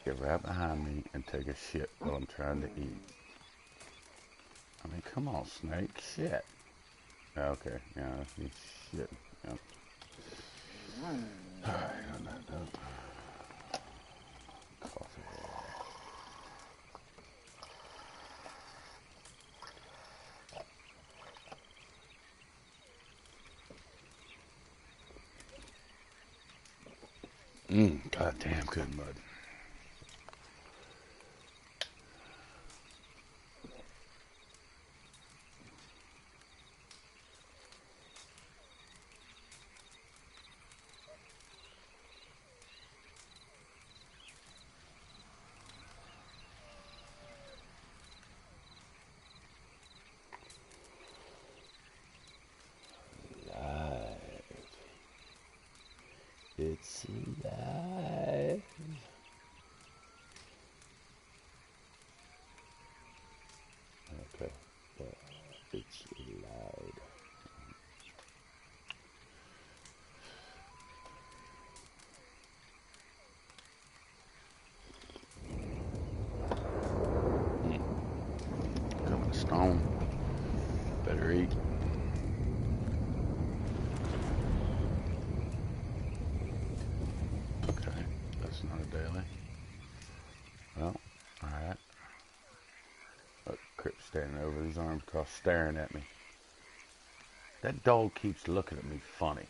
get right behind me and take a shit while I'm trying to eat. I mean, come on, snake. Shit. Okay, yeah, he's shit. Yeah. Alright, no. Coffee. Goddamn good mud. It's live. Okay, but it's loud. Coming stone. Better eat. Okay, that's not a daily. Well, alright. Look, Crip's standing over his arms crossed staring at me. That dog keeps looking at me funny.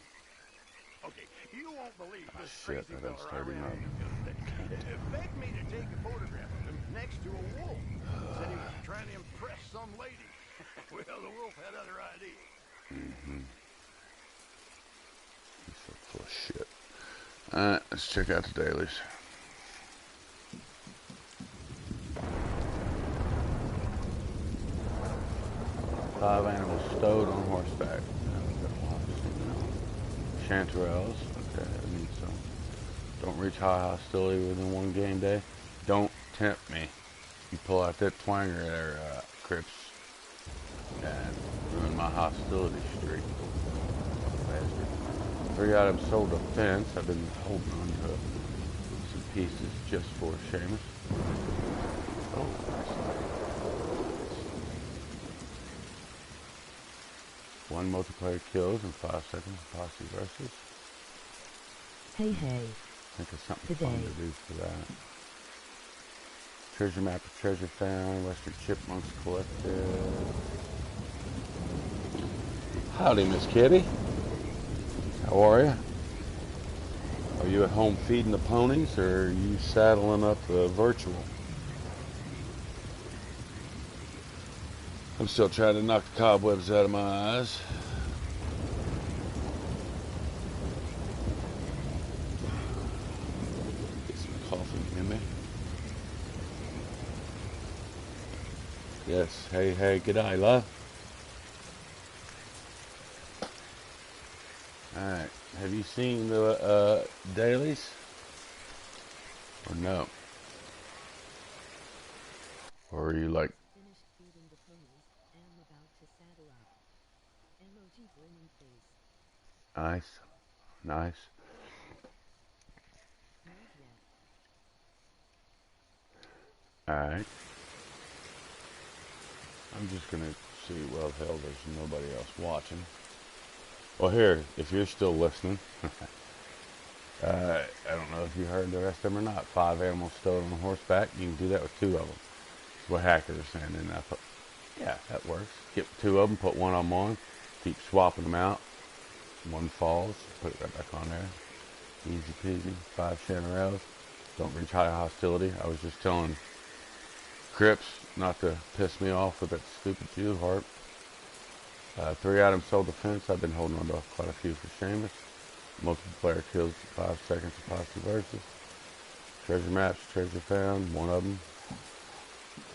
Okay, you won't believe this Shit, crazy I done fella I started ran up. into yesterday. Begged me to take a photograph of him next to a wolf. Said he was trying to impress some lady. Well, the wolf had other ideas. He's so full of shit. Alright, let's check out the dailies. 5 animals stowed on horseback. Chanterelles. Okay, I need some. Don't reach high hostility within 1 game day. Don't tempt me. You pull out that twanger there, Crips, and ruin my hostility streak. Bastard. 3 items sold to fence. I've been holding on to some pieces just for Seamus. Oh, nice. 1 multiplayer kills in 5 seconds. Posse versus. Hey. Think of something fun to do for that. Treasure map of treasure found. Western chipmunks collected. Howdy, Miss Kitty. How are you? Are you at home feeding the ponies, or are you saddling up the virtual? I'm still trying to knock the cobwebs out of my eyes. Get some coffee in me. Yes, hey, g'day, love. Alright, have you seen the dailies? Or no? Or are you like... Finished feeding the ponies, am about to saddle up. Emoji grinning face. Nice. Not yet. Alright. I'm just gonna see, well, hell, there's nobody else watching. Well, here, if you're still listening, I don't know if you heard the rest of them or not. 5 animals stowed on horseback. You can do that with 2 of them. That's what hackers are saying. And I put, yeah, that works. Get 2 of them, put 1 on one, keep swapping them out. 1 falls, put it right back on there. Easy peasy. 5 chanterelles. Don't reach high hostility. I was just telling Crips not to piss me off with that stupid Jew heart. 3 items sold to fence. I've been holding on to quite a few for Seamus. Multiplayer kills 5 seconds of posse versus. Treasure maps, treasure found, 1 of them.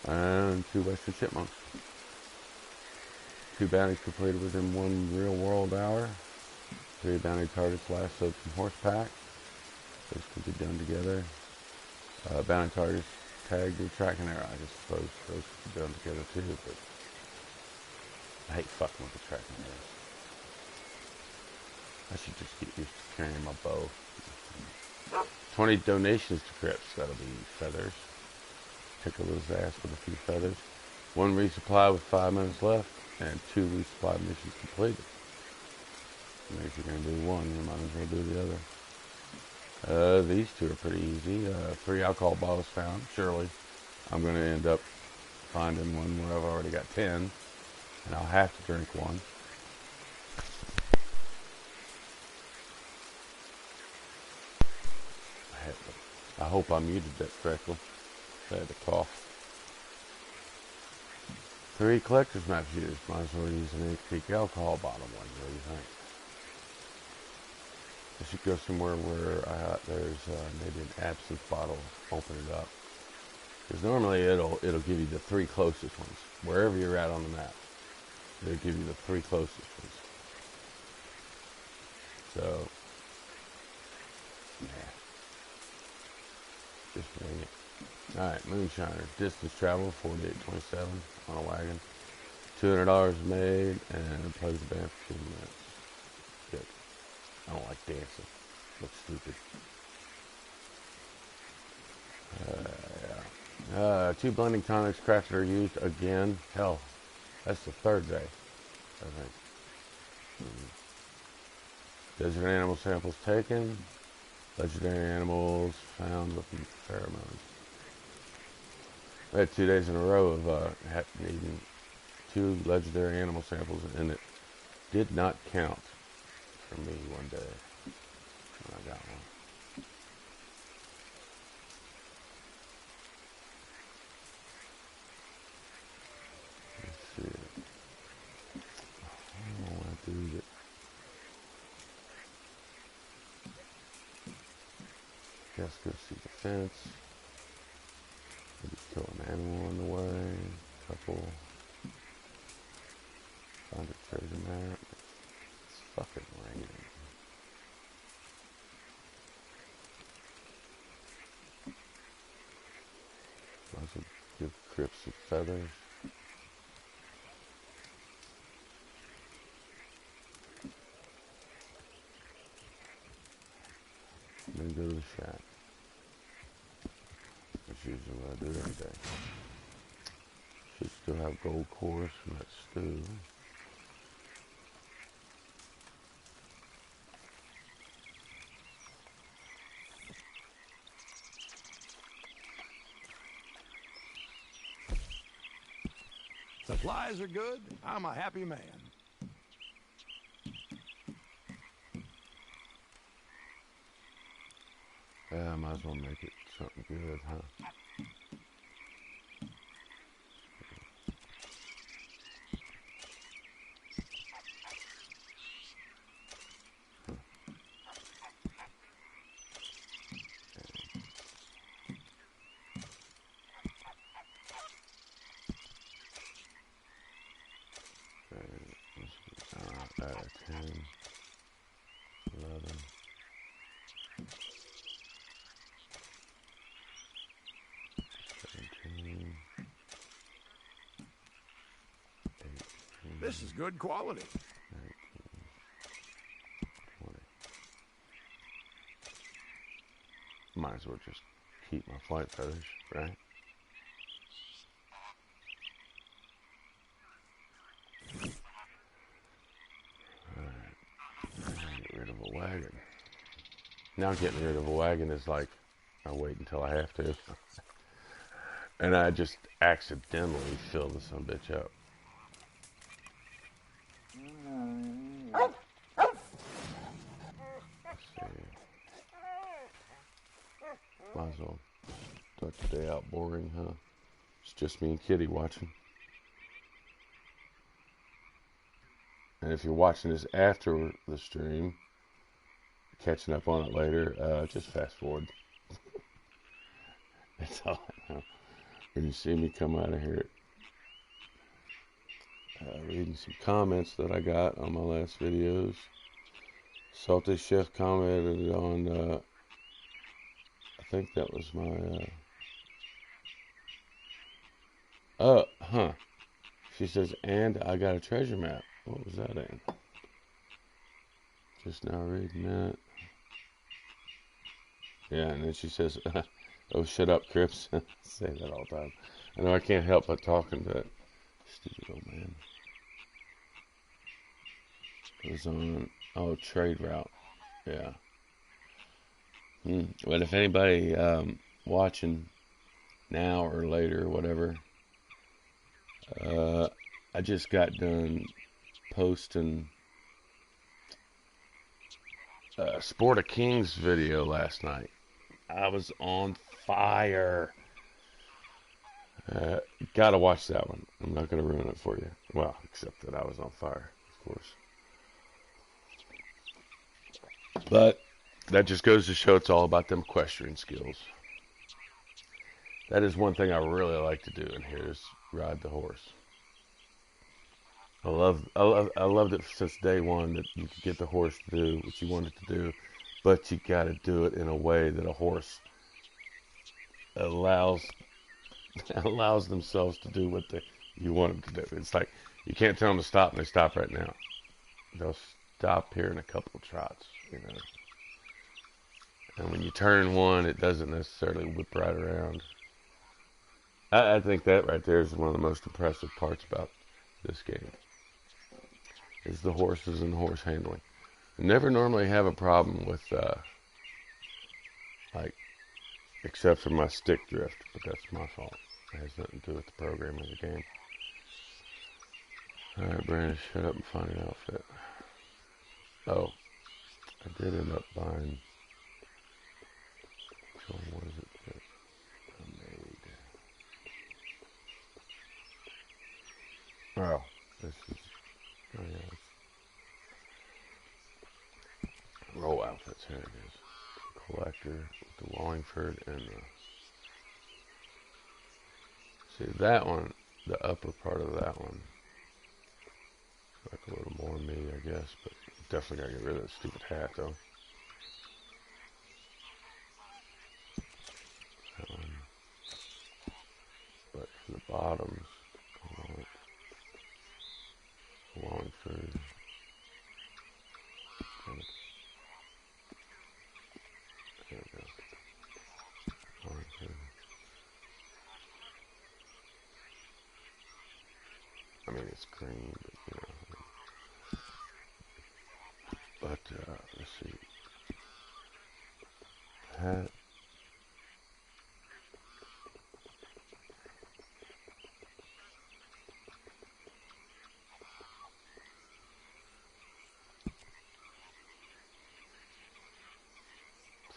And 2 western chipmunks. 2 bounties completed within 1 real world hour. 3 bounty targets lassoed from horsepack. Those can be done together. Bounty targets tagged with tracking arrow. I just suppose those could be done together too, but I hate fucking with the tracking arrows. I should just get used to carrying my bow. 20 donations to Crips. That'll be feathers. Tickle his ass with a few feathers. 1 resupply with 5 minutes left, and 2 resupply missions completed. And if you're going to do one, you might as well do the other. These 2 are pretty easy. 3 alcohol bottles found. Surely I'm going to end up finding one where I've already got 10, and I'll have to drink one. I hope I muted that correctly. I had to cough. 3 collector's maps used. Might as well use an 8 Creek alcohol bottle one. What do you think? I should go somewhere where there's maybe an absinthe bottle. Open it up. Because normally it'll give you the 3 closest ones. Wherever you're at on the map, it'll give you the 3 closest ones. So, yeah. Just bring it. Alright, Moonshiner. Distance travel, 48.27 on a wagon. $200 made, and play the band for 2 minutes. Good. I don't like dancing. Looks stupid. Yeah. 2 blending tonics crafted or used again. Hell, that's the 3rd day, I think. Desert animal samples taken. Legendary animals found with pheromones. I had 2 days in a row of needing 2 legendary animal samples, and it did not count for me one day when I got one. Let's see. I don't want to do that. Let's go see the fence. Maybe kill an animal on the way. Couple. Find a treasure map. It's fucking raining. Might as well give Crips some feathers. And then go to the shack. That's usually what I do every day. Should still have gold cores from that stew. Supplies are good. I'm a happy man. Yeah, I might as well make it something good, huh? Okay, 10, 11. 17, 18, This is good quality. 19, 20. Might as well just keep my flight feathers, right? Alright. Get rid of a wagon. Now getting rid of a wagon is like, I wait until I have to. And I just accidentally fill this son of a bitch up. Let's see. Might as well start the day out boring, huh? It's just me and Kitty watching. And if you're watching this after the stream, catching up on it later, just fast forward. That's all I know. When you see me come out of here, reading some comments that I got on my last videos. Salty Chef commented on, I think that was my, she says, and I got a treasure map. What was that in? Just now reading that. Yeah, and then she says, "Oh, shut up, Crips." Say that all the time. I know I can't help but talking to that stupid old man. It was on, oh, trade route. Yeah. But if anybody watching now or later or whatever, I just got done posting Sport of Kings video last night. I was on fire. Gotta watch that one. I'm not gonna ruin it for you. Well, except that I was on fire, of course. But that just goes to show it's all about them equestrian skills. That is one thing I really like to do in here is ride the horse. I loved it since day one that you could get the horse to do what you want it to do, but you got to do it in a way that a horse allows themselves to do what you want them to do. It's like you can't tell them to stop and they stop right now. They'll stop here in a couple of trots, you know. And when you turn one, it doesn't necessarily whip right around. I think that right there is one of the most impressive parts about this game. Is the horses and the horse handling. I never normally have a problem with, like, except for my stick drift, but that's my fault. It has nothing to do with the programming of the game. Alright, Brandon, shut up and find an outfit. Oh, I did end up buying. So what is it that I made? Oh, this is. Oh yeah, it's roll outfits. Here it is. Collector with the Wallingford and the. See that one, the upper part of that one. Like a little more me, I guess, but definitely gotta get rid of that stupid hat though. But for the bottoms, I want Wallingford. There we go. Wallingford. I mean, it's green, but you know. But let's see. Hat.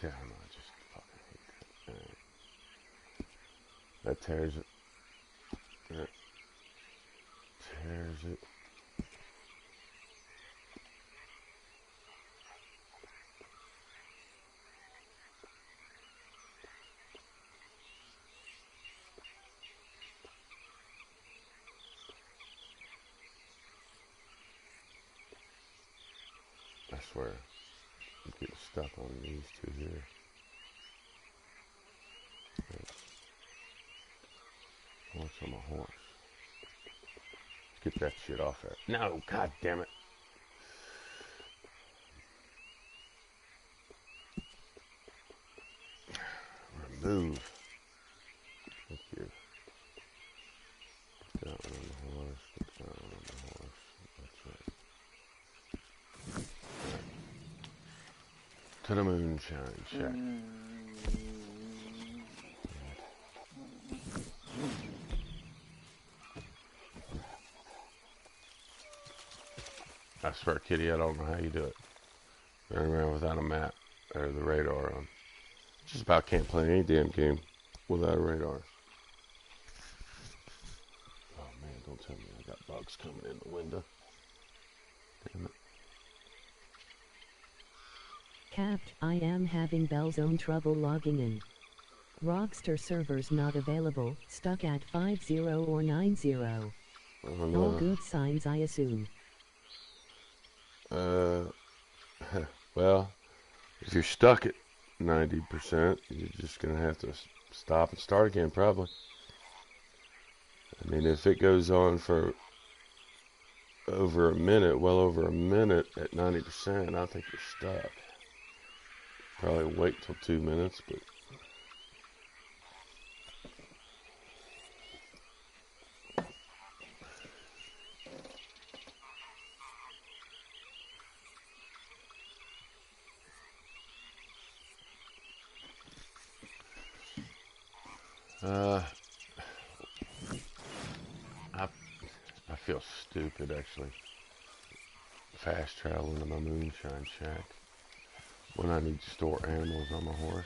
Yeah, I know, I just fucking hate that. That tears it. That tears it. I swear, you get stuck on these two here. What's on my horse? Get that shit off there. No, god damn it. Remove. Thank you. Put that one on the horse. Put that one on the horse. That's right. To the moonshine shack. I swear, Kitty, I don't know how you do it. Running around without a map or the radar on. Just about can't play any damn game without a radar. Oh man, don't tell me I got bugs coming in the window. Damn it. Capt, I am having Bellzone trouble logging in. Rockstar servers not available, stuck at 50 or 90. Oh, no. All good signs, I assume. Well, if you're stuck at 90%, you're just going to have to stop and start again, probably. I mean, if it goes on for over a minute, well over a minute at 90%, I think you're stuck. Probably wait till 2 minutes, but I feel stupid actually fast traveling to my moonshine shack when I need to store animals on my horse.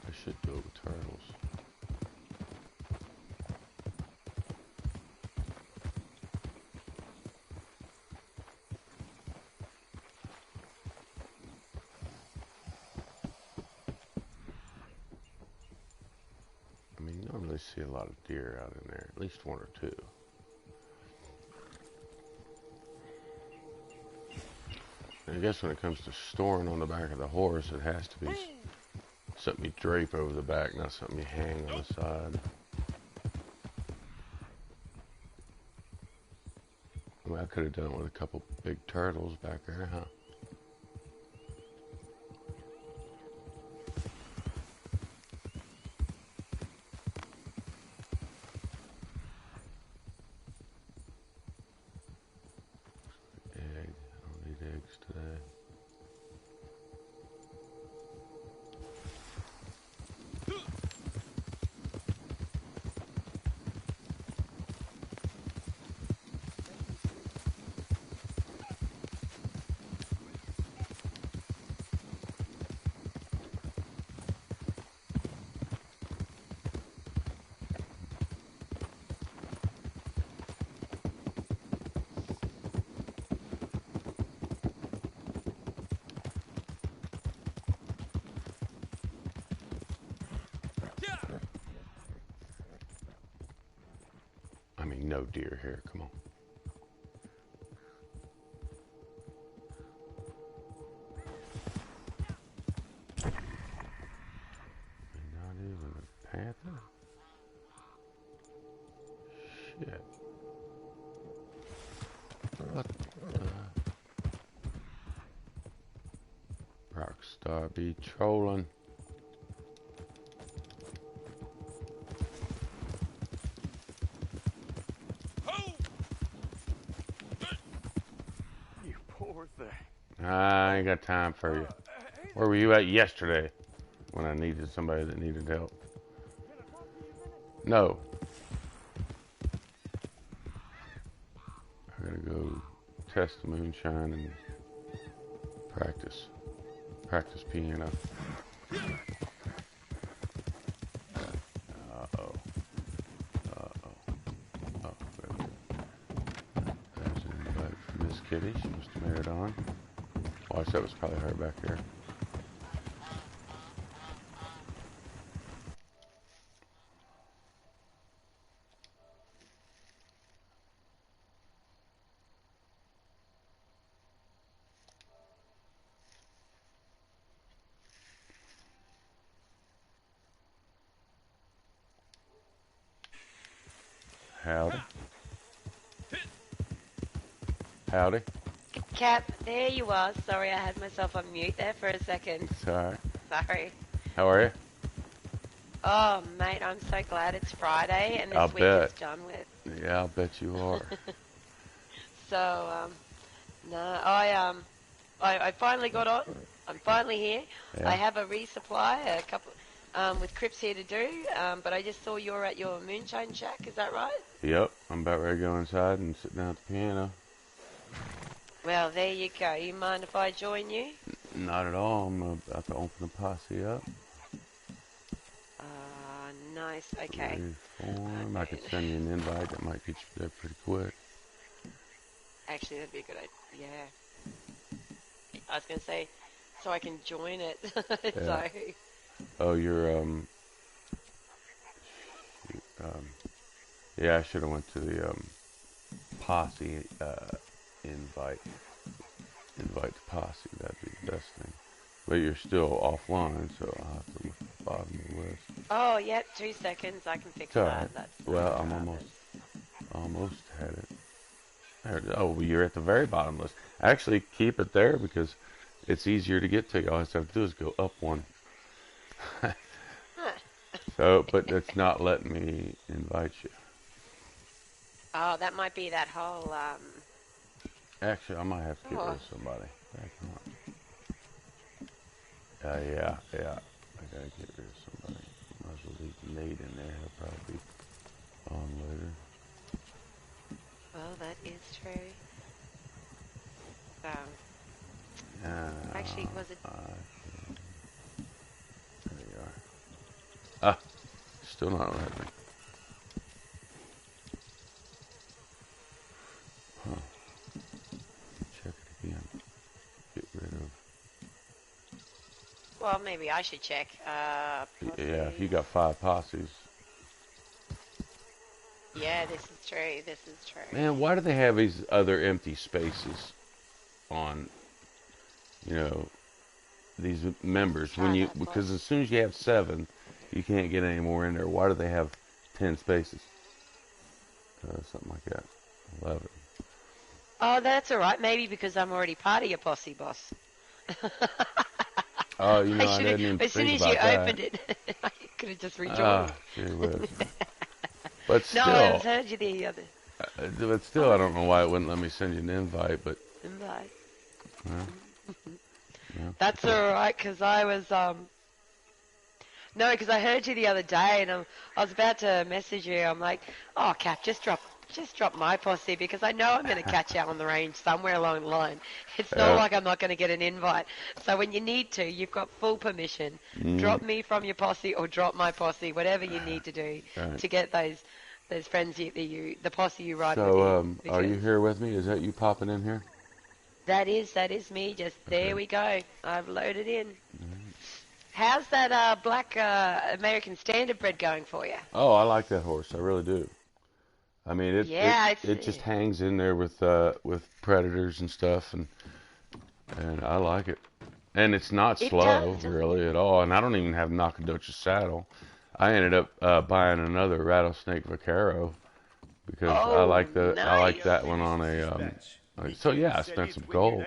I should do it with turtles. I mean, you don't really see a lot of deer out in there, at least one or two. And I guess when it comes to storing on the back of the horse, it has to be something you drape over the back, not something you hang on the side. I mean, I could have done it with a couple big turtles back there, huh? Egg. I don't need eggs today. I mean, no deer here, come on. Not even a panther? Shit. What the? Rockstar be trolling. You poor thing. I ain't got time for you. Where were you at yesterday when I needed somebody that needed help? No. I gotta go test the moonshine and practice. Practice piano. Uh-oh. Uh-oh. Oh, there's an invite from Miss Kitty. She must have made it on. Watch, that was probably her back here. Howdy. Howdy. Cap, there you are. Sorry, I had myself on mute there for a second. It's alright. Sorry. How are you? Oh, mate, I'm so glad it's Friday and I'll this week is bet. done with. Yeah, I'll bet you are. So, no, I finally got on. I'm finally here. Yeah. I have a resupply, a couple, with Crips here to do, but I just saw you're at your moonshine shack, is that right? Yep. I'm about ready to go inside and sit down at the piano. Well, there you go. You mind if I join you? Not at all. I'm about to open the posse up. Nice, okay. Reform. I could send you an invite. That might get you there pretty quick. Actually, that'd be a good idea. Yeah. I was going to say, so I can join it. Yeah. So. Oh, you're, yeah, I should have went to the, posse, invite to posse. That'd be the best thing. But you're still offline, so I'll have to look at the bottom of the list. Oh, yeah, 2 seconds. I can fix It's all that. right. That's Well, I'm almost had it. There, oh, well, you're at the very bottom list. Actually, keep it there because it's easier to get to. All you have to do is go up one. Huh. So, but it's not letting me invite you. Oh, that might be that whole, Actually, I might have to get rid of somebody. Back on. Yeah. I gotta get rid of somebody. Might as well leave Nate in there. He'll probably be on later. well, that is true. So, actually, was it... There you are. Ah, still not letting me. Huh. Check it again. Get rid of... Well, maybe I should check. Yeah, if Posses. you got 5 posses. Yeah, this is true. This is true. Man, why do they have these other empty spaces on, you know, these members? Try When you, that, because boss. as soon as you have 7, you can't get any more in there. Why do they have 10 spaces? Something like that. 11. Oh, that's all right. Maybe because I'm already part of your posse, boss. Oh, you know, I should've- didn't even as soon think as you about that. opened it, I could have just rejoined. Ah, gee whiz. But No, still, I heard you the other I don't know why it wouldn't let me send you an invite, but invite. yeah. That's all right, because I was no, because I heard you the other day, and I was about to message you. I'm like, oh, Cap, just drop my posse because I know I'm going to catch you on the range somewhere along the line. It's not like I'm not going to get an invite. So when you need to, you've got full permission. Drop me from your posse or drop my posse, whatever you need to do to get those friends the posse you ride with. So, are you here with me? Is that you popping in here? That is me. Just there we go. I've loaded in. How's that black American Standard bred going for you? Oh, I like that horse. I really do. I mean, it just hangs in there with predators and stuff, and I like it. And it's not slow really at all. And I don't even have Nacogdoches saddle. I ended up buying another rattlesnake vaquero because I like that one on a. So yeah, I spent some gold.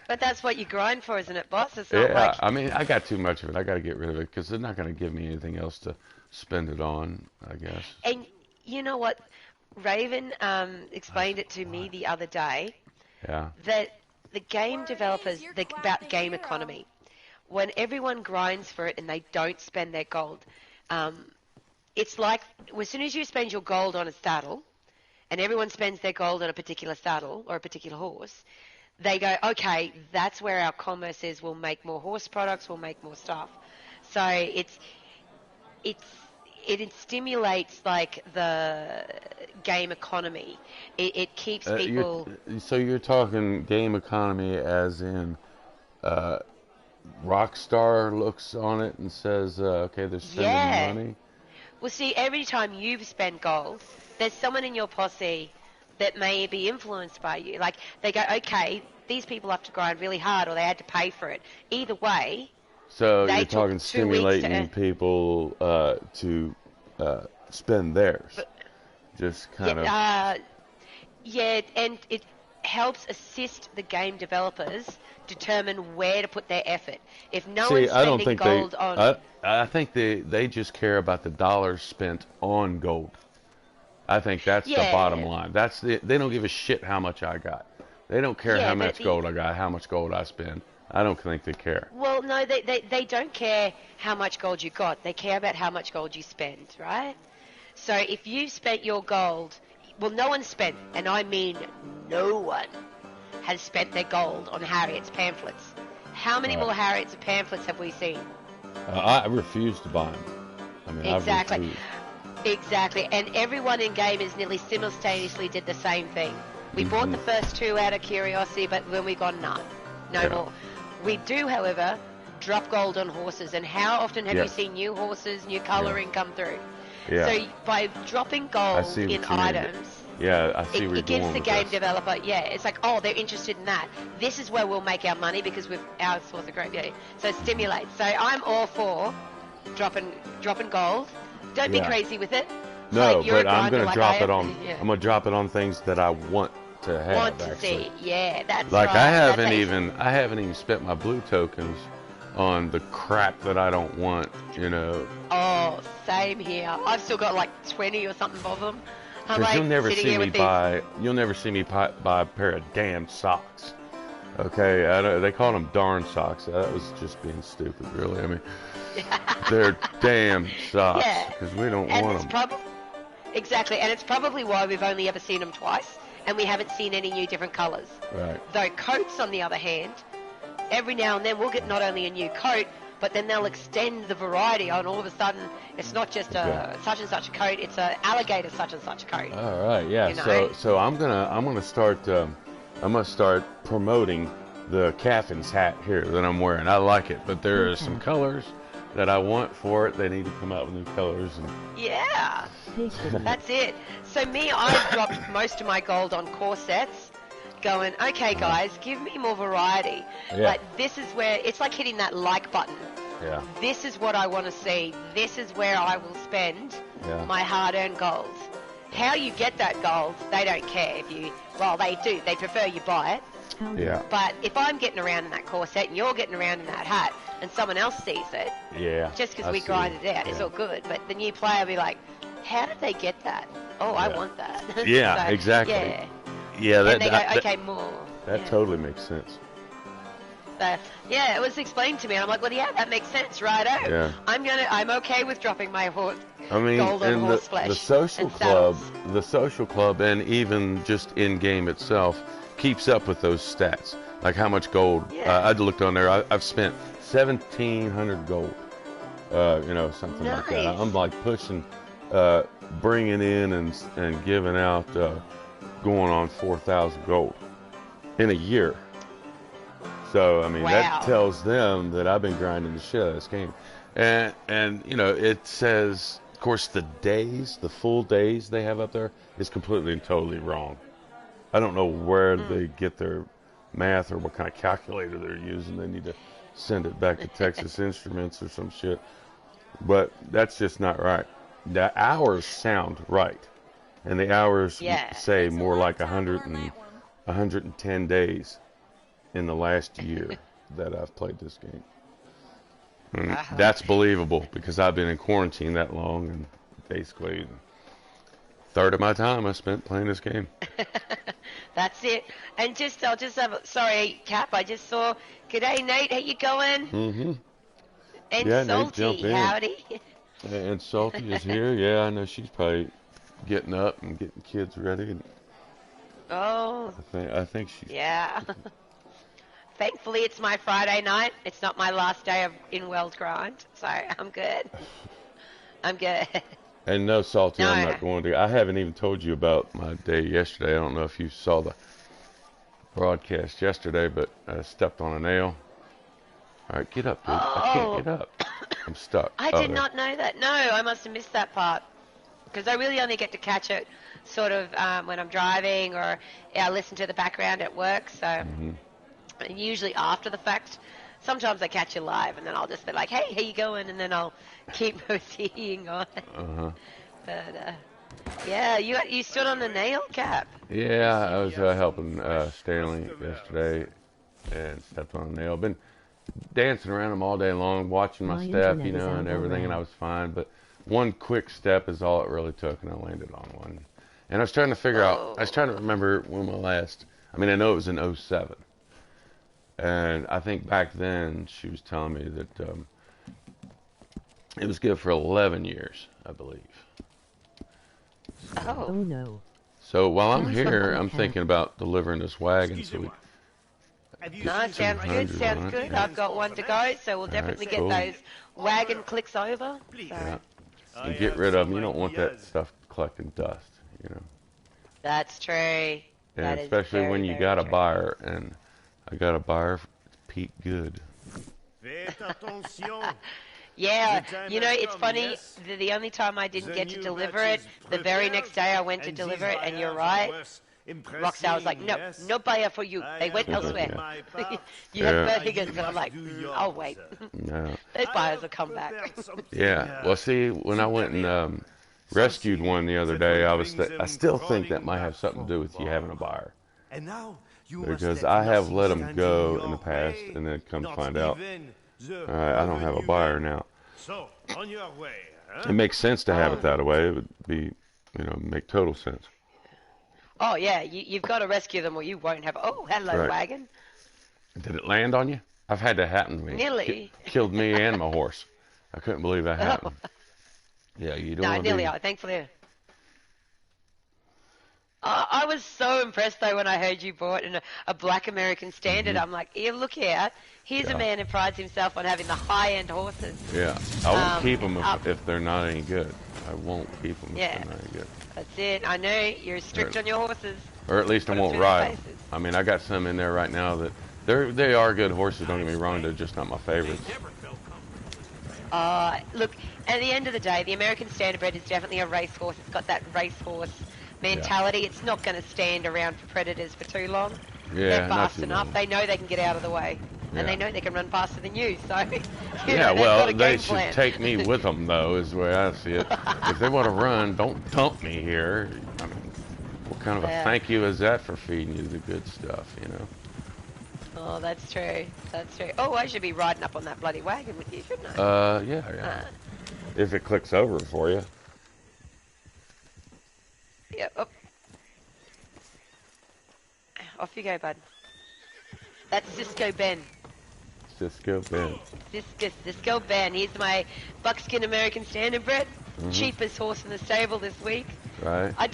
But that's what you grind for, isn't it, boss? It's not Yeah, I mean, I got too much of it. I got to get rid of it because they're not going to give me anything else to spend it on, I guess. And you know what? Raven explained it to me the other day. Yeah. That the game developers, about game economy, when everyone grinds for it and they don't spend their gold, it's like as soon as you spend your gold on a saddle, and everyone spends their gold on a particular saddle or a particular horse, they go, okay, that's where our commerce is. We'll make more horse products. We'll make more stuff. So it stimulates like the game economy. It keeps people. So you're talking game economy as in Rockstar looks on it and says, okay, they're spending money. Well, see, every time you spend gold, there's someone in your posse that may be influenced by you. Like, they go, okay, these people have to grind really hard or they had to pay for it. Either way, so you're talking stimulating people to spend theirs. Just kind of... Yeah, and it helps assist the game developers determine where to put their effort. If no See, one's I don't spending think they. gold on... I think they just care about the dollars spent on gold. I think that's the bottom Yeah, line. They don't give a shit how much I got. They don't care how yeah, but much gold I got, how much gold I spend. I don't think they care. well, no, they don't care how much gold you got. They care about how much gold you spend, right? So if you spent your gold, well, no one spent, and I mean no one, has spent their gold on Harriet's pamphlets. How many Right. more Harriet's pamphlets have we seen? I refuse to buy them. I mean, Exactly. I refuse. Exactly, and everyone in gamers nearly simultaneously did the same thing. We bought the first two out of curiosity, but when we got no Yeah. more. We do, however, drop gold on horses, and how often have you Yes. seen new horses, new colouring come through? Yeah. So by dropping I gold see what in you mean. items, Yeah, I see where you're it gives going the with game this. developer, it's like, oh, they're interested in that. This is where we'll make our money because we've our source of growth. Yeah. So it stimulates. So I'm all for dropping gold. Don't be Yeah. crazy with it. No, Like, you're a but I'm grinder gonna like drop I it am. on. Yeah. I'm gonna drop it on things that I want to have. Want to actually. see. Yeah, that's Like right. I That's haven't how you- even spent my blue tokens on the crap that I don't want. You know, Oh, same here. I've still got like 20 or something of them. I'm because like you'll never sitting see here me with these. buy. You'll never see me buy a pair of damn socks. Okay, they call them darn socks. That was just being stupid, really. I mean, they're damn socks Yeah. because we don't And want it's them. probably exactly, and it's probably why we've only ever seen them twice, and we haven't seen any new different colours. Right. Though coats, on the other hand, every now and then we'll get not only a new coat, but then they'll extend the variety, and all of a sudden it's not just a such and such a coat; it's a alligator such and such coat. All right, yeah. You know? So I'm gonna start promoting the Caffin's hat here that I'm wearing. I like it, but there are some colors that I want for it. They need to come out with new colors. And Yeah, Pasted. that's it. So me, I've dropped most of my gold on corsets, going, okay, guys, give me more variety. Yeah. But this is where it's like hitting that like button. yeah, This is what I want to see. This is where I will spend Yeah. my hard-earned gold. How you get that gold, they don't care if you. Well, they do. They prefer you buy it. yeah, But if I'm getting around in that corset and you're getting around in that hat, and someone else sees it, yeah. just because I we see. grinded it out, it's Yeah. all good. But the new player will be like, how did they get that? Oh, I Yeah. want that. Yeah, So, exactly. Yeah. Yeah, And they go, okay, more. that Yeah. totally makes sense. So, yeah, it was explained to me. And I'm like, well, yeah, that makes sense, righto. Yeah. I'm okay with dropping my horse. I mean, Gold on in horse flesh the social and club, saddles. and even just in game itself keeps up with those stats. Like how much gold. Yeah. I looked on there. I've spent 1,700 gold. Something like that. Nice. I'm like pushing, bringing in and giving out, going on 4,000 gold in a year. So I mean Wow. that tells them that I've been grinding the shit out of this game, and it says, of course, the full days they have up there is completely and totally wrong. I don't know where they get their math or what kind of calculator they're using. They need to send it back to Texas Instruments or some shit. But that's just not right. The hours sound right, and the hours Yeah. say more like 110 days in the last year that I've played this game. And that's believable because I've been in quarantine that long, and basically a third of my time I spent playing this game. That's it. And I'll just have sorry, Cap. I just saw. G'day, Nate. How you going? Mm-hmm. And Yeah, Nate jumped Salty, in. howdy. And Salty is here. Yeah, I know she's probably getting up and getting kids ready. Oh, I think she's. yeah. Thankfully, it's my Friday night. It's not my last day of in-world grind, so I'm good. I'm good. And no, Salty, I'm No. not going to. I haven't even told you about my day yesterday. I don't know if you saw the broadcast yesterday, but I stepped on a nail. All right, get up, dude. I can't get up. I'm stuck. I Oh, did there. not know that. No, I must have missed that part. Because I really only get to catch it sort of when I'm driving or I listen to the background at work. So Mm-hmm. and usually after the fact. Sometimes I catch you live and then I'll just be like, hey, how you going? And then I'll keep proceeding on. Uh-huh. But Yeah, you stood on the nail, Cap. Yeah, I was helping Stanley yesterday and stepped on a nail. Been dancing around them all day long, watching my step, internet is and out everything, and I already. was fine. But one quick step is all it really took, and I landed on one. And I was trying to figure out, I was trying to remember when my last, I mean, I know it was in '07. And I think back then she was telling me that it was good for 11 years, I believe. Oh Oh. no. So while I'm Sounds here, like I'm Cap. thinking about delivering this wagon. So we, No, sounds good, 200 sounds on it, good. yeah. I've got one to go, so we'll definitely get cool. those wagon clicks over. yeah, and get rid of them. You don't want that stuff collecting dust, That's true. And That is especially very, when you very got a true. buyer, and I got a buyer, Pete Good. Yeah, it's funny, the only time I didn't get to deliver it, the very next day I went to deliver it, and you're right, Rockstar was like, no buyer for you. They went elsewhere. You Yeah. had Birmingham, and I'm like, I'll wait. Yeah. Those buyers will come back. Yeah. Well, see, when I went and rescued one the other day, I still think that might have something to do with you having a buyer. Because I have let them go in the past, and then come to find out I don't have a buyer now. So, on your way, huh? It makes sense to have it that way. It would be, make total sense. Oh, yeah, you've got to rescue them or you won't have... Oh, hello, Right. wagon. Did it land on you? I've had that happen to me. Nearly. Killed me and my horse. I couldn't believe that happened. Yeah, you don't No, want to nearly, be... thankfully. I was so impressed, though, when I heard you bought a black American Standard. I'm like, yeah, look here. Here's a Yeah. man who prides himself on having the high-end horses. Yeah, I won't keep them up. if they're not any good. I won't keep them Yeah. if they're not any good. That's it. I know you're strict on your horses. Or at least I Put 'em won't through their ride 'em. paces. I mean, I got some in there right now that they are good horses. Don't get me wrong; they're just not my favorites. Look, at the end of the day, the American Standardbred is definitely a racehorse. It's got that racehorse mentality. It's not going to stand around for predators for too long. Yeah, They're not fast too enough. long. They know they can get out of the way. Yeah. And they know they can run faster than you. So, Yeah, they've well, got a they game should plan. take me with them, though, is the way I see it. If they want to run, don't dump me here. I mean, what kind of a Yeah. thank you is that for feeding you the good stuff, Oh, that's true. That's true. Oh, I should be riding up on that bloody wagon with you, shouldn't I? Yeah. If it clicks over for you. Yeah. Oh. Off you go, bud. That's Cisco Ben. Cisco Ben. Cisco Ben. Here's my buckskin American Standardbred. Cheapest horse in the stable this week. Right? I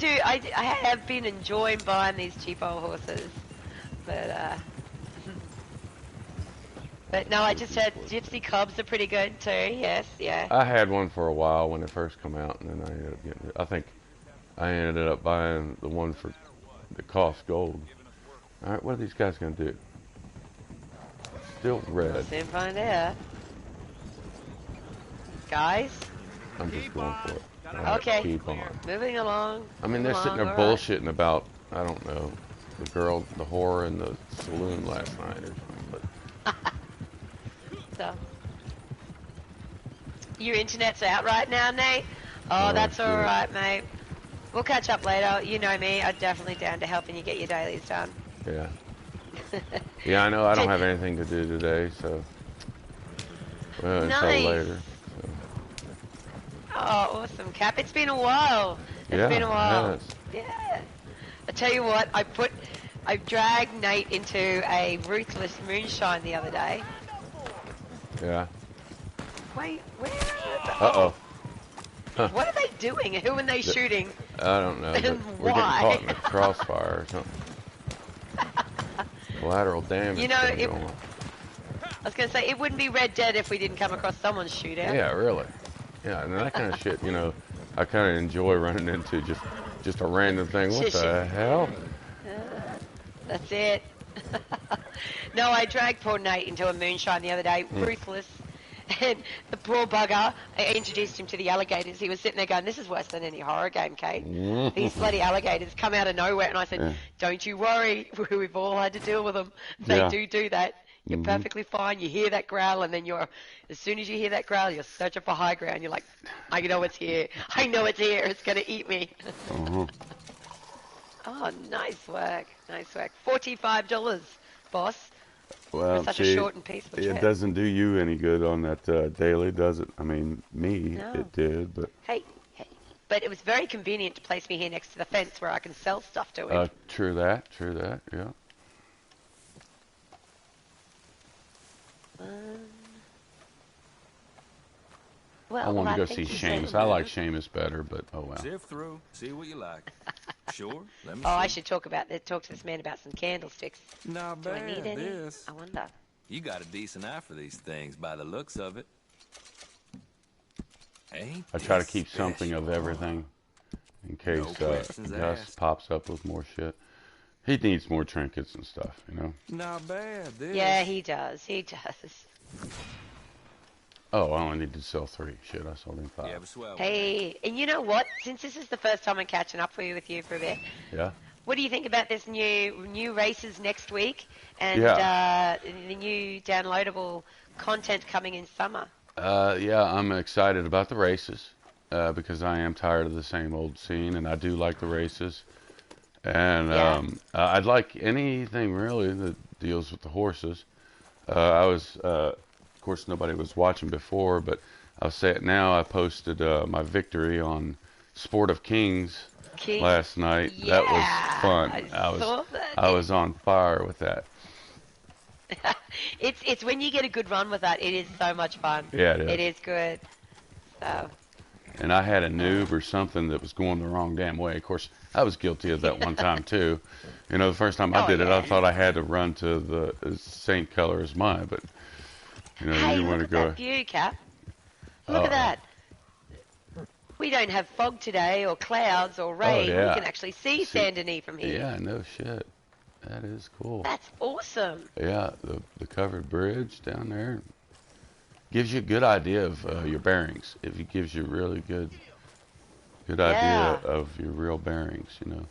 have been enjoying buying these cheap old horses. But no, I just heard Gypsy Cubs are pretty good too. Yes, yeah. I had one for a while when it first came out, and then I ended up getting it. I think I ended up buying the one that cost gold. All right, what are these guys going to do? Still red. We'll soon find out. Guys, I'm just going for it. All right, okay. Keep on. Moving along. I mean, they're sitting there along, all right. bullshitting about, I don't know, the girl, the whore in the saloon last night or something. But So, your internet's out right now, Nate? Oh, that's sure. all right, mate. We'll catch up later. You know me. I'm definitely down to helping you get your dailies done. yeah. Yeah, I know I don't have anything to do today, so. Well, until Nice. later. So. Oh, awesome, Cap. It's been a while. It's Yeah, been a while. it has. Yeah. I tell you what, I dragged Nate into a ruthless moonshine the other day. Yeah. Wait, where are they? Uh-oh. What are they doing? Who are they shooting? I don't know. But And we're getting why? caught in a crossfire or something. Collateral damage. You know, going it- on. I was going to say, it wouldn't be Red Dead if we didn't come across someone's shootout. Yeah, really. Yeah, and that kind of shit, I kind of enjoy running into just a random thing. What Just the shit. hell? That's it. No, I dragged poor Nate into a moonshine the other day, ruthless. And the poor bugger, I introduced him to the alligators. He was sitting there going, this is worse than any horror game, Kate. These bloody alligators come out of nowhere. And I said, don't you worry. We've all had to deal with them. They Yeah. do that. You're perfectly fine. You hear that growl, and then as soon as you hear that growl, you're searching for high ground. You're like, I know it's here. I know it's here. It's going to eat me. Oh, nice work. Nice work. $45, boss. Well, For such see, a short and peaceful trip. it doesn't do you any good on that daily, does it? I mean, me, No. it did, but... Hey. But it was very convenient to place me here next to the fence where I can sell stuff to him. True that, yeah. Well, I want to go see think you Seamus. said- I like Seamus better, but oh well. Sift through, see what you like. Sure, let me Oh, see. I should talk to this man about some candlesticks. Not Do I bad, need any? this. I wonder. You got a decent eye for these things by the looks of it. Ain't I try to this keep something of special? everything in case questions Gus asked. pops up with more shit. He needs more trinkets and stuff, you know. Not bad, this. Yeah, he does. He does. Oh, I only need to sell 3. Shit, I sold him 5. Yeah, but swell. Hey, and you know what? Since this is the first time I'm catching up with you for a bit, Yeah. what do you think about this new races next week and the new downloadable content coming in summer? Yeah, I'm excited about the races because I am tired of the same old scene, and I do like the races. And Yeah. I'd like anything really that deals with the horses. I was, of course, nobody was watching before, but I'll say it now. I posted my victory on Sport of Kings last night. Yeah, That was fun. saw that. I was on fire with that. It's when you get a good run with that, it is so much fun. Yeah, it is. It is good. So. And I had a noob or something that was going the wrong damn way. Of course, I was guilty of that one time too. You know, the first time I did it, I thought I had to run to the same color as mine, but you know, Hey, you look want to at go. that view, Cap. Look at that. We don't have fog today, or clouds, or rain. yeah. We can actually see Saint Denis from here. Yeah, no shit. That is cool. That's awesome. Yeah, the covered bridge down there gives you a good idea of your bearings. It gives you a really good idea of your real bearings, you know.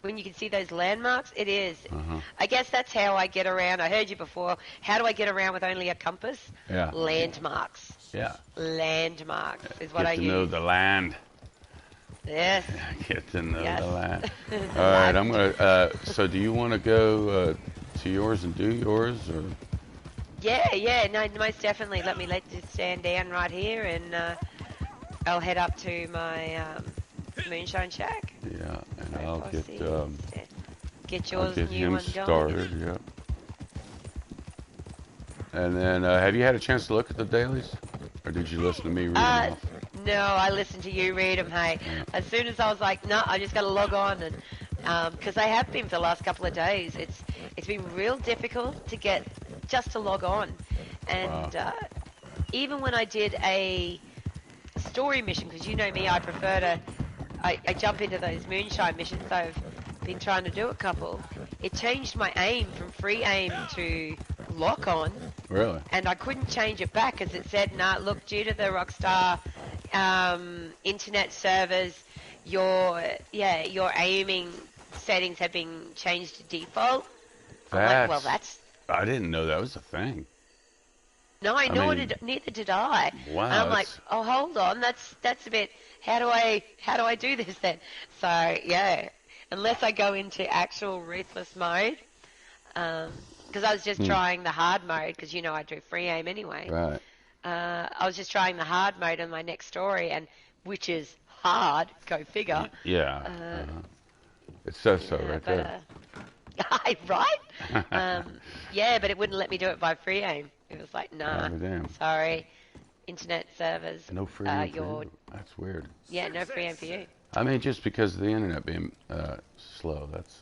When you can see those landmarks, it is. Uh-huh. I guess that's how I get around. I heard you before. How do I get around with only a compass? Yeah. Landmarks. Yeah. Landmarks is what I Get to use. know the land. Yes. Get to know Yes. the land. All right, I'm gonna. So, do you want to go to yours and do yours, or? Yeah, no, most definitely. Let you stand down right here, and I'll head up to my moonshine shack. Yeah, and I'll get I'll yours get new him one going. started. Yeah. And then, have you had a chance to look at the dailies, or did you listen to me read them off? No, I listened to you read them. Hey, as soon as I was like, no, I just got to log on, and because I have been for the last couple of days, it's been real difficult to get just to log on, and even when I did a story mission, because you know me, I prefer to, I jump into those moonshine missions. So I've been trying to do a couple. It changed my aim from free aim to lock on. Really? And I couldn't change it back because it said, nah, look, due to the Rockstar internet servers, your aiming settings have been changed to default. I'm like, well, that's... I didn't know that was a thing. No, neither did I. Wow. And I'm like, oh, hold on, that's a bit... How do I do this then? So yeah, unless I go into actual ruthless mode, because I was just trying the hard mode, because you know I do free aim anyway. Right. I was just trying the hard mode on my next story, and which is hard. Go figure. Yeah. It says so right there. Right? Yeah, but it wouldn't let me do it by free aim. It was like, nah, Oh, damn. sorry, internet servers. No free aim for you? That's weird. Yeah, no free aim for you. I mean, just because of the internet being slow, that's...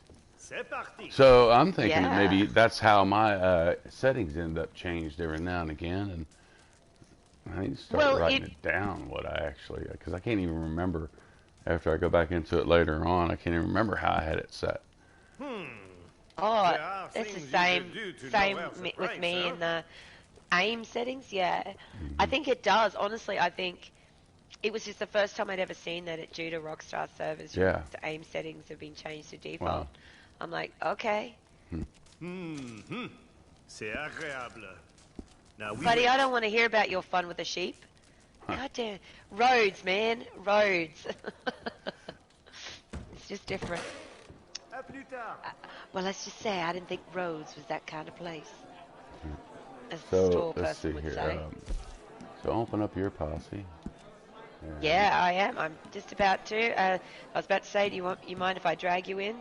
So I'm thinking that maybe that's how my settings end up changed every now and again, and I need to start writing it down, what I actually... Because I can't even remember, after I go back into it later on, I can't even remember how I had it set. Oh, it's the same with me in the aim settings, yeah. I think it does. Honestly, I think it was just the first time I'd ever seen that it due to Rockstar servers. Yeah. The aim settings have been changed to default. Wow. I'm like, okay. C'est agréable. Now we Buddy, I don't want to hear about your fun with the sheep. God damn. Roads, man. Roads. It's just different. À plus tard. Well, let's just say I didn't think Rhodes was that kind of place. As the So store let's see person would here. say. So open up your posse. And Yeah, I am. I'm just about to. I was about to say, you mind if I drag you in?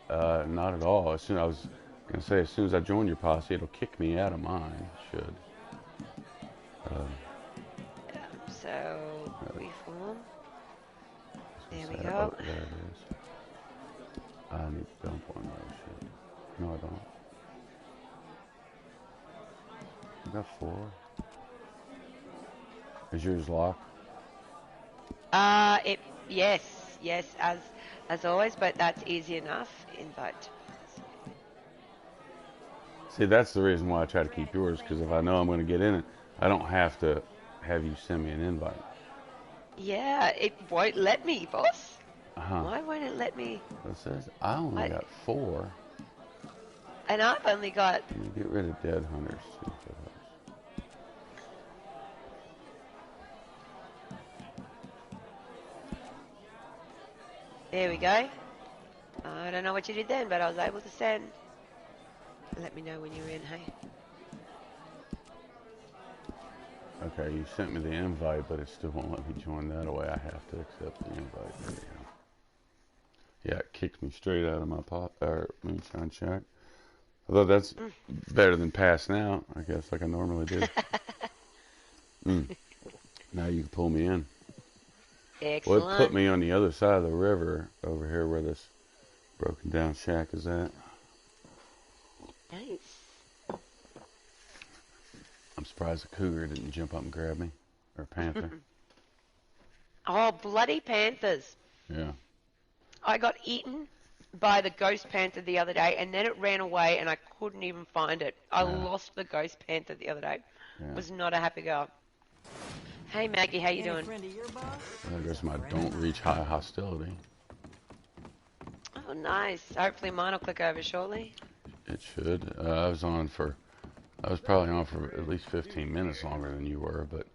Not at all. As soon I was gonna say, as soon as I join your posse, it'll kick me out of mine. Should. So, reform. There we Oh, go. there it is. I need to dump one of those shit. No, I don't. I got 4. Is yours locked? Yes, as always, but that's easy enough. Invite. See, that's the reason why I try to keep yours, because if I know I'm going to get in it, I don't have to have you send me an invite. Yeah, it won't let me, boss. Uh-huh. Why won't it let me? It says I only got 4. And I've only got... Let me get rid of Dead Hunters. See if that helps. There we go. I don't know what you did then, but I was able to send. Let me know when you're in, hey? Okay, you sent me the invite, but it still won't let me join that away. I have to accept the invite. There you go. Yeah, it kicked me straight out of my moonshine shack. Although that's better than pass now, I guess, like I normally do. Now you can pull me in. Excellent. Well, it put me on the other side of the river over here where this broken down shack is at. Nice. I'm surprised a cougar didn't jump up and grab me. Or a panther. Oh, bloody panthers. Yeah. I got eaten by the ghost panther the other day, and then it ran away, and I couldn't even find it. I lost the ghost panther the other day. Yeah. Was not a happy girl. Hey, Maggie, how you doing? There goes my don't reach high hostility. Oh, nice. Hopefully mine will click over shortly. It should. I was probably on for at least 15 minutes longer than you were, but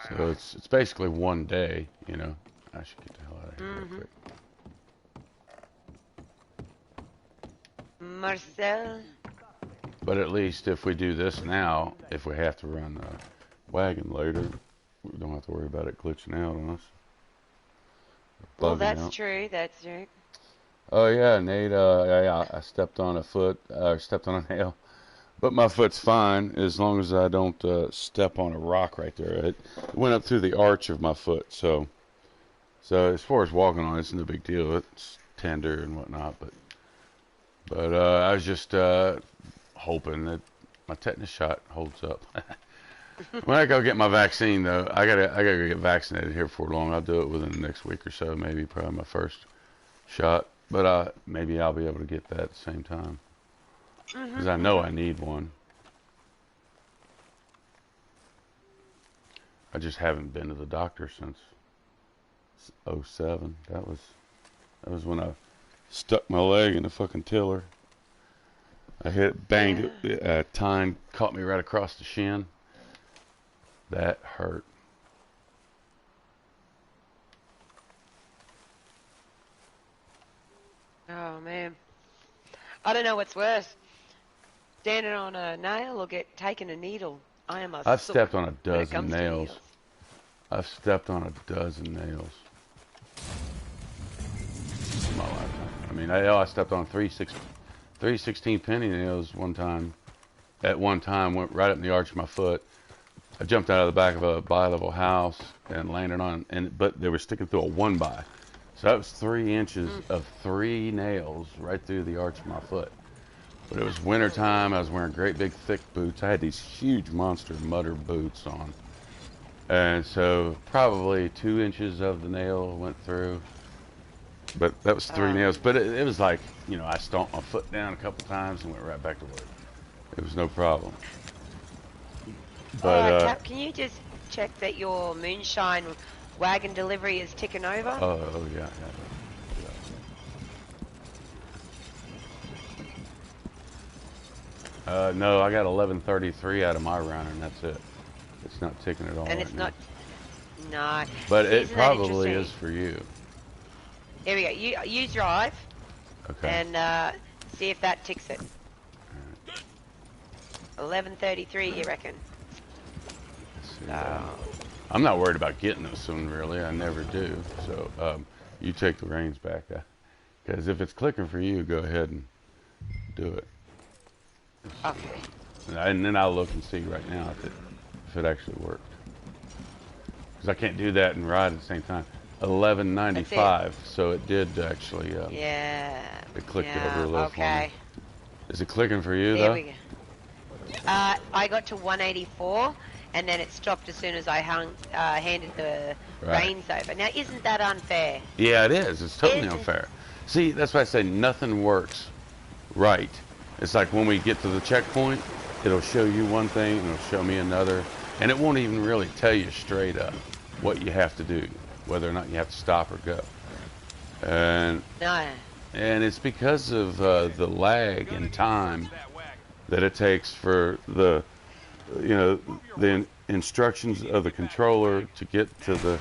so it's basically one day, you know. I should get the hell out of here real quick. Marcel. But at least if we do this now, if we have to run the wagon later, we don't have to worry about it glitching out on us. Well, Bugging that's out. true. That's true. Oh yeah, Nate. I stepped on stepped on a nail, but my foot's fine as long as I don't step on a rock right there. It went up through the arch of my foot, so as far as walking on, it's no big deal. It's tender and whatnot, but I was just hoping that my tetanus shot holds up. When I go get my vaccine, though, I gotta go get vaccinated here before long. I'll do it within the next week or so, maybe probably my first shot. But maybe I'll be able to get that at the same time, because I know I need one. I just haven't been to the doctor since '07. That was when I stuck my leg in the fucking tiller. I banged it. Tine caught me right across the shin. That hurt. Oh, man. I don't know what's worse. Standing on a nail or get taken a needle. I am a I've sook stepped on a when it dozen comes to nails. needles. I've stepped on a dozen nails in my lifetime. I mean, I stepped on 3/16 penny nails one time. At one time, went right up in the arch of my foot. I jumped out of the back of a bi-level house and landed on, but they were sticking through a 1x. So that was 3 inches of 3 nails right through the arch of my foot. But it was winter time. I was wearing great big thick boots. I had these huge monster mutter boots on. And so probably 2 inches of the nail went through. But that was 3 nails. But it was like, you know, I stomped my foot down a couple times and went right back to work. It was no problem. But Cap, can you just check that your moonshine wagon delivery is ticking over? oh yeah. No, I got 1133 out of my round, and that's it. It's not ticking at all. And it's not. No. But it Isn't that probably interesting? is for you. Here we go. You drive. Okay. And see if that ticks it. 1133, you reckon? I'm not worried about getting this one, really. I never do. So you take the reins back. Because if it's clicking for you, go ahead and do it. Okay. And then I'll look and see right now if it actually worked. Because I can't do that and ride at the same time. 1195. So it did actually. Yeah. It clicked yeah, over a little for me. Is it clicking for you, There though? we go. I got to 184, and then it stopped as soon as I handed the reins over. Now, isn't that unfair? Yeah, it is. It's totally unfair. See, that's why I say nothing works right. It's like when we get to the checkpoint, it'll show you one thing, and it'll show me another, and it won't even really tell you straight up what you have to do, whether or not you have to stop or go. And it's because of the lag in time that it takes for the instructions of the controller to get to the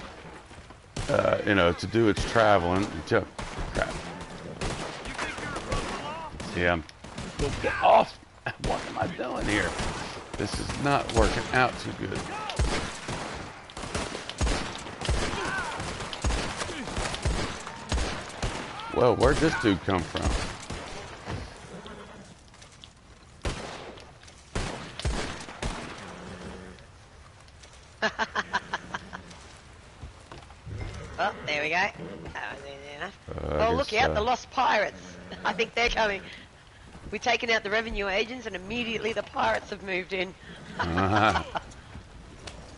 to do its traveling. Crap. Yeah, get off. What am I doing here? This is not working out too good. Well, where'd this dude come from? Oh, there we go. That was easy enough. Oh, look out, the lost pirates. I think they're coming. We've taken out the revenue agents, and immediately the pirates have moved in.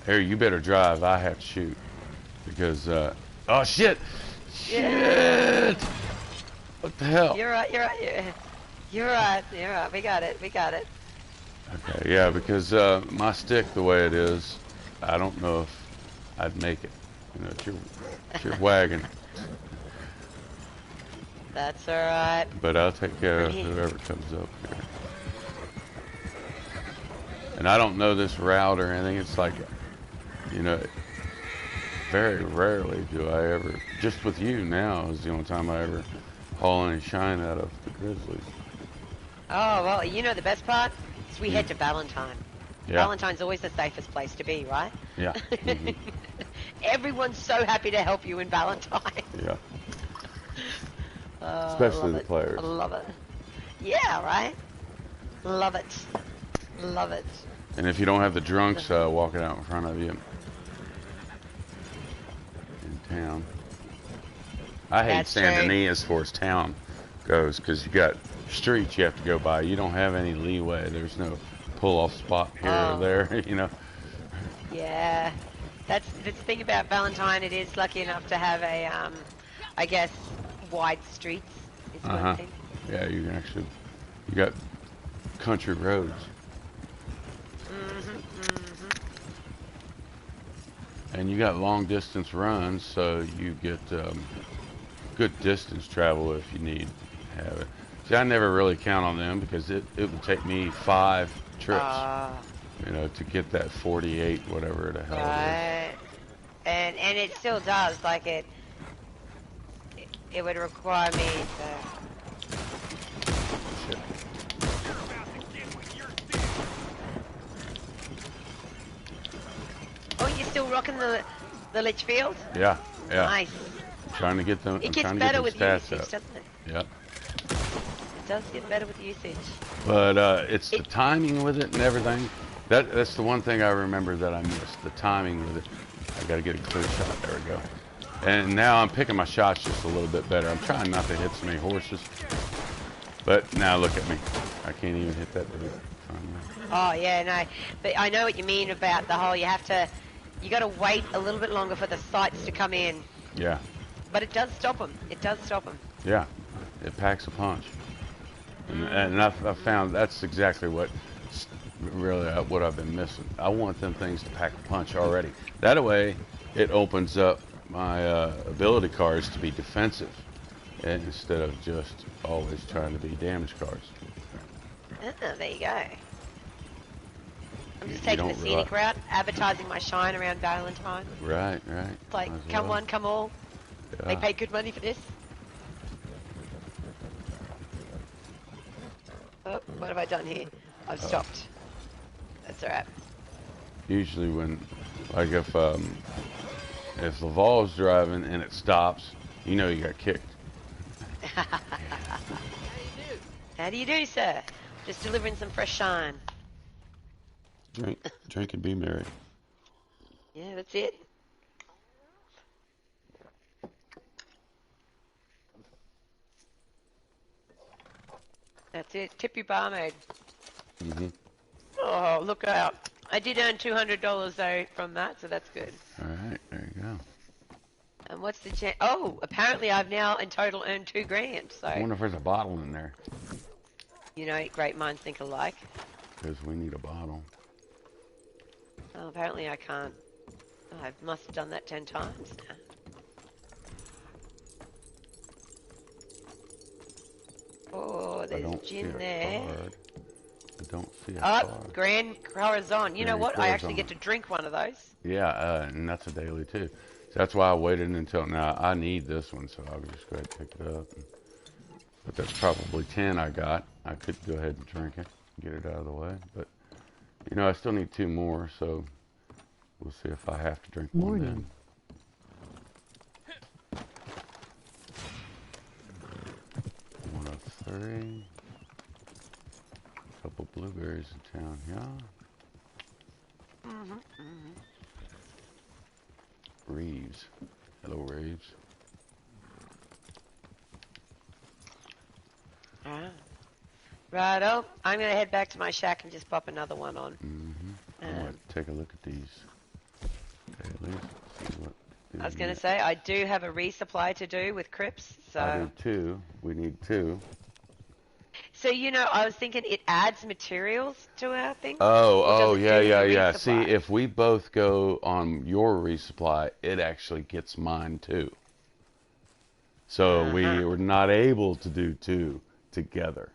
Here, you better drive. I have to shoot. Because, oh, shit! Shit! What the hell? You're right. You're right. We got it. Okay, yeah, because my stick, the way it is, I don't know if I'd make it. You know, it's your wagon. That's all right. But I'll take care of whoever comes up here. And I don't know this route or anything. It's like, very rarely do I ever, just with you now is the only time I ever haul any shine out of the grizzlies. Oh, well, you know the best part? Is we head to Valentine. Yeah. Valentine's always the safest place to be, right? Yeah. Mm-hmm. Everyone's so happy to help you in Valentine. Yeah. Especially the players. I love it. Yeah, right? Love it. And if you don't have the drunks walking out in front of you in town. I hate San Denis as far as town goes because you got streets you have to go by. You don't have any leeway. There's no pull-off spot here or there, Yeah. That's the thing about Valentine. It is lucky enough to have a, I guess, wide streets. Is one thing. Yeah, you got country roads. And you got long distance runs, so you get good distance travel if you need to have it. See, I never really count on them because it would take me 5 trips, to get that 48, whatever the hell it is. And it still does, like it would require me to... Shit. Oh, you're still rocking the Litchfield? Yeah. Nice. Trying to get them. It gets better with stats usage, up. doesn't it? Yeah. It does get better with usage. But it's the timing with it and everything. That's the one thing I remember that I missed. The timing with it. I got to get a clear shot. There we go. And now I'm picking my shots just a little bit better. I'm trying not to hit so many horses. But now look at me. I can't even hit that dude. Oh yeah, no. But I know what you mean about the whole. You got to wait a little bit longer for the sights to come in. Yeah. But it does stop them. Yeah. It packs a punch. And I've found that's exactly what I've been missing. I want them things to pack a punch already. That way, it opens up my ability cards to be defensive instead of just always trying to be damage cards. There you go. I'm just You taking the don't scenic rely- route, advertising my shine around Valentine. Right, right. It's like, Might as come well. one, come all. They Yeah. pay good money for this. Oh, what have I done here? I've stopped. That's alright. Usually when, like if Laval's driving and it stops, you know you got kicked. How do you do, sir? Just delivering some fresh shine. Drink and be merry. Yeah, that's it. That's it. Tip your barmaid. Mm-hmm. Oh, look out. I did earn $200 though from that, so that's good. All right, there you go. And what's the chance? Oh, apparently I've now in total earned $2,000. So, I wonder if there's a bottle in there. you know, great minds think alike. Because we need a bottle. Oh, apparently I can't. Oh, I must have done that 10 times now. Oh, I there's don't see gin a there. card. I don't see a Oh, card. Grand Corazon. You know Grand what? I actually Corazon. get to drink one of those. Yeah, and that's a daily too. So that's why I waited until now. I need this one, so I'll just go ahead and pick it up. But that's probably 10 I got. I could go ahead and drink it, get it out of the way. But, you know, I still need 2 more, so we'll see if I have to drink one then. 103. Couple blueberries in town, yeah. Reeves. Hello, Reeves. Ah. Righto. I'm going to head back to my shack and just pop another one on. I'm going to take a look at these dailies. See what I was going to say, I do have a resupply to do with Crips, so... I do too. We need 2. So, you know, I was thinking it adds materials to our thing. Oh, does it yeah, do yeah, the yeah. See, resupply? if we both go on your resupply, it actually gets mine too. So we were not able to do 2 together.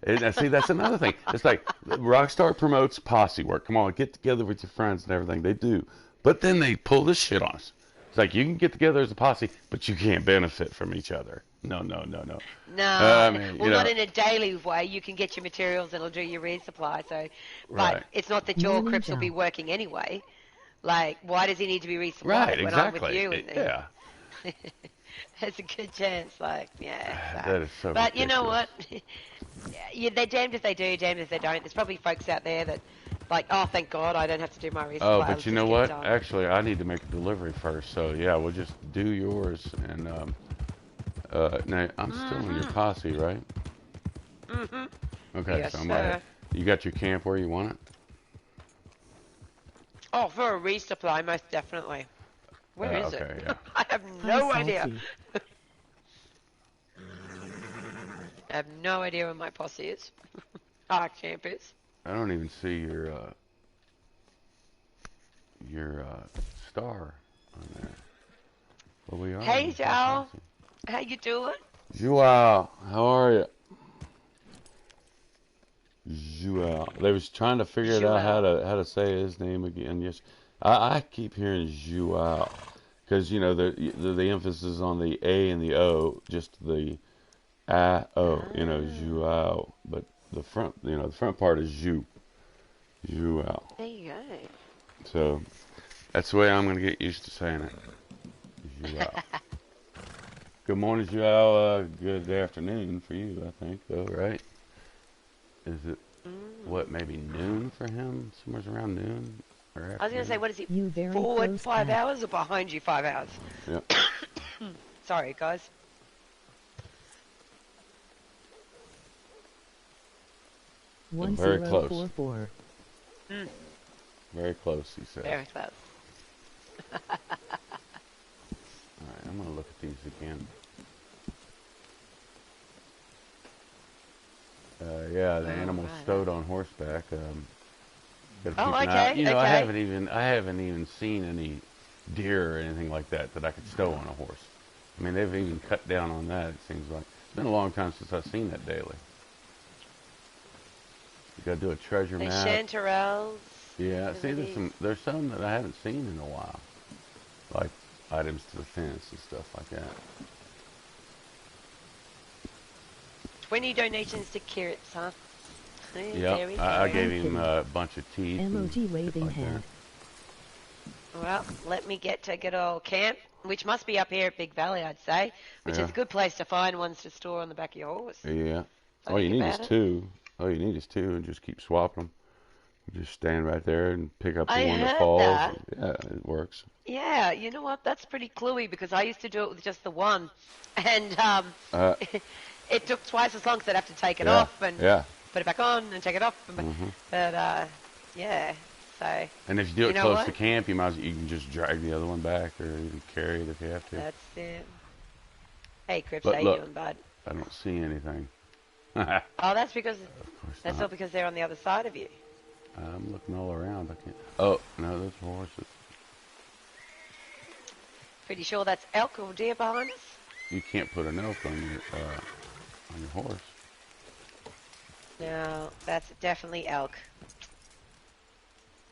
And see, that's another thing. It's like Rockstar promotes posse work. Come on, get together with your friends and everything. They do. But then they pull this shit on us. It's like you can get together as a posse, but you can't benefit from each other. No. No, I mean, well, you know, not in a daily way. You can get your materials and it'll do your resupply. So, but Right. it's not that your Morning, Crips will be Joe. working anyway. Like, why does he need to be resupplied right, when exactly. I'm with you? And Yeah. There's a good chance, like, yeah. So. That is so But you know ridiculous. what? Yeah, they're damned if they do, damned if they don't. There's probably folks out there that, like, oh, thank God I don't have to do my resupply. Oh, I'll but you just know get what? done. Actually, I need to make a delivery first. So yeah, we'll just do yours. And now I'm still in your posse, right? Okay, Yes, so sir. you got your camp where you want it? Oh, for a resupply, most definitely. Where is okay, it? yeah. I have Hi, no idea. Salty. I have no idea where my posse is. Our camp is. I don't even see your star on there. Well, we are. Hey, in Joe. posse. How you doing? Joao, how are you? Joao. They was trying to figure it out how to say his name again. Yes, I keep hearing Joao because you know the emphasis on the A and the O, just the O. You know, Joao, but the front part is Joao. There you go. So that's the way I'm gonna get used to saying it. Joao. Good morning, Joao. Good afternoon for you, I think, though, right? Is it, what, maybe noon for him? Somewhere around noon? Or I was going to say, what is it? You very Forward close 5 back. hours or behind you 5 hours? Yep. Sorry, guys. Very close. 1044. Very close, he said. Very close. All right, I'm going to look at these again. Yeah, the animal right. stowed on horseback. Gotta keep Oh, an eye- okay, You know, I okay. haven't even seen any deer or anything like that I could stow on a horse. I mean, they've even cut down on that. It seems like it's been a long time since I've seen that daily. You gotta do a treasure The map. chanterelles. Yeah, see, there's some that I haven't seen in a while, like items to the fence and stuff like that. 20 donations to Kiritz, huh? There Yep, we go. I gave him a bunch of teeth. Emoji waving like hand. Well, let me get to good old camp, which must be up here at Big Valley, I'd say, which is a good place to find ones to store on the back of your horse. Yeah. I All you think need is about it. two. All you need is two, and just keep swapping them. You just stand right there and pick up the I one that heard falls. that. Yeah, it works. Yeah, you know what? That's pretty cluey because I used to do it with just the one, and Uh, it took twice as long because I'd have to take it yeah, off and yeah. put it back on and take it off. Mm-hmm. But yeah, so And if you do it know close what? to camp, you can just drag the other one back, or you can carry it if you have to. That's it. Hey, Crips, Look, how you look. doing, bud? I don't see anything. Oh, that's because Of course all because they're on the other side of you. I'm looking all around. I can't. Oh no, those horses. Pretty sure that's elk or deer behind us. You can't put an elk on your horse. No, that's definitely elk.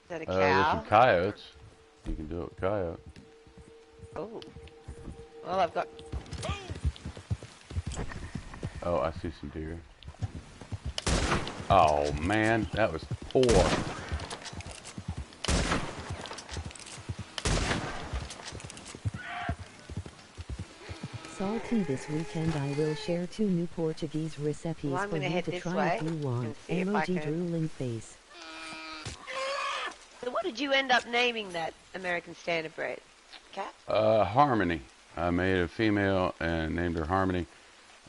Is that a There's cow? some coyotes. You can do it with coyote. Oh. Well, I've got. Oh, I see some deer. Oh man, that was poor. Salty, this weekend I will share 2 new Portuguese recipes Well, I'm for gonna you head to this try way if you want. and see if I Emoji can- drooling face. So what did you end up naming that American Standard breed? Cat? Harmony. I made a female and named her Harmony.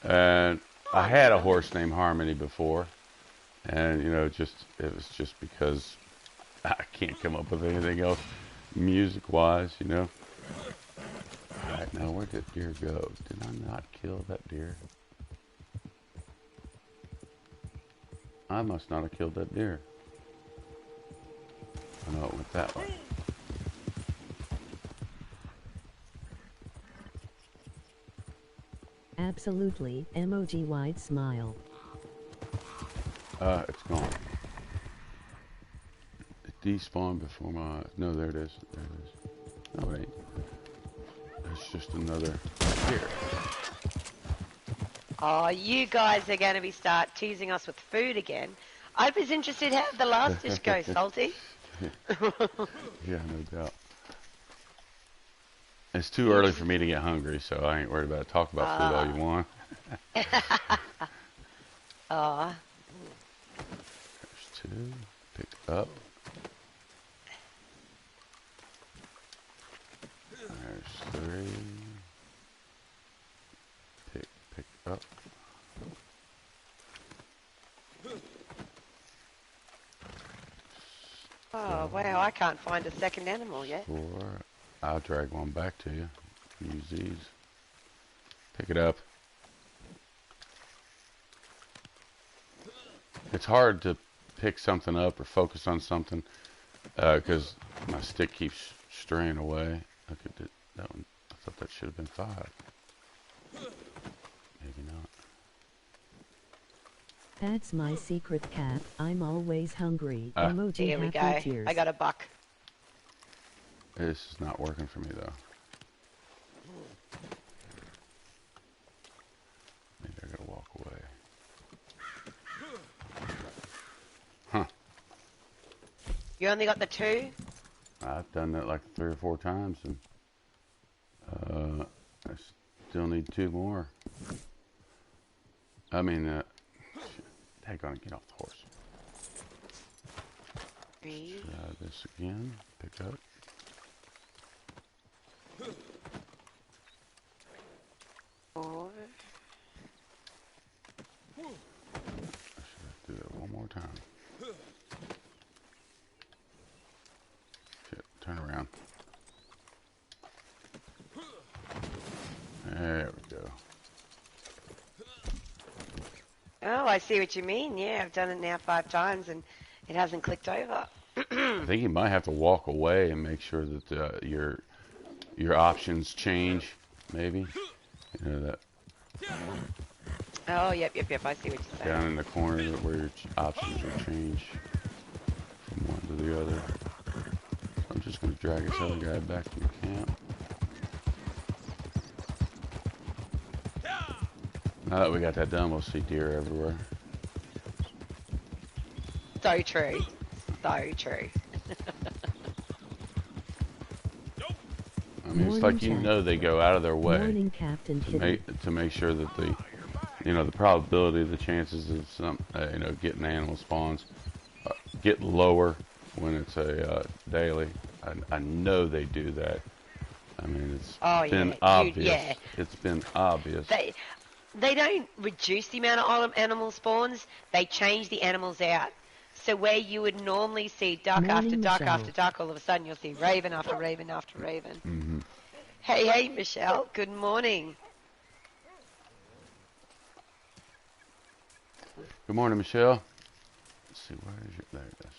And I had a horse named Harmony before. And, you know, it was just because I can't come up with anything else music-wise, you know. All right, now where did deer go? Did I not kill that deer? I must not have killed that deer. I know it went that way. Absolutely, emoji wide smile. It's gone. It despawned before my eyes. No, there it is. There it is. No, it ain't. It's just another deer. Oh, you guys are going to start teasing us with food again. I was interested how the last dish goes, Salty. Yeah, no doubt. It's too early for me to get hungry, so I ain't worried about it. Talk about food all you want. Oh, There's 2. Pick up. There's 3. Pick up. oh, wow, I can't find a second animal yet. 4. I'll drag one back to you. Use these. Pick it up. It's hard to pick something up or focus on something because my stick keeps straying away. Look at that one. I thought that should have been 5. Maybe not. That's my secret cat. I'm always hungry. Ah. Emoji Here we happy go. tears. I got a buck. This is not working for me though. Maybe I gotta walk away. Huh. You only got the 2? I've done that like 3 or 4 times, and I still need 2 more. I mean, daggone, get off the horse. 3. Try this again. Pick up. 4. I should do that one more time. Shit, turn around. There we go. Oh, I see what you mean. Yeah, I've done it now 5 times and it hasn't clicked over. I think you might have to walk away and make sure that your options change. Maybe, you know that. Oh, yep. I see what you're saying. Down in the corner where your options will change from one to the other. So I'm just going to drag this other guy back to the camp. Now that we got that done, we'll see deer everywhere. So true. So true. I mean, it's like, you know, they go out of their way Morning, Captain to make sure that the, you know, the probability, the chances of some, you know, getting animal spawns get lower when it's a daily. I know they do that. I mean, it's been obvious. Dude, yeah. It's been obvious. They don't reduce the amount of animal spawns. They change the animals out. So where you would normally see duck after duck after duck, all of a sudden you'll see raven after raven after raven. Mm-hmm. Hey, Michelle. Good morning. Good morning, Michelle. Let's see, where is your... There it is.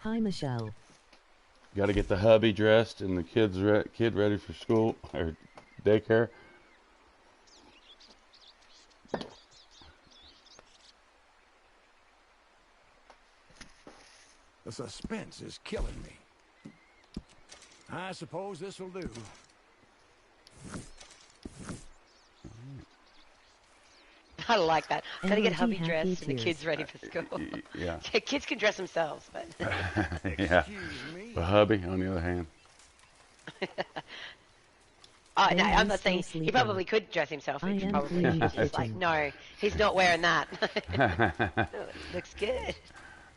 Hi, Michelle. Got to get the hubby dressed and the kid ready for school or daycare. The suspense is killing me. I suppose this will do. I like that. Gotta get hubby Happy dressed and the tears. kids ready for school. Yeah. Kids can dress themselves, but... Yeah. But hubby, on the other hand. Oh, no, I'm he's not saying... still He sleeping. probably could dress himself. I He am probably cleaning the just like, kitchen. no, he's not wearing that. Looks good.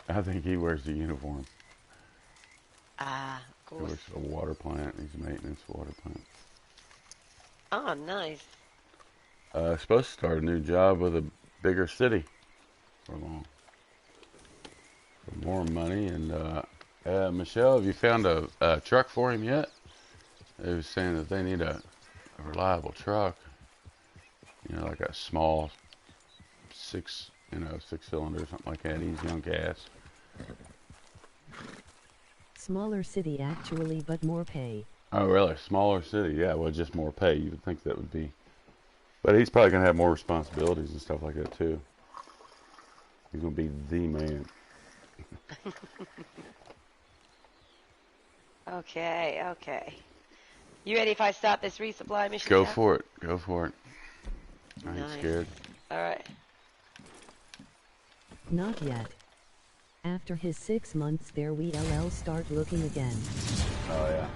I think he wears the uniform. Ah, of He course. works at a water plant. He's a maintenance water plant. Oh, nice. Supposed to start a new job with a bigger city for long. For more money. And Michelle, have you found a truck for him yet? They was saying that they need a reliable truck. You know, like a small six-cylinder, something like that, easy on gas. Smaller city, actually, but more pay. Oh, really? Smaller city? Yeah, well, just more pay. You would think that would be. But he's probably going to have more responsibilities and stuff like that, too. He's going to be the man. Okay. You ready if I start this resupply mission? Go now? for it. Go for it. I ain't Nice. scared. Alright. Not yet. After his 6 months there we LL start looking again. Oh, yeah.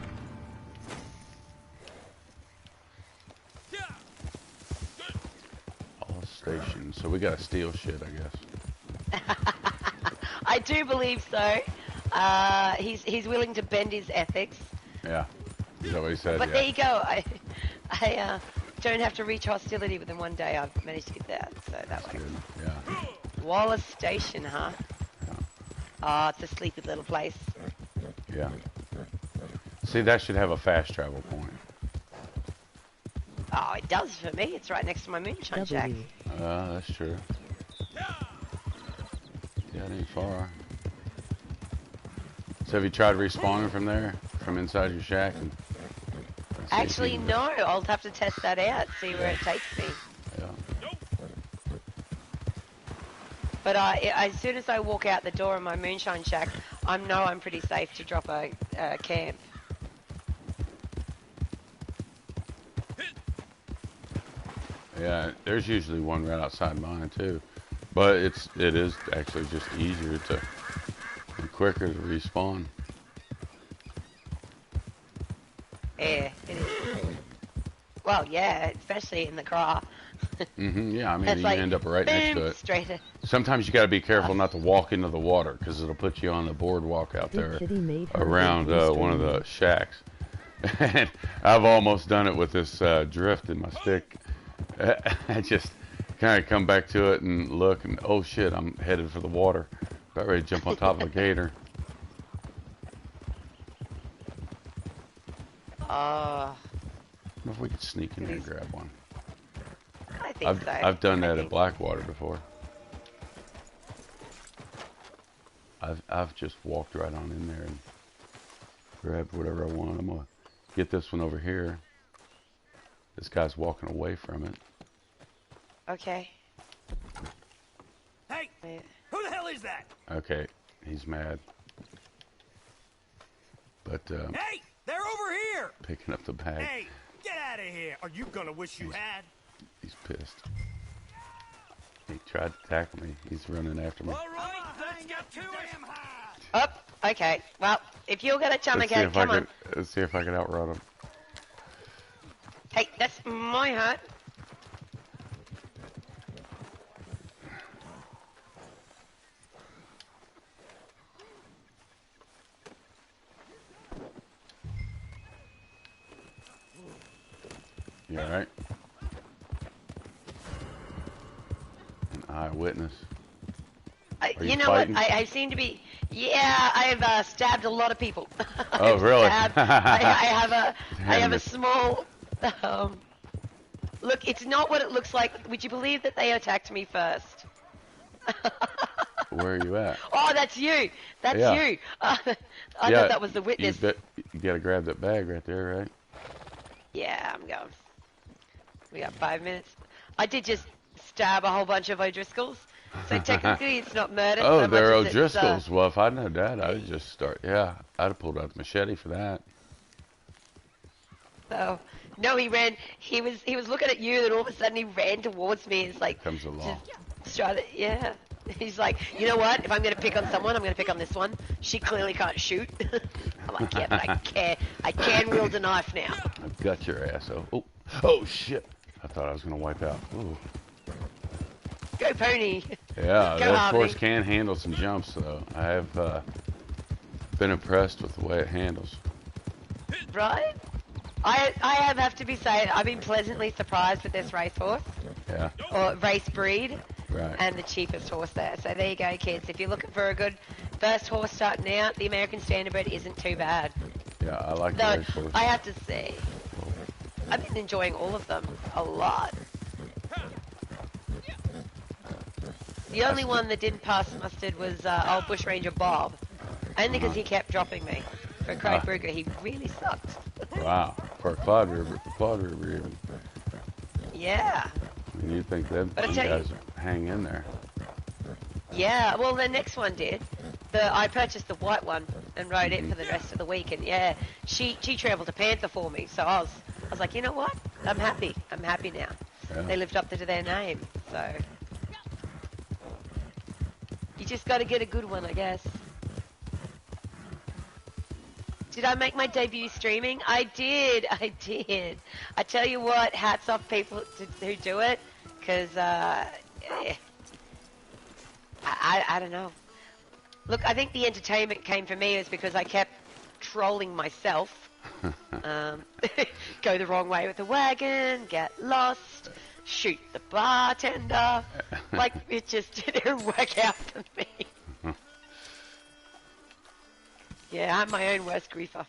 All stations. So we got to steal shit, I guess. I do believe so. He's willing to bend his ethics. Yeah. Is that what he said? But Yeah. there you go. I don't have to reach hostility within one day. I've managed to get that, so that way. Good. Yeah. Wallace Station, huh? Yeah. Oh, it's a sleepy little place. Yeah. See, that should have a fast travel point. Oh, it does for me. It's right next to my moonshine shack. W. That's true. Yeah, it ain't far. So have you tried respawning from there? From inside your shack? And see if Actually, you can- no. I'll have to test that out, see where it takes me. Yeah. But as soon as I walk out the door of my moonshine shack, I know I'm pretty safe to drop a camp. Yeah, there's usually one right outside mine too. But it is actually just easier to and quicker to respawn. Yeah, it is. Well, yeah, especially in the craw. Yeah, I mean, It's you like, end up right next boom, to it. straight in. Sometimes you got to be careful not to walk into the water because it'll put you on the boardwalk out Big there Kitty made her around big one of stream. the shacks. And I've almost done it with this drift in my stick. I just kind of come back to it and look and, oh shit, I'm headed for the water. About ready to jump on top of a gator. Oh, I wonder if we could sneak in there and grab one. I think so. I've done I that at think- Blackwater before. I've just walked right on in there and grabbed whatever I want. I'm gonna get this one over here. This guy's walking away from it. Okay. Hey, Wait. who the hell is that? Okay, he's mad. But Hey, they're over here. picking up the bag, Hey, get out of here. Are you gonna wish you had? he's pissed. He tried to tackle me. He's running after me. All right, let's get to it. Up. Okay. Well, if you're gonna chum Let's see again, if I come on. can. Let's see if I can outrun him. Hey, that's my hat. You all right? An eyewitness. Are you You know fighting? what? I seem to be. Yeah, I've stabbed a lot of people. Oh, really? I have Damn a it. small. Look, it's not what it looks like. Would you believe that they attacked me first? Where are you at? Oh, that's you. That's Yeah. you. I thought that was the witness. You gotta grab that bag right there, right? Yeah, I'm going. We got 5 minutes. I did just stab a whole bunch of O'Driscolls, so technically it's not murder. Oh, so they're much as it's, O'Driscolls. Well, if I'd known that, I'd just start. Yeah, I'd have pulled out the machete for that. So, no, he ran. He was looking at you, and all of a sudden he ran towards me. It's like Comes along. just try to, yeah. He's like, you know what? If I'm gonna pick on someone, I'm gonna pick on this one. She clearly can't shoot. I'm like, yeah, but I can. I can wield a knife now. I've got your ass. Oh shit! I thought I was gonna wipe out. Ooh. Go pony. Yeah, Go, that Harvey. horse can handle some jumps, though. I have been impressed with the way it handles. Right? I have to be saying, I've been pleasantly surprised with this racehorse, Yeah, or race breed, right. and the cheapest horse there. So there you go, kids. If you're looking for a good first horse starting out, the American Standardbred isn't too bad. Yeah, I like the Though, race horse. I have to say, I've been enjoying all of them a lot. The only one that didn't pass mustard was old Bushranger Bob, only because he kept dropping me. For Craig Brugger, he really sucked. Wow, for a quad river even. Yeah. I mean, you'd think them But I you tell you- guys hang in there. Yeah, well, the next one did. I purchased the white one and rode it for the rest of the week, and yeah, she travelled a panther for me. So I was like, you know what? I'm happy. I'm happy now. Yeah. They lived up to their name. So you just got to get a good one, I guess. Did I make my debut streaming? I did. I tell you what, hats off people who do it, because I don't know. Look, I think the entertainment came for me is because I kept trolling myself. Go the wrong way with the wagon, get lost, shoot the bartender. Like, it just didn't work out for me. Yeah, I'm my own worst griefer.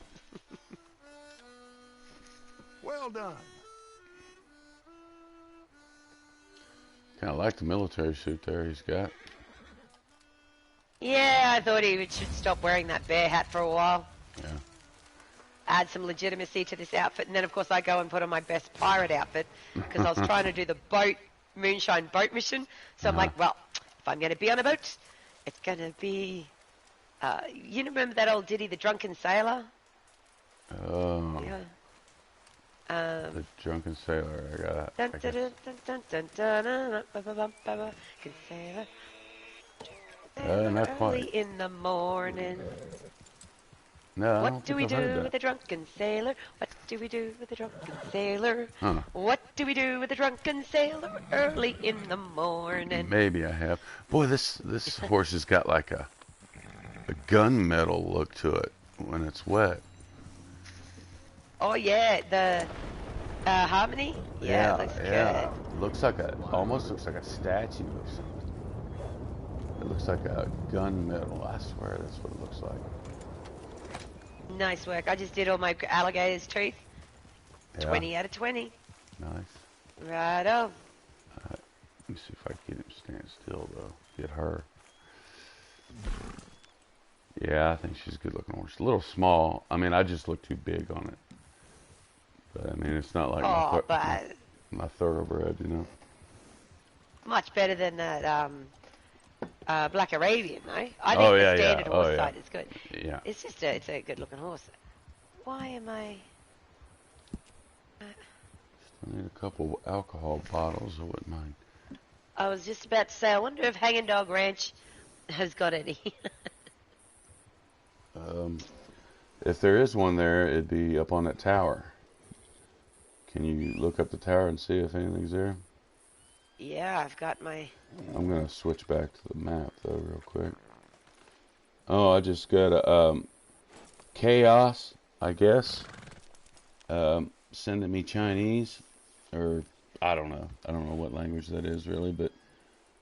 Well done. Kind of like the military suit there he's got. Yeah, I thought should stop wearing that bear hat for a while. Yeah. Add some legitimacy to this outfit, and then of course I go and put on my best pirate outfit because I was trying to do the moonshine boat mission. So I'm like, well, if I'm going to be on a boat, it's going to be. You remember that old ditty, The Drunken Sailor? Oh, Yeah. the drunken sailor. I got Dun, it. dun, dun, dun, dun, dun, dun, dun, ba, ba, ba, ba. Drunken sailor. Not Early quite. in the morning. No, I What don't do think we I've do heard with that. a drunken sailor? What do we do with a drunken sailor? Huh. What do we do with a drunken sailor early in the morning? Maybe I have. Boy, this horse has got like a gunmetal look to it when it's wet. Oh yeah, the harmony. Yeah, it looks yeah. Looks like almost looks like a statue of something. It looks like a gunmetal. I swear that's what it looks like. good. Nice work. I just did all my alligator's teeth. Yeah. 20 out of 20. Nice. Righto. Let me see if I can get him to stand still though. Get her. Yeah, I think she's a good looking horse. A little small. I mean, I just look too big on it. But I mean, it's not like but my thoroughbred, you know. much better than that Black Arabian, though. I think Oh, the yeah, standard yeah. horse Oh, yeah. side is good. Yeah. It's just it's a good looking horse. Why am I? I need a couple alcohol bottles. I wouldn't mind. I was just about to say, I wonder if Hanging Dog Ranch has got any. If there is one there, it'd be up on that tower. Can you look up the tower and see if anything's there? Yeah, I've got my... I'm going to switch back to the map, though, real quick. Oh, I just got a Chaos, I guess. Sending me Chinese. Or, I don't know. I don't know what language that is, really, but...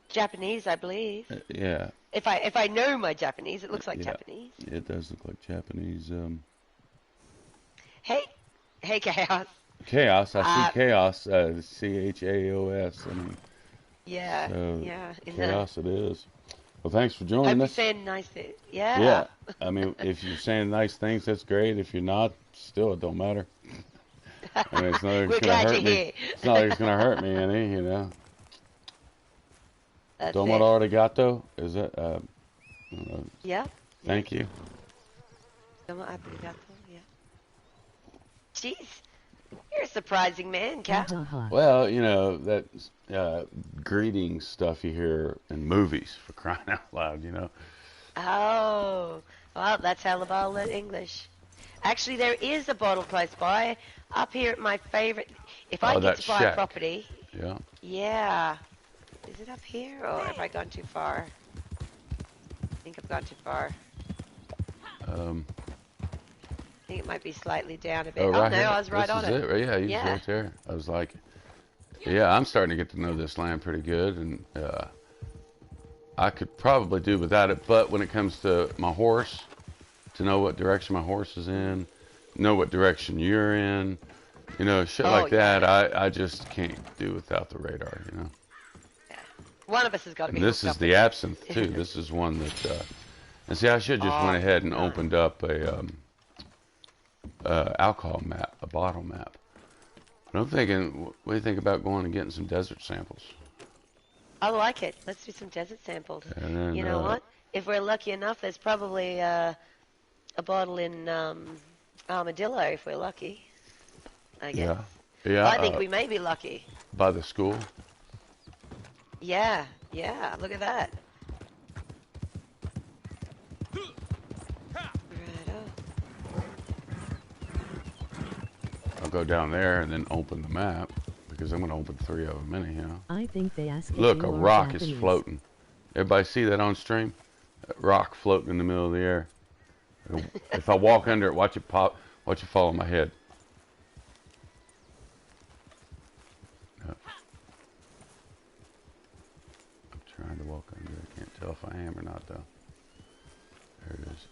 Japanese, I believe. Yeah. If I know my Japanese, it looks like Yeah. Japanese. It does look like Japanese. Hey, Chaos. Chaos. I see Chaos. Chaos. I mean, Yeah, so yeah. Chaos it is. Well, thanks for Hope joining you're us. saying nice things. Yeah. Yeah. I mean, if you're saying nice things, that's great. If you're not, still, it don't matter. I mean, it's not like We're it's going to glad hurt you're me. here. It's not like it's going to hurt me any, you know. That's Domo it. arigato? Is that, I don't know. Yeah. Thank you. Domo arigato, yeah. Jeez. You're a surprising man, Cap. Ha ha ha. Well, you know, that greeting stuff you hear in movies, for crying out loud, you know. Oh. Well, that's how the bottle learned English. Actually, there is a bottle close by. Up here at my favorite... If I Oh, get that to buy shack. a property... Yeah. Yeah. Is it up here, or have I gone too far? I think I've gone too far. I think it might be slightly down a bit. Oh, right no, here. I was right This on is it. it. Yeah, he's Yeah. right there. I was like, yeah, I'm starting to get to know this land pretty good, and I could probably do without it. But when it comes to my horse, to know what direction my horse is in, know what direction you're in, you know, shit like that, I just can't do without the radar, you know. Yeah. One of us has got to be And this hooked is up the with absinthe too. This is one that, and see, I should just went ahead and opened up a alcohol map, a bottle map. But I'm thinking, what do you think about going and getting some desert samples? I like it. Let's do some desert samples. And then, You know what? If we're lucky enough, there's probably a bottle in Armadillo if we're lucky. I guess. Yeah. I think we may be lucky. By the school. Yeah, yeah. Look at that. Righto. I'll go down there and then open the map because I'm going to open 3 of them anyhow. I think they asked if Look, you a are rock Japanese. is floating. Everybody see that on stream? A rock floating in the middle of the air. If I walk under it, watch it pop. Watch it fall on my head. I'm trying to walk under it. I can't tell if I am or not, though. There it is.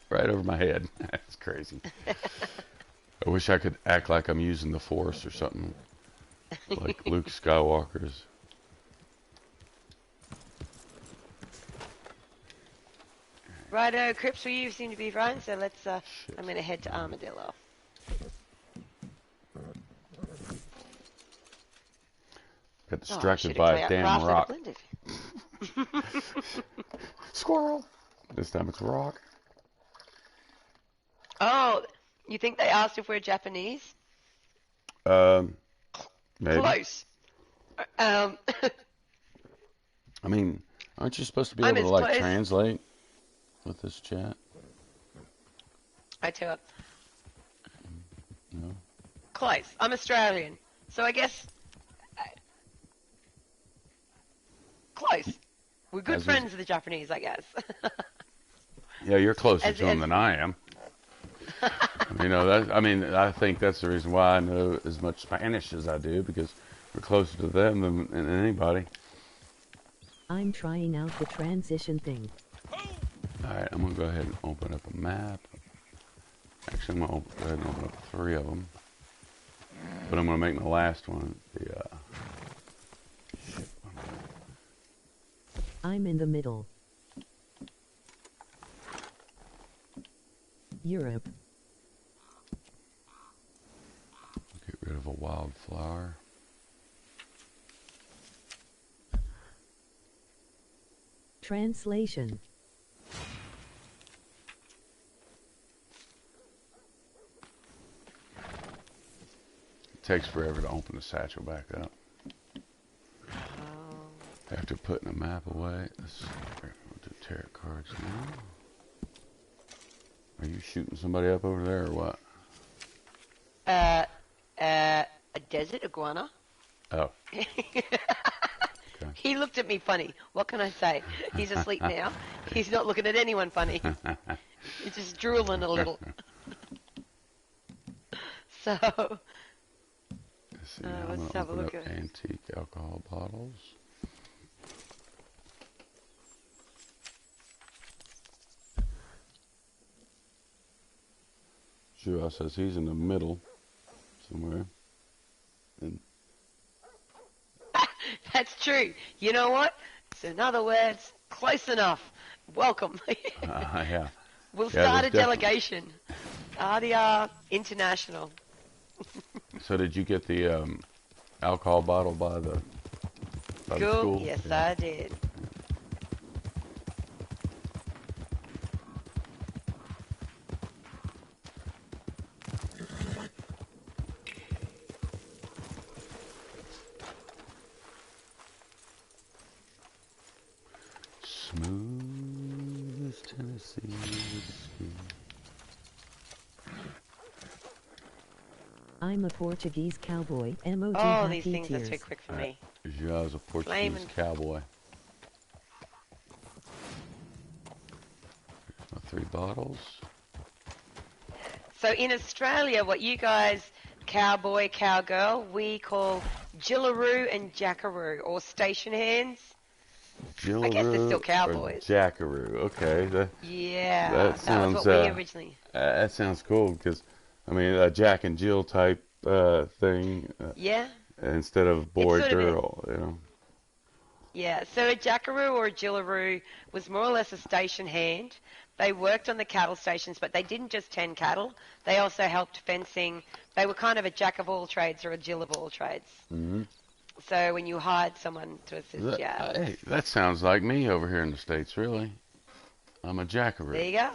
Right over my head. That's crazy. I wish I could act like I'm using the Force or something. Like Luke Skywalker's. Righto, Crips, you seem to be fine, so let's, I'm going to head to Armadillo. Got distracted by a damn rock. Squirrel. This time it's a rock. Oh, you think they asked if we're Japanese? Maybe. Close. I mean, aren't you supposed to be I'm able to as like close. translate with this chat? I tell you. No. Close. I'm Australian, so I guess close. We're good As friends with the Japanese, I guess. Yeah, you're closer As- to them as- than I am. You know, I think that's the reason why I know as much Spanish as I do, because we're closer to them than anybody. I'm trying out the transition thing. Alright, I'm going to go ahead and open up a map. Actually, I'm going to go ahead and open up 3 of them. But I'm going to make my last one the, shit. I'm in the middle. Europe. flour. Translation. It takes forever to open the satchel back up. After putting the map away, let's see. We'll do tarot cards now. Are you shooting somebody up over there or what? A desert iguana. Oh. He looked at me funny. What can I say? He's asleep now. He's not looking at anyone funny. He's just drooling a little. So, Let's see, let's have a look at at antique alcohol bottles. Joel says he's in the middle somewhere. And That's true. You know what? So in other words, close enough. Welcome. yeah. We'll start a delegation. RDO International. So did you get the alcohol bottle by the school? Yes, yeah. I did. Smooth as Tennessee whiskey. I'm a Portuguese cowboy. MOG Oh, happy these things tears. are too quick for me. Joel's a Portuguese Flamin'. cowboy. There's my 3 bottles. So in Australia, what you guys, cowboy, cowgirl, we call jillaroo and jackaroo, or station hands. I guess they're still cowboys. Jackaroo. Okay. Yeah, That sounds, was what we originally. That sounds cool because, I mean, a Jack and Jill type thing. Yeah. Instead of boy sort of girl, you know. Yeah. So a jackaroo or a jillaroo was more or less a station hand. They worked on the cattle stations, but they didn't just tend cattle. They also helped fencing. They were kind of a jack of all trades or a Jill of all trades. Mm-hmm. So when you hired someone to assist you. Hey, that sounds like me over here in the States, really. I'm a jackaroo. There you go.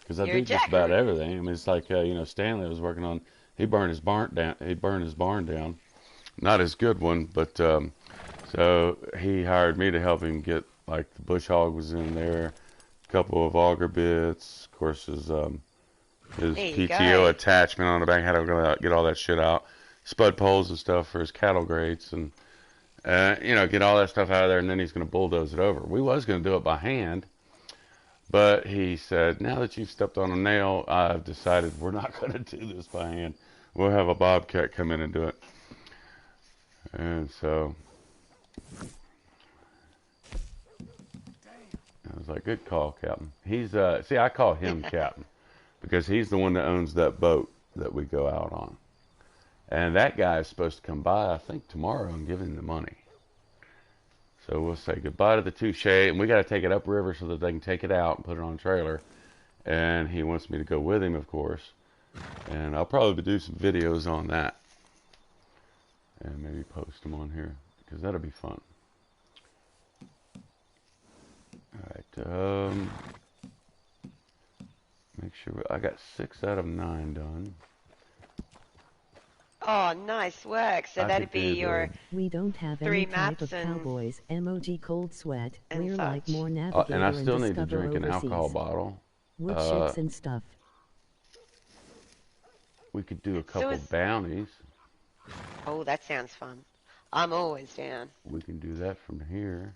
Because I do just about everything. I mean, it's like, you know, Stanley was working on, he burned his barn down. Not his good one, but, so he hired me to help him get, like, the bush hog was in there, a couple of auger bits, of course, his PTO attachment on the back, had to get all that shit out, spud poles and stuff for his cattle grates, and, you know, get all that stuff out of there, and then he's going to bulldoze it over. We was going to do it by hand, but he said, now that you've stepped on a nail, I've decided we're not going to do this by hand. We'll have a bobcat come in and do it. And so I was like, good call, Captain. He's, see, I call him Captain because he's the one that owns that boat that we go out on. And that guy is supposed to come by, I think, tomorrow and give him the money. So we'll say goodbye to the Touche, and we got to take it upriver so that they can take it out and put it on a trailer. And he wants me to go with him, of course. And I'll probably do some videos on that. And maybe post them on here, because that'll be fun. Alright, make sure, I got 6 out of 9 done. Oh, nice work. So that'd be your we don't have 3 any type maps of cowboys. MOG cold sweat. and We're such. like more navigator And I still need to discover drink an overseas. alcohol bottle. Wood chips and stuff. We could do a couple bounties. Oh, that sounds fun. I'm always down. We can do that from here.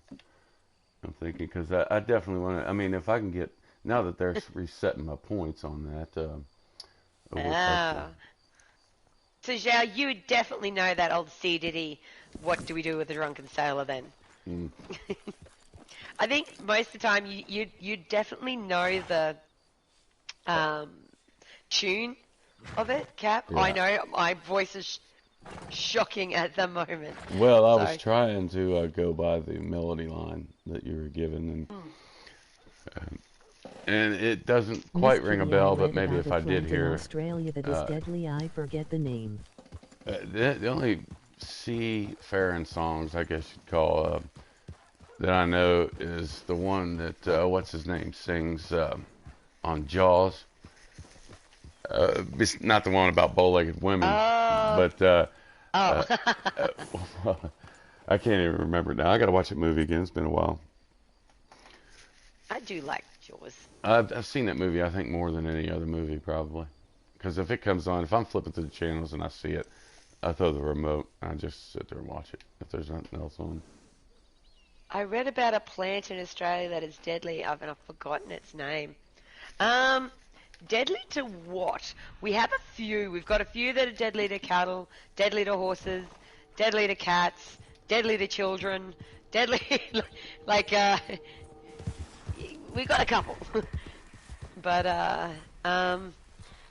I'm thinking, because I definitely want to, I mean, if I can get, now that they're resetting my points on that. So, Zhao, you would definitely know that old C. Diddy, what do we do with the drunken sailor then? Mm. I think most of the time you definitely know the tune of it, Cap. Yeah. I know my voice is shocking at the moment. Well, I was trying to go by the melody line that you were given, and it doesn't quite ring a bell, but maybe if I did hear Australia that is deadly, I forget the name. The only seafaring songs, I guess you'd call, that I know is the one that, what's his name, sings on Jaws. It's not the one about bow-legged women, but I can't even remember now. I got to watch that movie again. It's been a while. I do like Jaws. I've seen that movie, I think, more than any other movie, probably. Because if it comes on, if I'm flipping through the channels and I see it, I throw the remote and I just sit there and watch it if there's nothing else on. I read about a plant in Australia that is deadly. I've forgotten its name. Deadly to what? We have a few. We've got a few that are deadly to cattle, deadly to horses, deadly to cats, deadly to children, deadly we got a couple. But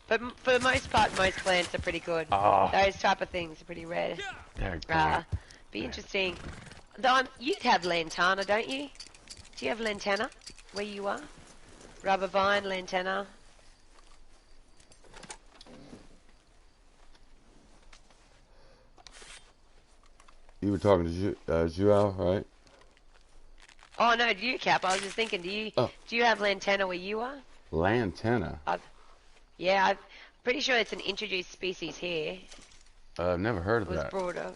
for the most part, most plants are pretty good. Oh. Those type of things are pretty rare. Be interesting. You'd have lantana, don't you? Do you have lantana where you are? Rubber vine, lantana. You were talking to Joao, right? Oh no, do you, Cap? I was just thinking, do you have lantana where you are? Lantana? I'm pretty sure it's an introduced species here. I've never heard of It was that. brought over.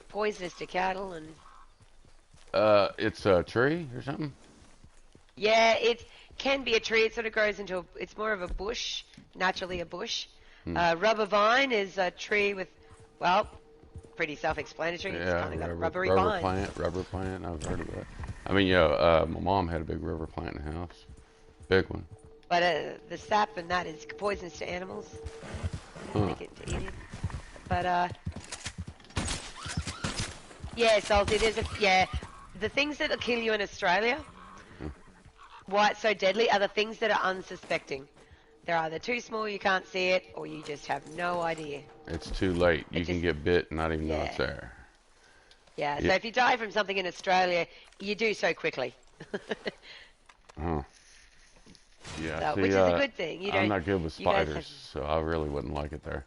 Poisonous to cattle and... It's a tree or something? Yeah, it can be a tree. It sort of grows into it's more of a bush, naturally a bush. Rubber vine is a tree with, well, pretty self-explanatory. It's kind of got a rubbery vine. Rubber plant, I've heard of that. I mean, my mom had a big rubber plant in the house. Big one. But the sap and that is poisonous to animals. Make it to eat it. But, yeah, Salty, the things that will kill you in Australia, why it's so deadly, are the things that are unsuspecting. They're either too small, you can't see it, or you just have no idea. It's too late. You can get bit and not even know it's there. Yeah, so if you die from something in Australia, you do so quickly. Oh. Yeah, So, which is a good thing. I'm not good with spiders, so I really wouldn't like it there.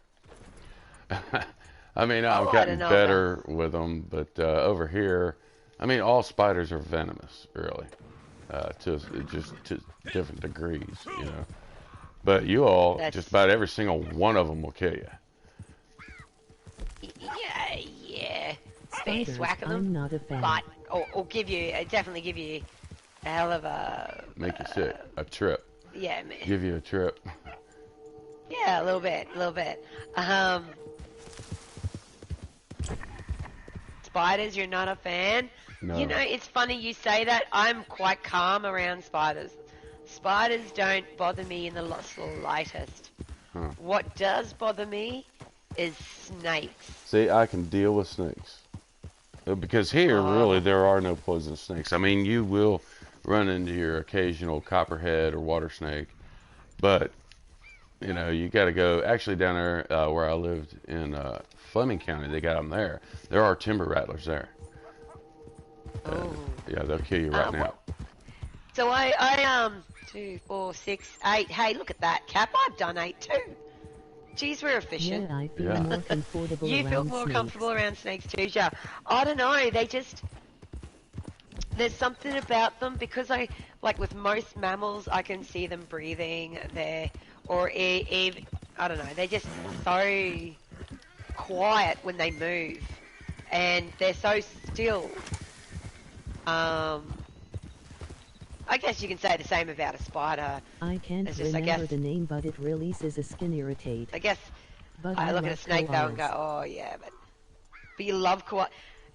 I mean, I've gotten better with them, but over here, I mean, all spiders are venomous, really, to different degrees, you know. But you all, just about every single one of them will kill you. Yeah. Space whacking them. I'm not a fan. But, or definitely give you a hell of a... Make you sick. A trip. Yeah, man. Give you a trip. Yeah, a little bit. Spiders, you're not a fan? No. You know, it's funny you say that. I'm quite calm around spiders. Spiders don't bother me in the slightest. What does bother me is snakes. See, I can deal with snakes. Because here, really, there are no poisonous snakes. I mean, you will run into your occasional copperhead or water snake. But, you know, you got to go. Actually, down there where I lived in Fleming County, they got them there. There are timber rattlers there. Yeah, they'll kill you right now. So I 2, 4, 6, 8. Hey, look at that, Cap. I've done 8 too. Geez, we're efficient. Yeah, I feel more comfortable you around feel more snakes. comfortable around snakes too, yeah. I don't know. There's something about them because like with most mammals, I can see them breathing there, or even I don't know. They're just so quiet when they move, and they're so still. I guess you can say the same about a spider. I can't remember the name, but it releases a skin irritate. I guess but I look at a snake though and go, oh yeah, but you love koalas.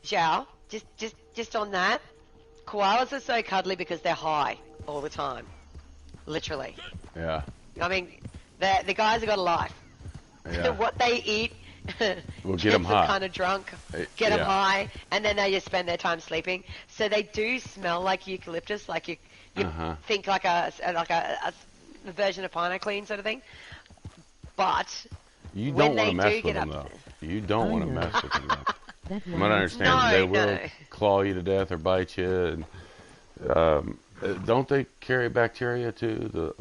Zhao, just on that, koalas are so cuddly because they're high all the time, literally. Yeah. I mean, the guys have got a life. Yeah. What they eat will get them high. Kind of drunk, get them high, and then they just spend their time sleeping. So they do smell like eucalyptus, like you think like a version of Pine-O-Clean sort of thing. But you don't want to mess with them though. You don't want to mess with them though. From what I understand, they will claw you to death or bite you. And don't they carry bacteria too?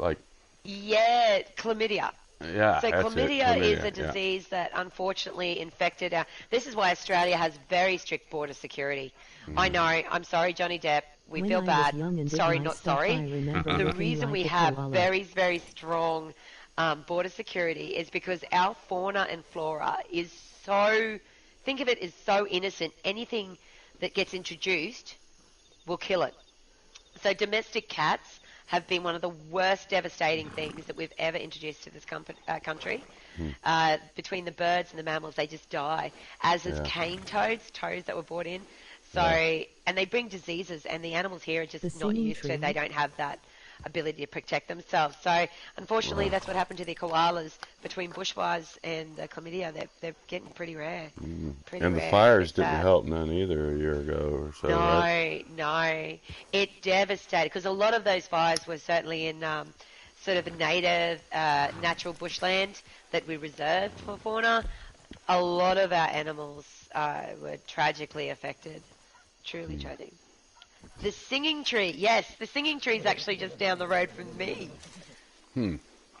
Yeah, chlamydia. Yeah, So that's it. chlamydia is a yeah. disease that unfortunately infected our. This is why Australia has very strict border security. I know. I'm sorry, Johnny Depp. We When feel I was bad. young and did Sorry, my not stuff, I sorry. remember The looking reason like we a have koala. very, very strong border security is because our fauna and flora is so. Think of it as so innocent. Anything that gets introduced will kill it. So domestic cats have been one of the worst devastating things that we've ever introduced to this country. Between the birds and the mammals, they just die. As is Yeah. cane toads that were brought in. So, Yeah. and they bring diseases, and the animals here are just The not singing used to. tree. They don't have that ability to protect themselves. So, unfortunately, that's what happened to the koalas between bushfires and chlamydia. They're getting pretty rare. Pretty And the rare. fires It's didn't sad. help none either a year ago or so, right? No. It devastated because a lot of those fires were certainly in sort of a native, natural bushland that we reserved for fauna. A lot of our animals were tragically affected. Truly tragic. The singing tree, yes, the singing tree is actually just down the road from me.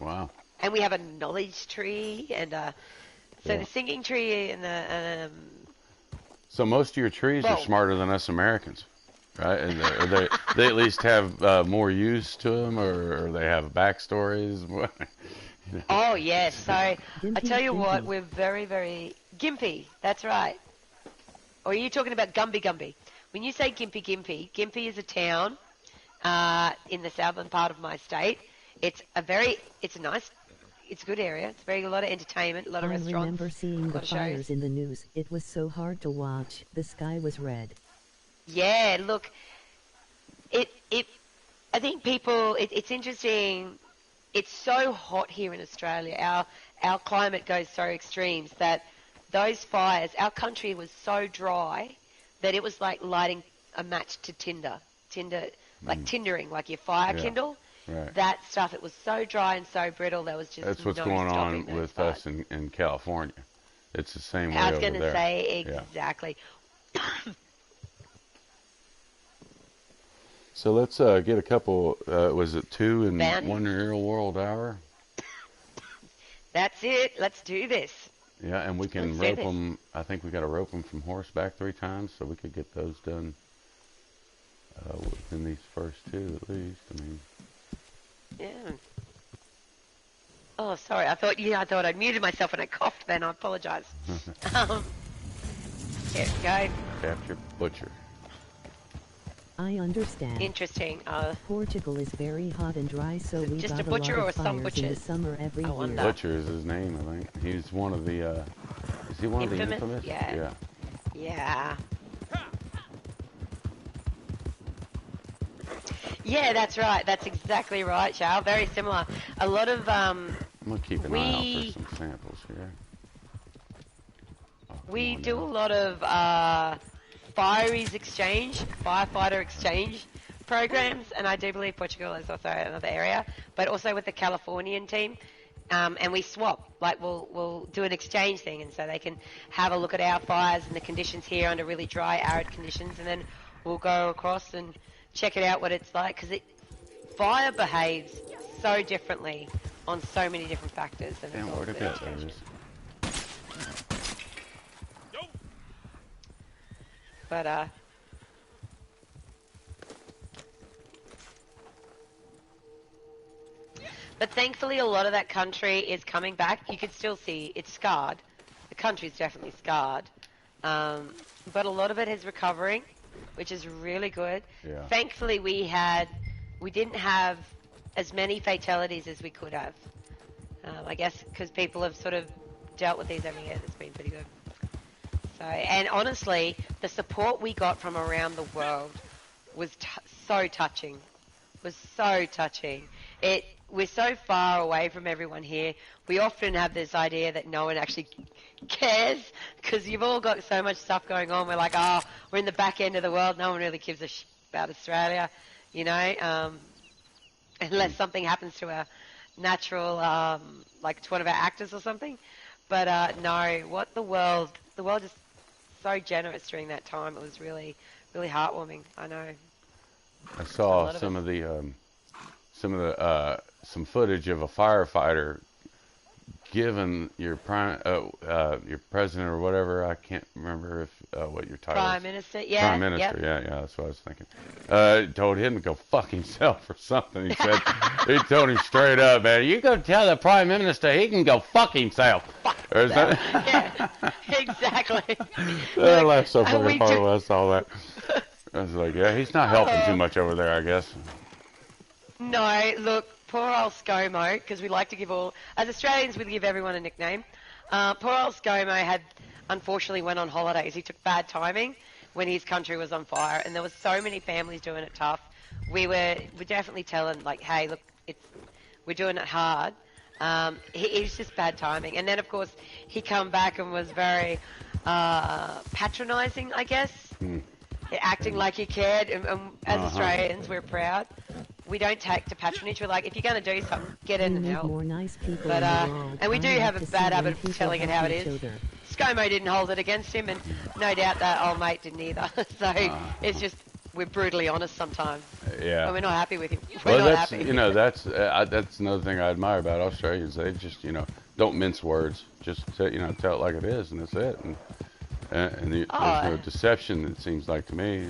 Wow. And we have a knowledge tree, and so Yeah. the singing tree and the So most of your trees are Well- smarter than us Americans, right? And they at least have more use to them, or they have backstories. Oh, yes. So I Gimpy, tell you what, Gimpy. we're very, very gimpy. That's right. Or are you talking about Gumby Gumby? When you say Gimpy is a town in the southern part of my state. It's a nice, it's a good area. It's a lot of entertainment, a lot of I restaurants, remember seeing a the lot of shows. fires in the news. It was so hard to watch. The sky was red. Yeah, look, I think it's interesting. It's so hot here in Australia. Our climate goes so extremes that those fires, our country was so dry that it was like lighting a match to tinder, like tindering, like your fire Yeah. kindle. Right. That stuff, it was so dry and so brittle, there was just That's what's no going stopping on those with fires. us in California. It's the same way I was over going to there. say Yeah. exactly. So let's get a couple. Was it 2 in Van? 1 real world hour? That's it. Let's do this. Yeah, and we can Let's do rope this. them. I think we got to rope them from horseback 3 times, so we could get those done within these first 2 at least. I mean, Yeah. Oh, sorry. I thought I muted myself when I coughed. Then I apologise. Here we go. capture butcher. I understand. Interesting. Portugal is very hot and dry, so we just got a lot butcher of or some fires in the butchers? summer every I year. wonder. Butcher is his name, I think. He's one of the. Is he one of the Infamous? infamous? Yeah. Yeah. Yeah, that's right. That's exactly right, Charles. Very similar. A lot of I'm gonna keep an eye out We- for some samples here. Oh, come we on do now. a lot of firefighter exchange programs, and I do believe Portugal is also another area, but also with the Californian team. And we swap, like we'll do an exchange thing, and so they can have a look at our fires and the conditions here under really dry, arid conditions, and then we'll go across and check it out what it's like, because fire behaves so differently on so many different factors. And Damn, it's all where'd it good go? to There it change. is. But thankfully, a lot of that country is coming back. You could still see it's scarred. The country's definitely scarred. But a lot of it is recovering, which is really good. Yeah. Thankfully, we didn't have as many fatalities as we could have. I guess because people have sort of dealt with these every year. It's been pretty good. So, and honestly, the support we got from around the world was so touching. Was so touching. We're so far away from everyone here. We often have this idea that no one actually cares because you've all got so much stuff going on. We're like, oh, we're in the back end of the world. No one really gives a shit about Australia, you know, unless something happens to our natural, like to one of our actors or something. But no, the world is so generous during that time. It was really, really heartwarming. I know. I saw some footage of a firefighter given your your president or whatever, I can't remember if what your title Prime is. Minister, yeah. Prime Minister, Yep. yeah, that's what I was thinking. Told him to go fuck himself or something. He said, he told him straight up, man, you go tell the Prime Minister he can go fuck himself. Or is that? Yeah, exactly. I laughed so and we fucking hard do- when I saw that. I was like, yeah, he's not helping too much over there, I guess. No, look, poor old ScoMo, because we like to give as Australians, we give everyone a nickname. Poor old ScoMo unfortunately went on holidays. He took bad timing when his country was on fire, and there was so many families doing it tough. We're definitely telling, like, hey, look, we're doing it hard. It was just bad timing. And then, of course, he come back and was very patronising, I guess. Acting like he cared. And as Australians, we're proud. We don't take to patronage. We're like, if you're going to do something, get in We and need help. more nice people But, in the world. and we do I like have a to see bad when habit people of telling it how help it each is. other. ScoMo didn't hold it against him, and no doubt that old mate didn't either. So it's just, we're brutally honest sometimes. Yeah. When we're not happy with him. We're Well, not that's happy. that's another thing I admire about Australians. They just don't mince words. Just tell it like it is, and that's it. And there's no deception. It seems like to me.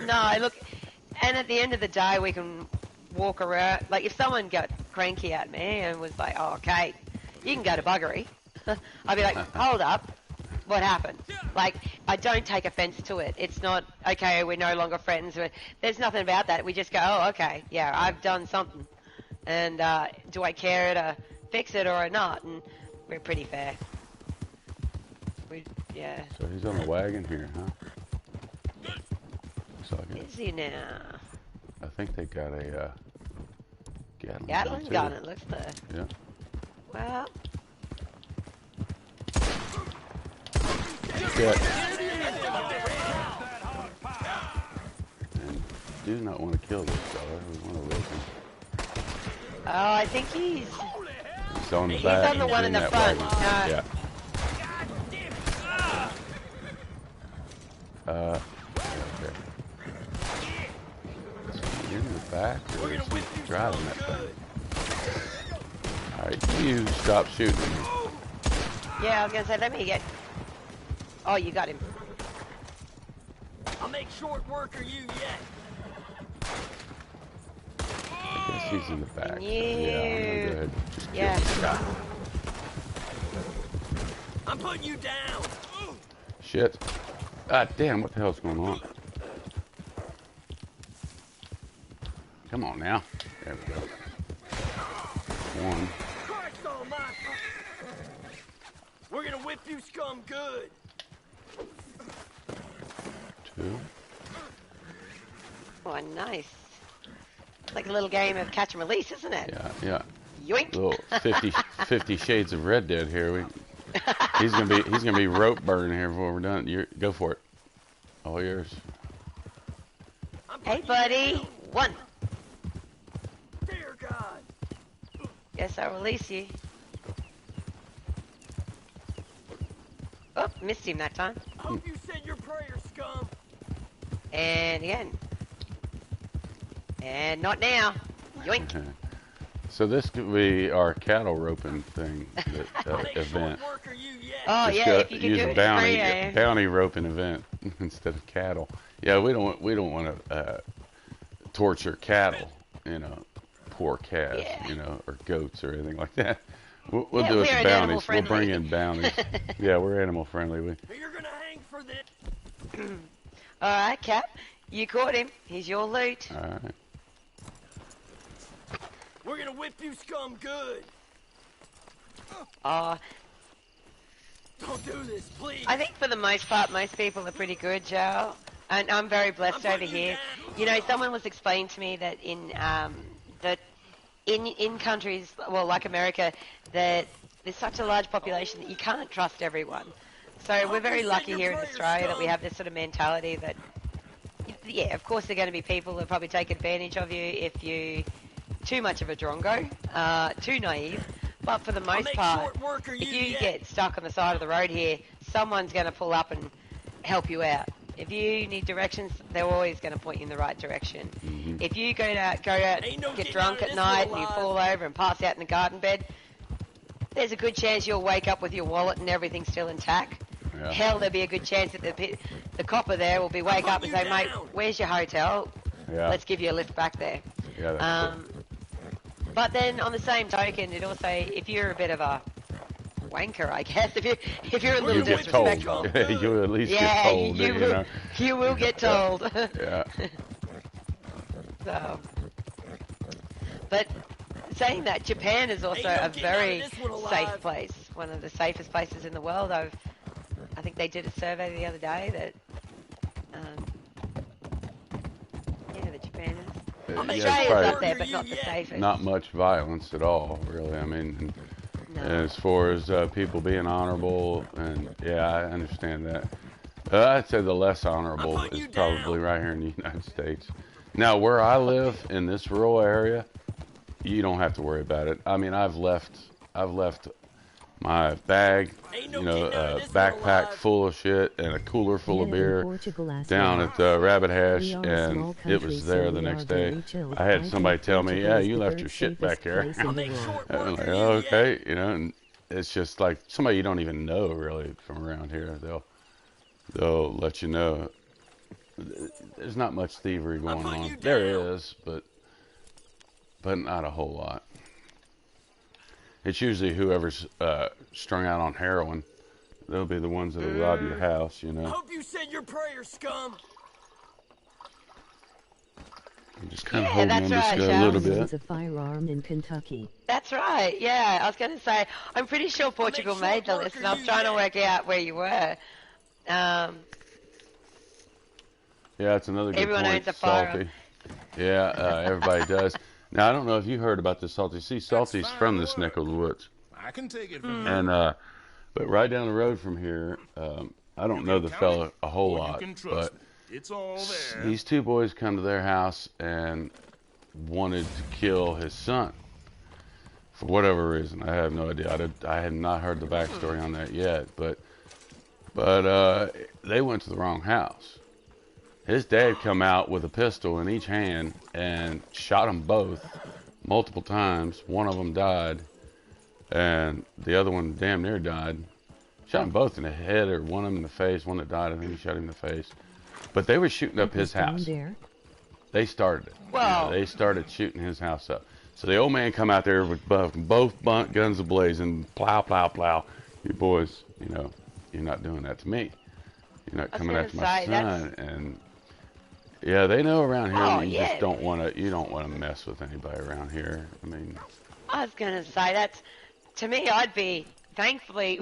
No, look, and at the end of the day, we can walk around. Like, if someone got cranky at me and was like, oh, okay, you can go to buggery, I'd be like, hold up, what happened? Like, I don't take offense to it. It's not, okay, we're no longer friends. There's nothing about that. We just go, oh, okay, yeah, I've done something. And do I care to fix it or not? And we're pretty fair. Yeah. So he's on the wagon here, huh? Looks like it. Is he now? I think they got a Gatling gun, it looks like. Yeah. Well. Shit. And do not want to kill this fella. We want to rape him. Oh, I think he's on the back. He's on the one in the that front. wagon. Yeah. Okay. Is he in the back or is he driving that thing? Alright, you stop shooting me. Yeah, I was gonna say, let me get. Oh, you got him. I'll make short work of you yet. I guess he's in the back. Yeah. So yeah, I'm gonna go ahead and just kill Yeah. this guy. I'm putting you down. Shit. God damn, what the hell's going on? Come on now. There we go. One. Christ almighty. We're gonna whip you scum good. Two. Oh, nice. It's like a little game of catch and release, isn't it? Yeah, yeah. Yoink. Little 50 shades of Red Dead here. He's gonna be rope burning here before we're done. Go for it. All yours. Hey, buddy. One. Dear God. Guess I'll release you. Oh, missed him that time. Hope you said your prayers, scum. And again. And not now. Yoink. So this could be our cattle roping thing, event. Work of you yet. Oh, Just yeah, if you could use do a it bounty, free, bounty roping event instead of cattle. Yeah, we don't want to torture cattle, poor calves, Yeah. or goats or anything like that. We'll Yeah, do it we're to animal bounties. We'll bring friendly. in bounties. Yeah, we're animal friendly. You're gonna hang for this. Alright, Cap. You caught him. He's your loot. All right. We're gonna whip you scum good. Oh, Don't do this, please. I think for the most part, most people are pretty good, Joe. And I'm very blessed over here. Someone was explaining to me that in countries, well, like America, that there's such a large population that you can't trust everyone. So we're very lucky here in Australia that we have this sort of mentality that, yeah, of course there are going to be people that probably take advantage of you if you too much of a drongo, too naive. But for the most part, if you get stuck on the side of the road here, someone's going to pull up and help you out. If you need directions, they're always going to point you in the right direction. Mm-hmm. If you go out, get drunk at night and you fall over and pass out in the garden bed, there's a good chance you'll wake up with your wallet and everything still intact. Yeah. Hell, there'll be a good chance that the copper there will be wake up and say, mate, where's your hotel? Yeah. Let's give you a lift back there. Yeah, that's But then on the same token, it also, if you're a bit of a wanker, I guess, if you're a little you get disrespectful. told. You at least get told. You will get told. Yeah. So, but saying that, Japan is also a very safe place, one of the safest places in the world. I think they did a survey the other day that, that Japan is. Australia's up there, but not the safest. Not much violence at all, really. I mean, No. as far as people being honorable, and yeah, I understand that. I'd say the less honorable is probably right here in the United States. Now, where I live in this rural area, you don't have to worry about it. I mean, I've left my bag, backpack full of shit and a cooler full of beer down at Rabbit Hash, and it was there the next day. I had somebody tell me, yeah, you left your shit back here. I'm like, oh, okay, and it's just like somebody you don't even know really from around here. They'll let you know. There's not much thievery going on. There is, but not a whole lot. It's usually whoever's strung out on heroin. They'll be the ones that'll rob your house, Hope you said your prayers, scum. I'm just kind of holding on this guy a little bit. A firearm in Kentucky. That's right. Yeah, I was going to say, I'm pretty sure Portugal made the list, and I was trying to work out where you were. Yeah, it's another good Everyone point. owns a firearm. Salty. Yeah, everybody does. Now, I don't know if you heard about this Salty. See, Salty's from this neck of the woods. I can take it from And, but right down the road from here, I don't know the fella a whole lot, but it's all there. these two boys come to their house and wanted to kill his son. For whatever reason. I have no idea. I had not heard the backstory on that yet, but they went to the wrong house. His dad come out with a pistol in each hand and shot them both multiple times. One of them died, and the other one damn near died. Shot them both in the head, or one of them in the face. One that died, I think he shot him in the face. But they were shooting up his house. They started it. Wow. They started shooting his house up. So the old man come out there with both guns ablazing, plow, plow, plow. You boys, you're not doing that to me. You're not coming after my son. And yeah, they know around here just don't want to mess with anybody around here. I mean, I was going to say, to me, I'd be, thankfully,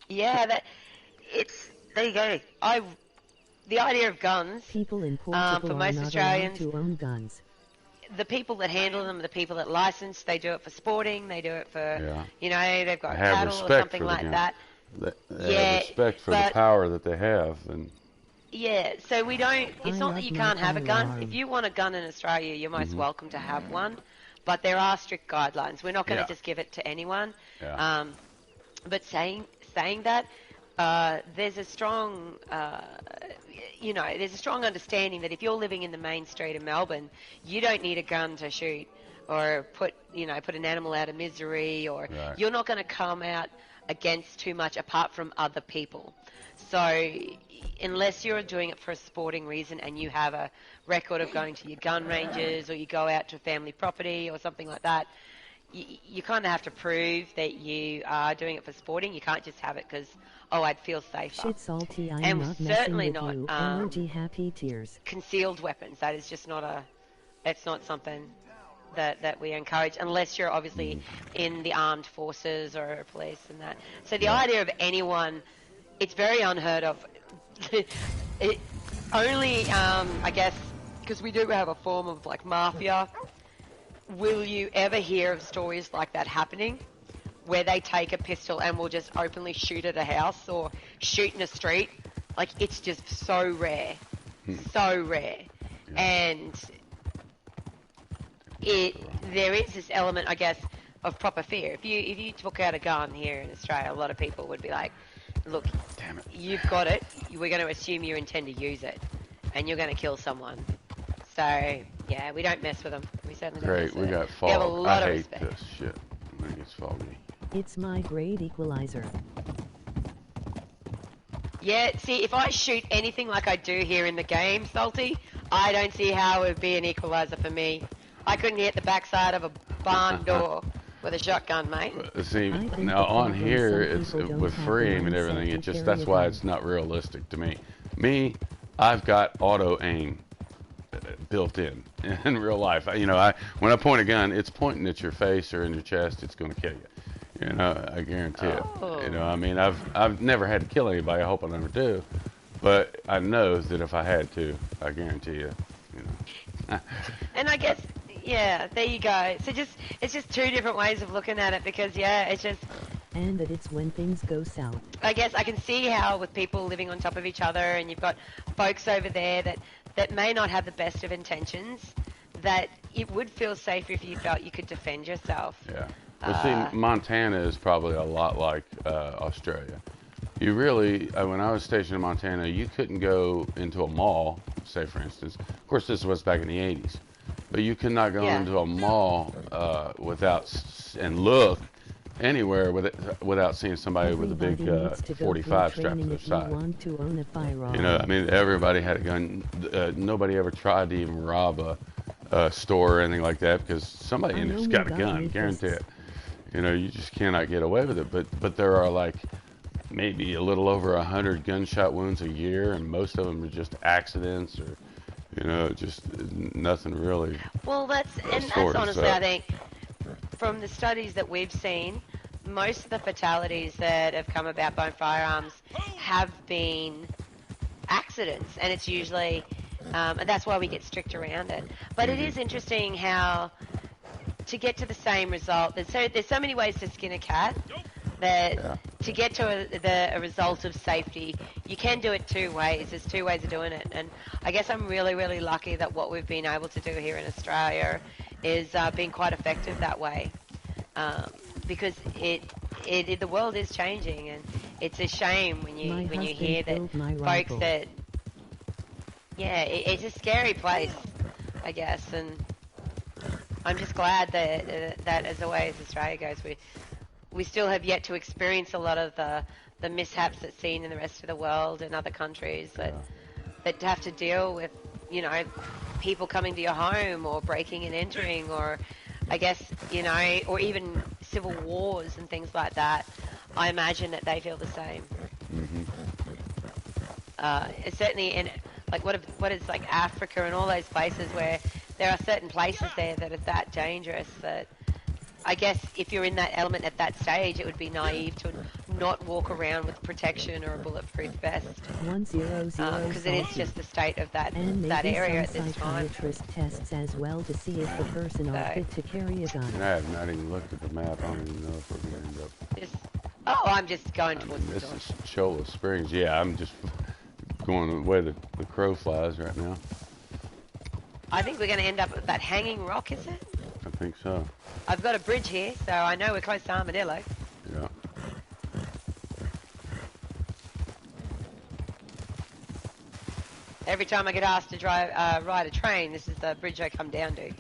there you go. The idea of guns, people in Portugal for most are not Australians, allowed to own guns. The people that handle them are the people that license. They do it for sporting. They do it for, they've got cattle or something like that. They have respect for the power that they have. And yeah, so we don't, it's not that you can't have a gun. If you want a gun in Australia, you're most welcome to have one. But there are strict guidelines. We're not going to just give it to anyone. Yeah. But saying that, there's a strong, there's a strong understanding that if you're living in the main street of Melbourne, you don't need a gun to shoot or put an animal out of misery, or you're not going to come out against too much apart from other people. So unless you're doing it for a sporting reason and you have a record of going to your gun ranges, or you go out to family property or something like that, you kind of have to prove that you are doing it for sporting. You can't just have it because, I'd feel safer. Shit, Salty, I'm and not certainly messing with not you. Energy happy tears. Concealed weapons. That is just it's not something that we encourage, unless you're obviously in the armed forces or police and that. So the idea of anyone, it's very unheard of. It only, I guess, because we do have a form of like mafia. Will you ever hear of stories like that happening, where they take a pistol and will just openly shoot at a house or shoot in a street? Like, it's just so rare. So rare. Yeah. And there is this element, I guess, of proper fear. If you took out a gun here in Australia, a lot of people would be like, look, damn it, you've got it. We're going to assume you intend to use it, and you're going to kill someone. So, yeah, we don't mess with them. We certainly don't mess with we them. got We have a fog. lot I of hate respect. this shit. foggy. It's my grade equalizer. Yeah, see, if I shoot anything like I do here in the game, Salty, I don't see how it would be an equalizer for me. I couldn't hit the backside of a barn door with a shotgun, mate. See, I think now the on problem here, some it's people don't with have free the aim and mindset everything. to It just carry that's a why gun. it's not realistic to me. Me, I've got auto aim built in real life. You know, when I point a gun, it's pointing at your face or in your chest. It's going to kill you. You know, I guarantee it. You know, I mean, I've never had to kill anybody. I hope I never do. But I know that if I had to, I guarantee you, you know. And I guess, yeah, there you go. So it's just two different ways of looking at it because, yeah, it's just... And that it's when things go south. I guess I can see how with people living on top of each other and you've got folks over there that may not have the best of intentions, that it would feel safer if you felt you could defend yourself. Yeah. Well, see, Montana is probably a lot like Australia. You really, when I was stationed in Montana, you couldn't go into a mall, say for instance. Of course, this was back in the 80s. But you could not go into a mall and look anywhere without seeing somebody with a big 45 strapped to their side. You know, I mean, everybody had a gun. Nobody ever tried to even rob a store or anything like that because somebody in there's got a gun, guarantee it. You know, you just cannot get away with it. But there are like maybe a little over 100 gunshot wounds a year, and most of them are just accidents or, you know, just nothing really. Well, that's honestly, I think, from the studies that we've seen, most of the fatalities that have come about by firearms have been accidents, and it's usually, and that's why we get strict around it. But it is interesting how to get to the same result, there's so many ways to skin a cat that to get to a result of safety, you can do it two ways. There's two ways of doing it, and I guess I'm really, really lucky that what we've been able to do here in Australia is being quite effective that way, because the world is changing, and it's a shame when you hear that folks that it's a scary place, I guess, and I'm just glad that as the way as Australia goes, we still have yet to experience a lot of the mishaps that's seen in the rest of the world and other countries that have to deal with, you know, people coming to your home or breaking and entering, or I guess, you know, or even civil wars and things like that. I imagine that they feel the same. It's certainly in like what is like Africa and all those places where there are certain places there that are that dangerous that I guess if you're in that element at that stage, it would be naive to not walk around with protection or a bulletproof vest. 100 because it is just the state of that and that maybe area at some this time. psychiatrist tests as well to see if the person are fit to carry a gun. And I have not even looked at the map. I don't even know if we're going to end up. I'm just going towards the This door. is Cholla Springs. Yeah, I'm just going the way the crow flies right now. I think we're going to end up at that hanging rock, is it? I think so. I've got a bridge here, so I know we're close to Armadillo. Yeah. Every time I get asked to ride a train, this is the bridge I come down to.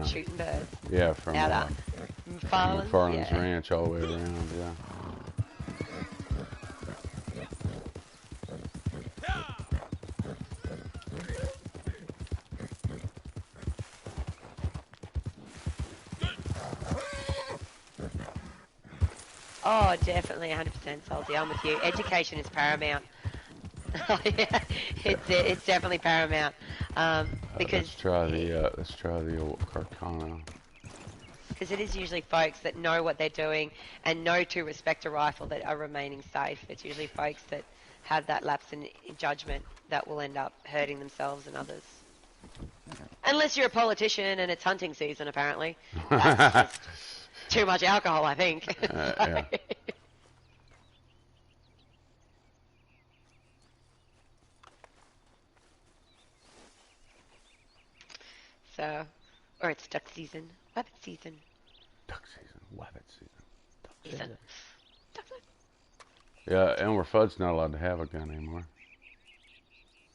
Shooting birds. Yeah, from McFarland's Ranch all the way around, yeah. Oh, definitely 100% salty. I'm with you. Education is paramount. Yeah, it's definitely paramount. Because let's try the old Carcano. Because it is usually folks that know what they're doing and know to respect a rifle that are remaining safe. It's usually folks that have that lapse in judgment that will end up hurting themselves and others. Unless you're a politician and it's hunting season, apparently. That's just too much alcohol, I think. Yeah. So, or it's duck season, rabbit season. Duck season, rabbit season. Duck season. Yeah, Elmer Fudd's not allowed to have a gun anymore.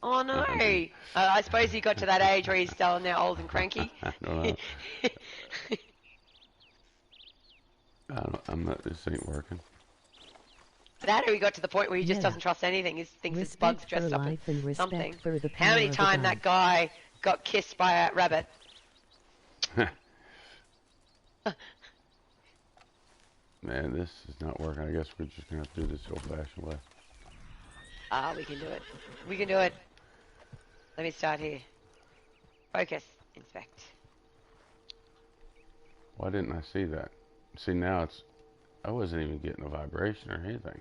Oh no! I suppose he got to that age where he's still now old and cranky. I don't know. I'm not. This ain't working. That or he got to the point where he just Yeah. doesn't trust anything. He thinks it's Respect bugs for dressed up life and as respect something. for the How many power of times the that guy got kissed by a rabbit? Man, this is not working. I guess we're just gonna have to do this the old-fashioned way. Ah, we can do it. We can do it. Let me start here. Focus. Inspect. Why didn't I see that? See, now it's... I wasn't even getting a vibration or anything.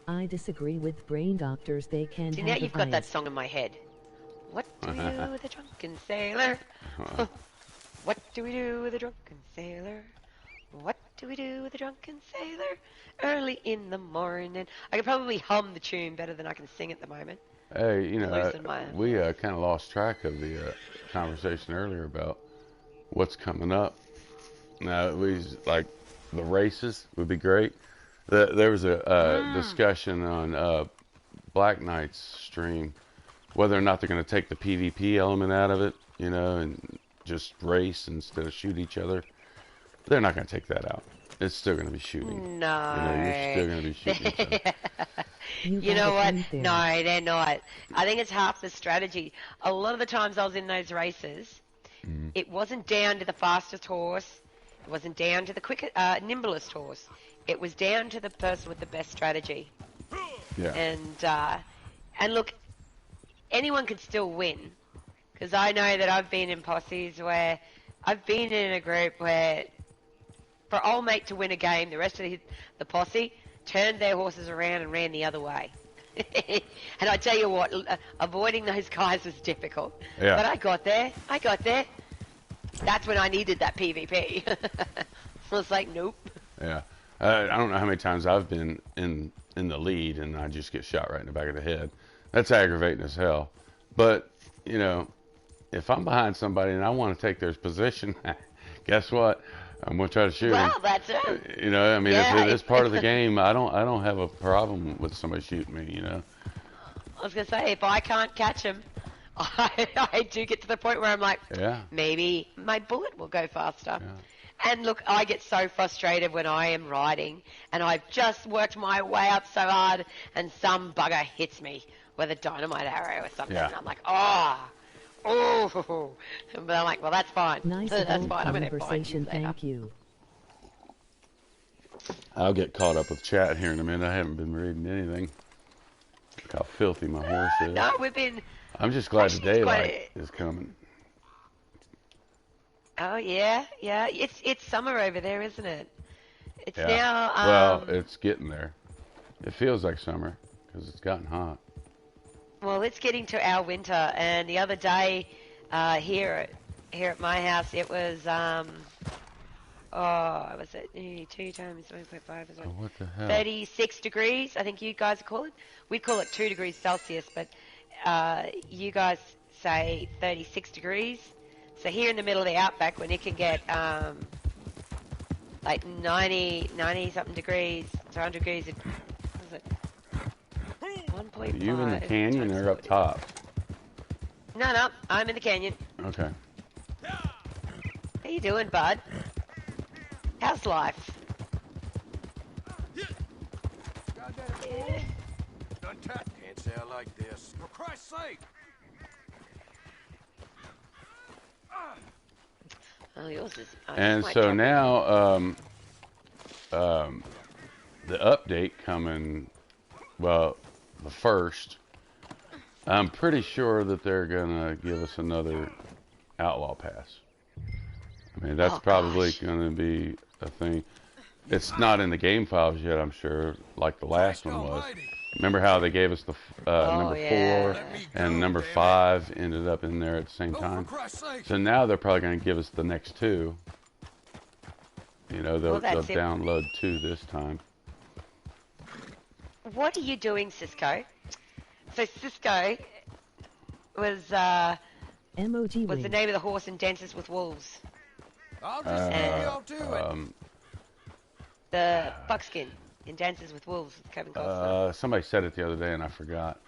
I disagree with brain doctors. They can See, have now the you've got that highest. song in my head. What do we do with a drunken sailor? What do we do with a drunken sailor? What do we do with a drunken sailor? Early in the morning. I could probably hum the tune better than I can sing at the moment. Hey, you know, Losing my- we kind of lost track of the conversation earlier about what's coming up. Now, like the races would be great. There was a discussion on Black Knight's stream whether or not they're going to take the PvP element out of it, you know, and just race instead of shoot each other. They're not going to take that out. It's still going to be shooting. No. You know, you're still going to be shooting each other. You know what? No, they're not. I think it's half the strategy. A lot of the times I was in those races, it wasn't down to the fastest horse. It wasn't down to the quickest, nimblest horse. It was down to the person with the best strategy. Yeah. And look, anyone can still win. Because I know that I've been in posses where I've been in a group where for old mate to win a game, the rest of the posse turned their horses around and ran the other way. And I tell you what, avoiding those guys was difficult. Yeah. But I got there. That's when I needed that PvP. I was like, nope. Yeah. I don't know how many times I've been in the lead and I just get shot right in the back of the head. That's aggravating as hell. But, you know, if I'm behind somebody and I want to take their position, guess what? I'm gonna try to shoot him. Well, that's it. You know, I mean, Yeah. if it's part of the game, I don't have a problem with somebody shooting me. You know. I was gonna say, if I can't catch him, I do get to the point where I'm like, Yeah. maybe my bullet will go faster. Yeah. And look, I get so frustrated when I am riding and I've just worked my way up so hard and some bugger hits me with a dynamite arrow or something. Yeah. And I'm like, oh. But I'm like, well, that's fine. Nice That's adult fine. I'm gonna find conversation. you later. Thank you. I'll get caught up with chat here in a minute. I haven't been reading anything. Look how filthy my horse is. No, we've been. I'm just glad the Actually, it's quite daylight is coming. Oh yeah. It's summer over there, isn't it? It's Yeah. now. Well, it's getting there. It feels like summer because it's gotten hot. Well, it's getting to our winter, and the other day here at my house, it was was it 2 times 1.5? Oh, what the hell? 36 degrees. I think you guys call it. We call it 2 degrees Celsius, but you guys say 36 degrees. So here in the middle of the outback, when it can get like 90 something degrees, to 100 degrees, what is it? 1.5. Are you in the canyon or up top? No, I'm in the canyon. Okay. How you doing, bud? How's life? Untitled. Can't say I like this. For Christ's sake! Oh, yours is. And my so job. now, the update coming, well, the first, I'm pretty sure that they're gonna give us another outlaw pass. I mean, that's Oh, probably gosh. gonna be a thing. It's not in the game files yet, I'm sure, like the last one was. Remember how they gave us the number yeah. 4 and number 5 ended up in there at the same time? So now they're probably going to give us the next 2. You know, they'll that's it. download 2 this time. What are you doing, Cisco? So Cisco was MOG the wing. name of the horse in Dances with Wolves. I'll just see y'all do it. The buckskin in Dances with Wolves with Kevin Costner. Somebody said it the other day and I forgot.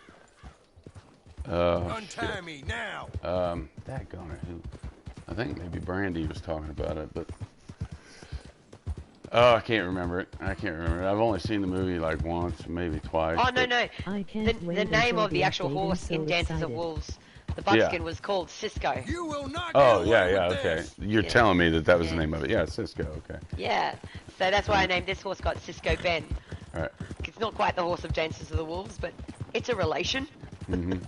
Untie me now. Daggone it, who? I think maybe Brandy was talking about it, but Oh, I can't remember it. I can't remember it. I've only seen the movie like once, maybe twice. Oh, no, but- no. I The, can't wait the name until of the actual update. horse I'm in so Dances of excited. Wolves, the Yeah. buckskin, was called Cisco. You will not Oh, get yeah, away yeah, with okay. this. You're Yeah. telling me that was the Yeah. name of it. Yeah, Cisco, okay. Yeah. So that's why I named this horse got Cisco Ben. All right. It's not quite the horse of Dances of the Wolves, but it's a relation. Mm-hmm.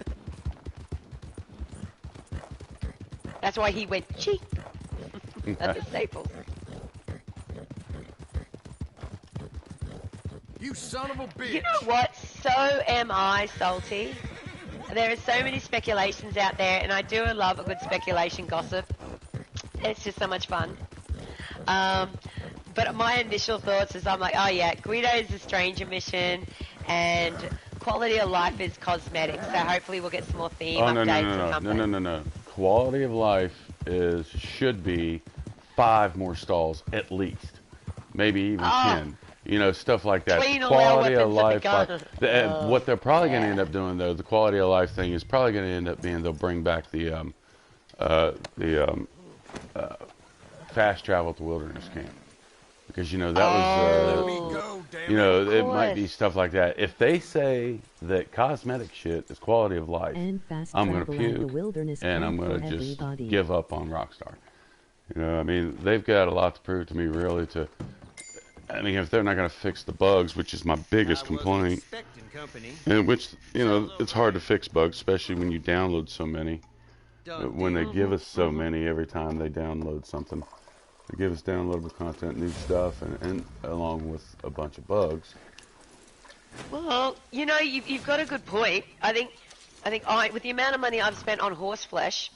That's why he went cheap at the Staples. You son of a bitch. You know what? So am I salty. There are so many speculations out there, and I do love a good speculation gossip. It's just so much fun. But my initial thoughts is I'm like, oh yeah, Guido is a stranger mission, and quality of life is cosmetic. So hopefully we'll get some more theme Oh, no, updates no, or no, no, something. no, no, no, no. Quality of life should be 5 more stalls at least, maybe even 10. You know, stuff like that. Clean all our Quality of weapons life. at the gun. What they're probably going to yeah. end up doing, though, the quality of life thing is probably going to end up being they'll bring back the fast travel to wilderness camp, because you know that Let me was go, damn you know Of it might be course. stuff like that. If they say that cosmetic shit is quality of life, And fast I'm going to travel at the puke wilderness and camp I'm going for to just everybody. give up on Rockstar. You know, I mean, they've got a lot to prove to me, really. I mean, if they're not going to fix the bugs, which is my biggest complaint, Company. and which, you know, it's hard to fix bugs, especially when you download so many. When they give us so many every time they download something, they give us downloadable content, new stuff, and along with a bunch of bugs. Well, you know, you've got a good point. I think with the amount of money I've spent on horse flesh,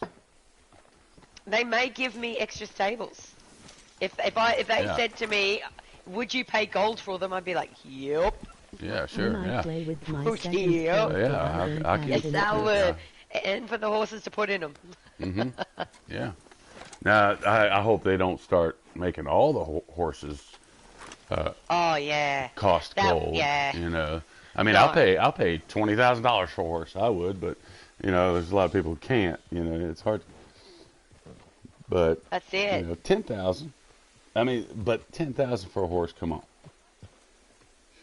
they may give me extra stables. If they Yeah. said to me, "Would you pay gold for them?" I'd be like, "Yep." Yeah, sure, When I yeah. play with my Oh, second yeah. character, Yeah, I learned I that can- Yes, in I it. would. And for the horses to put in them. Yeah. Now, I hope they don't start making all the horses Oh yeah. cost That- gold. yeah. You know, I mean, No. I'll pay $20,000 for a horse. I would, but you know, there's a lot of people who can't. You know, it's hard. But That's you it. know, 10,000. I mean, but 10,000 for a horse. Come on.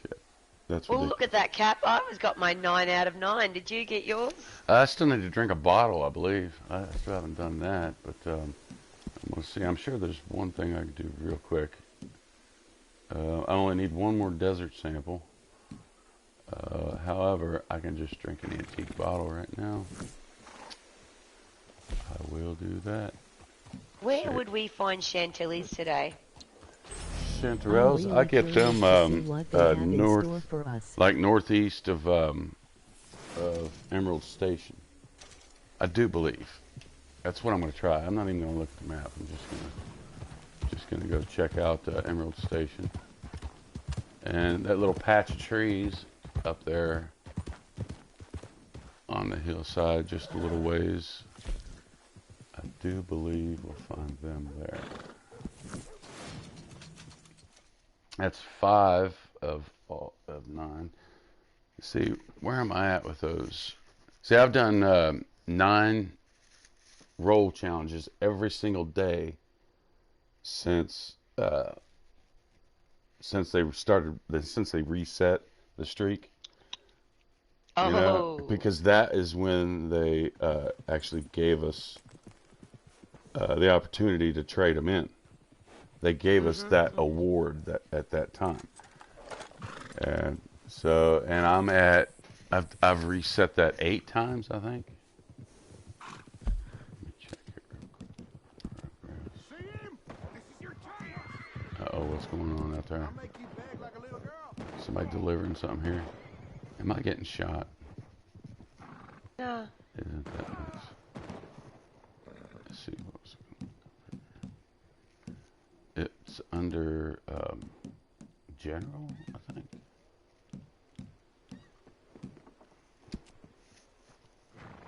Shit, that's Well, ridiculous. look at that, Cap. I was got my 9 out of 9. Did you get yours? I still need to drink a bottle, I believe. I still haven't done that, but we'll see. I'm sure there's one thing I can do real quick. I only need one more desert sample. However, I can just drink an antique bottle right now. I will do that. Where Shit. would we find Chantilly's today? Chanterelles, I'm I get really them curious to see what they have in north, store for us. like northeast of Emerald Station. I do believe. That's what I'm going to try. I'm not even going to look at the map. I'm just going to go check out Emerald Station. And that little patch of trees up there on the hillside, just a little ways, I do believe we'll find them there. That's 5 of 9. See, where am I at with those? See, I've done 9 roll challenges every single day since they reset the streak. Oh. You know, because that is when they actually gave us the opportunity to trade them in. They gave us that award at that time, and so I've reset that 8 times, I think. Let me check it real quick. See him? This is your chance. Uh-oh, what's going on out there? I'll make you beg like a little girl. Somebody delivering something here. Am I getting shot? No. Isn't that nice? Let's see what's it's under general, I think.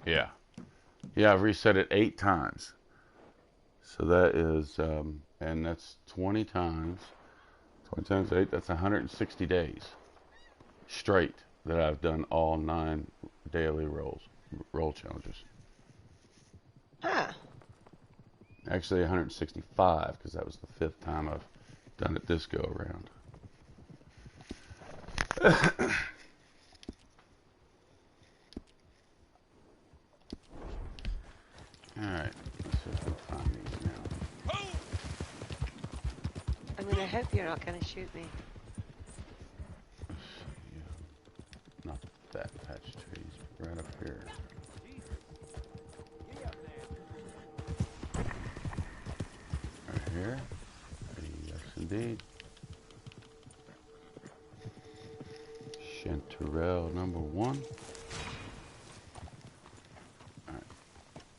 Yeah. Yeah, I've reset it 8 times. So that is, and that's 20 times. 20 times 8, that's 160 days straight that I've done all 9 daily roll challenges. Huh. Actually 165, because that was the 5th time I've done it this go around. Alright, let's see if we can find these now. I mean, I hope you're not going to shoot me. Let's see, not that patch of trees, but right up here. Right here. Yes, indeed. Chanterelle number 1. Alright,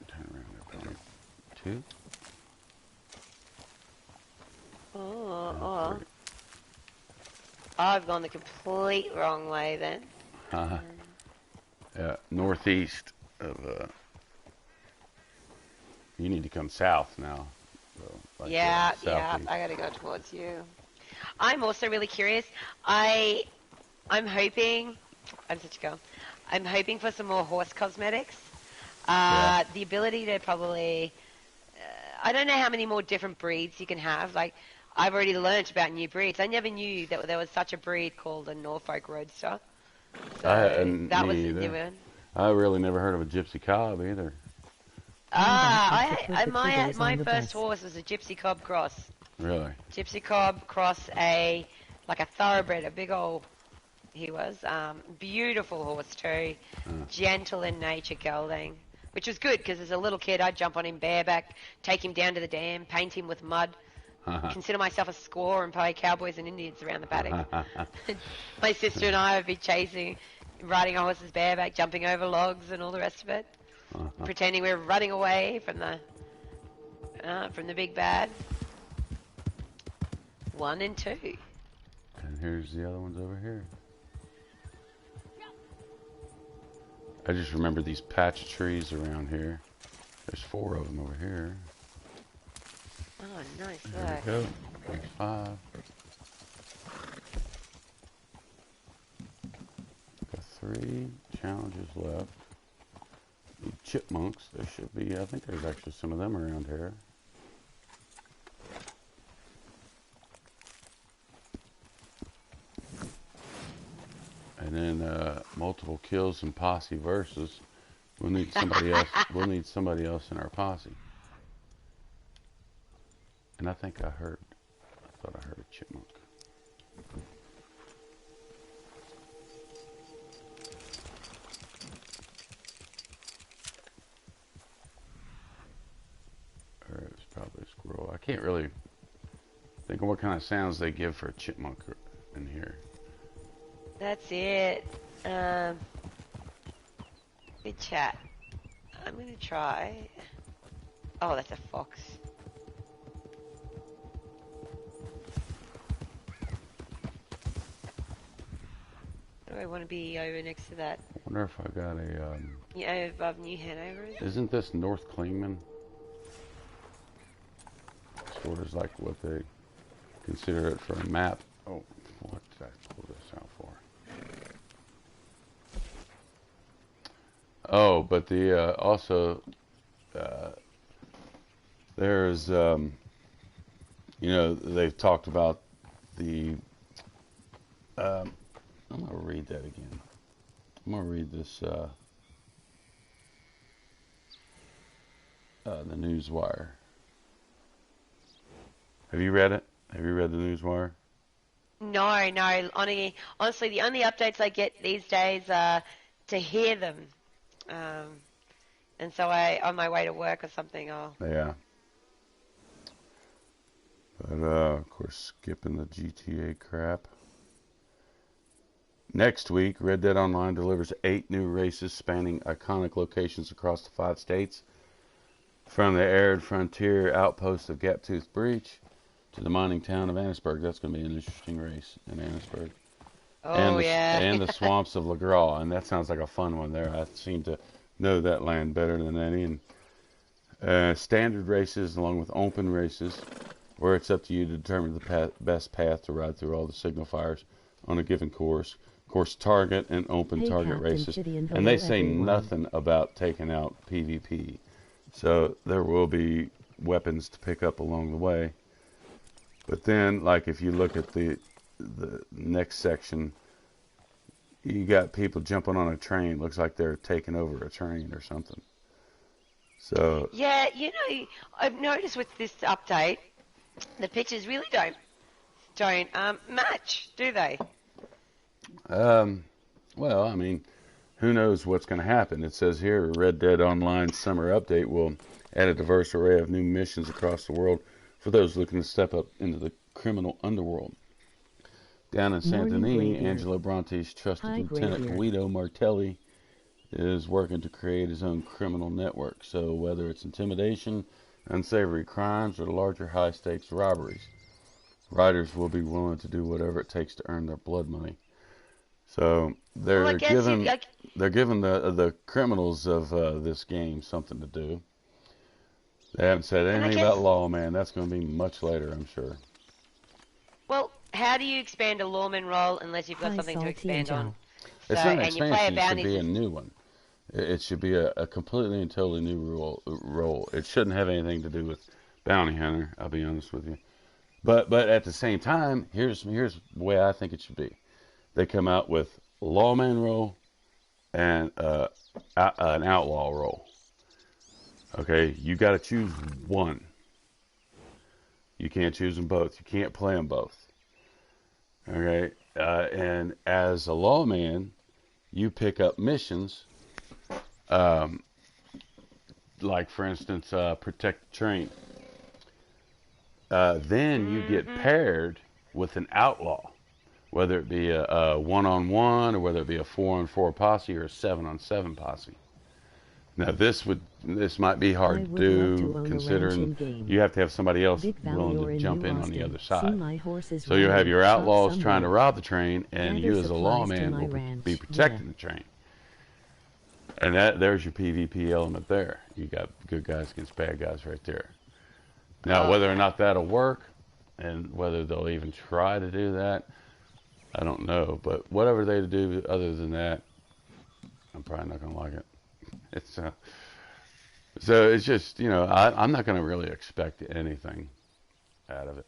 turn around there, pony. 2. Oh. I've gone the complete wrong way then. Northeast of, you need to come south now. So, like, yeah, southeast. I gotta go towards you. I'm also really curious. I'm hoping, I'm such a girl. I'm hoping for some more horse cosmetics. The ability to probably, I don't know how many more different breeds you can have. Like, I've already learnt about new breeds. I never knew that there was such a breed called a Norfolk Roadster. So that was a new one. I really never heard of a gypsy cob either. My first horse was a gypsy cob cross. Really? Gypsy cob cross like a thoroughbred, a big old, he was. Beautiful horse too. Gentle in nature gelding. Which was good because as a little kid I'd jump on him bareback, take him down to the dam, paint him with mud. Consider myself a squaw and play cowboys and Indians around the paddock. My sister and I would be riding our horses bareback, jumping over logs and all the rest of it, pretending we were running away from the big bad. 1 and 2. And here's the other ones over here. I just remember these patch trees around here. There's 4 of them over here. Oh, nice. There we go. There's 5. Got 3 challenges left. Need chipmunks. There should be. I think there's actually some of them around here. And then multiple kills and posse versus. We'll need somebody else. We'll need somebody else in our posse. And I think I thought I heard a chipmunk. Or it was probably a squirrel. I can't really think of what kind of sounds they give for a chipmunk in here. That's it. Good chat. I'm gonna try. Oh, that's a fox. I want to be over next to that. I wonder if I got a. Yeah, above New Hanover. Isn't this North Klingman? Sort of like what they consider it for a map. Oh, what did I pull this out for? Oh, but the also there's you know, they've talked about the. I'm going to read that again. I'm going to read this, the Newswire. Have you read it? Have you read the Newswire? No. Honestly, the only updates I get these days are to hear them. And so on my way to work or something, Yeah. But, of course, skipping the GTA crap. Next week, Red Dead Online delivers 8 new races spanning iconic locations across the 5 states. From the arid frontier outpost of Gaptooth Breach to the mining town of Annisburg. That's going to be an interesting race in Annisburg. And the swamps of LaGraw. And that sounds like a fun one there. I seem to know that land better than any. And standard races along with open races where it's up to you to determine the best path to ride through all the signal fires on a given course. Course target and open target races, and they say nothing about taking out PvP, so there will be weapons to pick up along the way. But then, like, if you look at the next section, you got people jumping on a train. Looks like they're taking over a train or something. So Yeah, you know, I've noticed with this update, the pictures really don't match, do they? well, I mean, who knows what's going to happen? It says here, Red Dead Online Summer Update will add a diverse array of new missions across the world for those looking to step up into the criminal underworld. Down in Saint Denis, Angelo Bronte's trusted Lieutenant Guido Martelli is working to create his own criminal network. So whether it's intimidation, unsavory crimes, or larger high-stakes robberies, riders will be willing to do whatever it takes to earn their blood money. So they're giving the criminals of this game something to do. They haven't said anything about lawman. That's going to be much later, I'm sure. Well, how do you expand a lawman role unless you've got something to expand on? It's not an expansion. It should be a new one. It should be a completely and totally new role. It shouldn't have anything to do with bounty hunter. I'll be honest with you. But at the same time, here's the way I think it should be. They come out with a lawman role and an outlaw role. Okay, you got to choose one. You can't choose them both. You can't play them both. Okay, and as a lawman, you pick up missions, like for instance, protect the train. Then you get paired with an outlaw, whether it be a one-on-one or whether it be a 4-on-4 posse or a 7-on-7 posse. Now this might be hard to do, considering you have to have somebody else willing to jump in on the other side. So you have your outlaws trying to rob the train, and you as a lawman will be protecting the train. And there's your PvP element there. You got good guys against bad guys right there. Now whether or not that'll work, and whether they'll even try to do that, I don't know. But whatever they do other than that, I'm probably not going to like it. It's so it's just, you know, I'm not going to really expect anything out of it.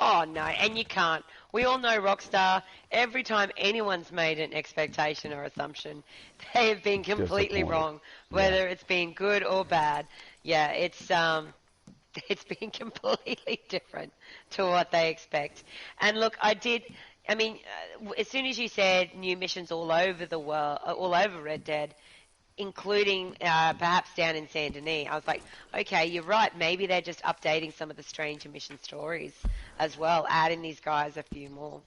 Oh no, and you can't. We all know Rockstar. Every time anyone's made an expectation or assumption, they have been completely wrong, whether it's been good or bad. Yeah, it's been completely different to what they expect. And look, I mean, as soon as you said new missions all over the world, all over Red Dead, including perhaps down in Saint Denis, I was like, okay, you're right. Maybe they're just updating some of the Stranger mission stories as well, adding these guys a few more.